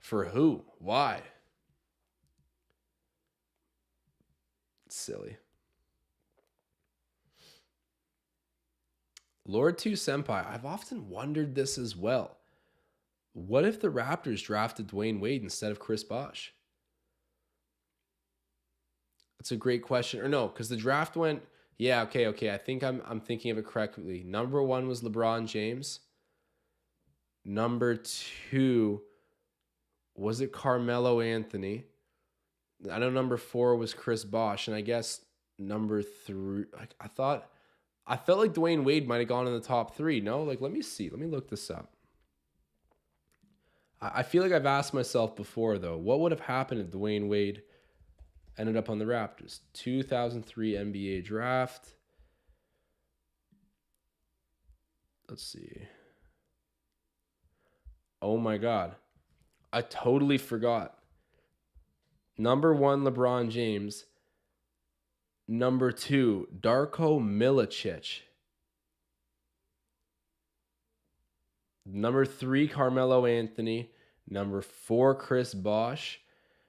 For who? Why? It's silly. Lord 2 Senpai, I've often wondered this as well. What if the Raptors drafted Dwayne Wade instead of Chris Bosh? That's a great question. Or no, because the draft went... Yeah, okay. I think I'm thinking of it correctly. Number 1 was LeBron James. Number 2, was it Carmelo Anthony? I know number 4 was Chris Bosh, and I guess number 3, I felt like Dwayne Wade might have gone in the top 3. No, let me see. Let me look this up. I feel like I've asked myself before, though, what would have happened if Dwayne Wade ended up on the Raptors? 2003 NBA draft. Let's see. Oh my God. I totally forgot. Number 1, LeBron James. Number 2, Darko Milicic. Number 3, Carmelo Anthony. Number 4, Chris Bosh.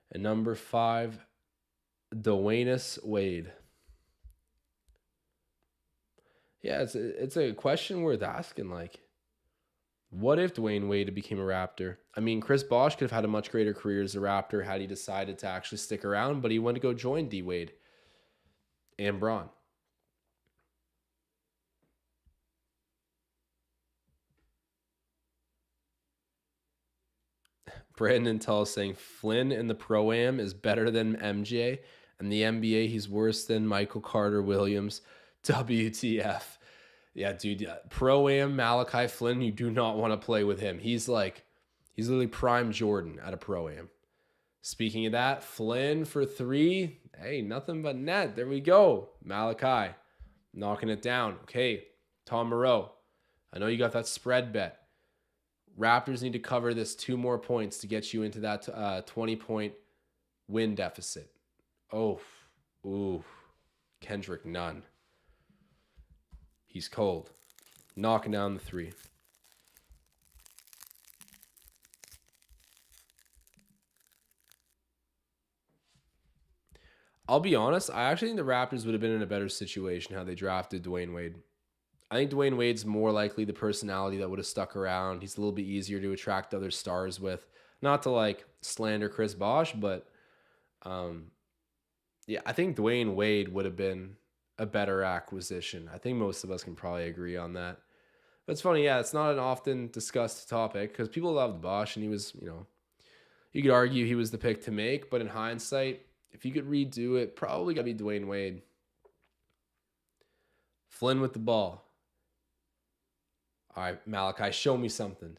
And number 5, Dwayne Wade. Yeah, it's a question worth asking. Like, what if Dwayne Wade became a Raptor? I mean, Chris Bosh could have had a much greater career as a Raptor had he decided to actually stick around, but he went to go join D Wade and Braun. Brandon Tull saying Flynn in the Pro-Am is better than MJ, and the NBA he's worse than Michael Carter Williams. WTF. Yeah, dude. Pro-Am Malachi Flynn, you do not want to play with him. He's literally prime Jordan at a Pro-Am. Speaking of that, Flynn for 3. Hey, nothing but net. There we go. Malachi knocking it down. Okay, Tom Moreau. I know you got that spread bet. Raptors need to cover this 2 more points to get you into that 20-point win deficit. Oh, ooh. Kendrick Nunn. He's cold. Knocking down the 3. I'll be honest, I actually think the Raptors would have been in a better situation had they drafted Dwayne Wade. I think Dwayne Wade's more likely the personality that would have stuck around. He's a little bit easier to attract other stars with. Not to like slander Chris Bosh, but yeah, I think Dwayne Wade would have been a better acquisition. I think most of us can probably agree on that. But it's funny, yeah, it's not an often discussed topic because people loved Bosh and he was, you could argue he was the pick to make, but in hindsight, if you could redo it, probably got to be Dwayne Wade. Flynn with the ball. All right, Malachi, show me something.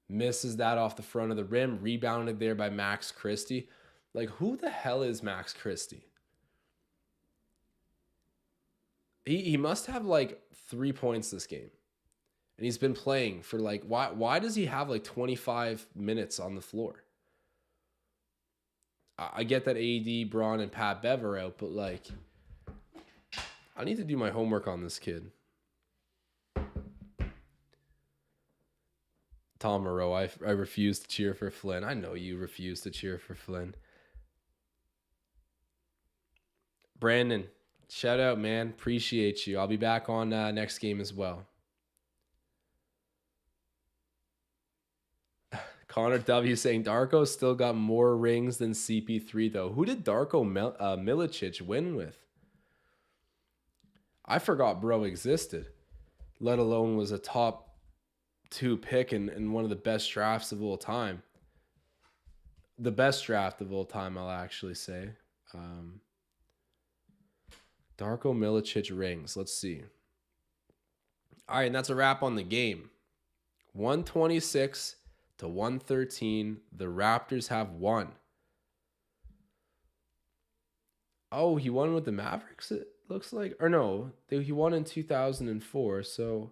Misses that off the front of the rim. Rebounded there by Max Christie. Like, who the hell is Max Christie? He must have, 3 points this game. And he's been playing for, why does he have, 25 minutes on the floor? I get that AD, Braun, and Pat Bev are out, but, I need to do my homework on this kid. Tom Moreau, I refuse to cheer for Flynn. I know you refuse to cheer for Flynn. Brandon, shout out, man. Appreciate you. I'll be back on next game as well. Connor W saying Darko still got more rings than CP3, though. Who did Darko Milicic win with? I forgot bro existed, let alone was a top 2 pick in one of the best drafts of all time. The best draft of all time, I'll actually say. Darko Milicic rings. Let's see. All right, and that's a wrap on the game. 126 to 113. The Raptors have won. Oh, he won with the Mavericks, it looks like. Or no, he won in 2004, so...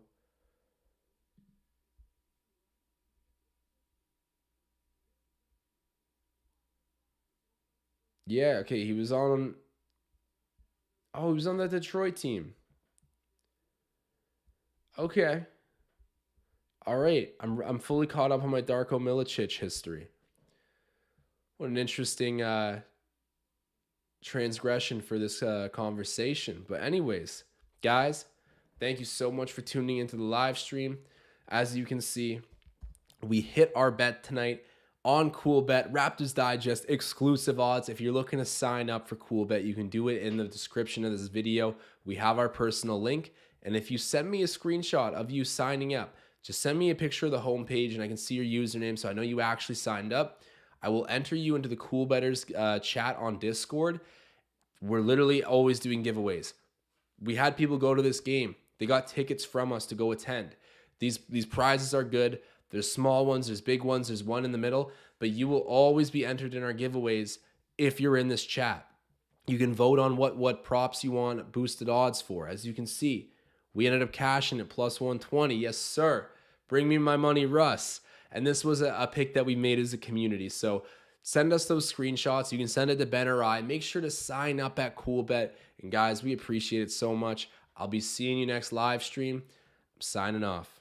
Yeah, okay, he was on... Oh, he was on the Detroit team. Okay. All right, I'm fully caught up on my Darko Milicic history. What an interesting transgression for this conversation. But anyways, guys, thank you so much for tuning into the live stream. As you can see, we hit our bet tonight on COOLBET, Raptors Digest exclusive odds. If you're looking to sign up for COOLBET, you can do it in the description of this video. We have our personal link. And if you send me a screenshot of you signing up, just send me a picture of the homepage and I can see your username so I know you actually signed up. I will enter you into the COOLBETTers chat on Discord. We're literally always doing giveaways. We had people go to this game. They got tickets from us to go attend. These prizes are good. There's small ones, there's big ones, there's one in the middle, but you will always be entered in our giveaways if you're in this chat. You can vote on what props you want boosted odds for. As you can see, We ended up cashing it plus 120. Yes, sir. Bring me my money, Russ. And this was a pick that we made as a community. So send us those screenshots. You can send it to Ben or I. Make sure to sign up at COOLBET. And guys, we appreciate it so much. I'll be seeing you next live stream. I'm signing off.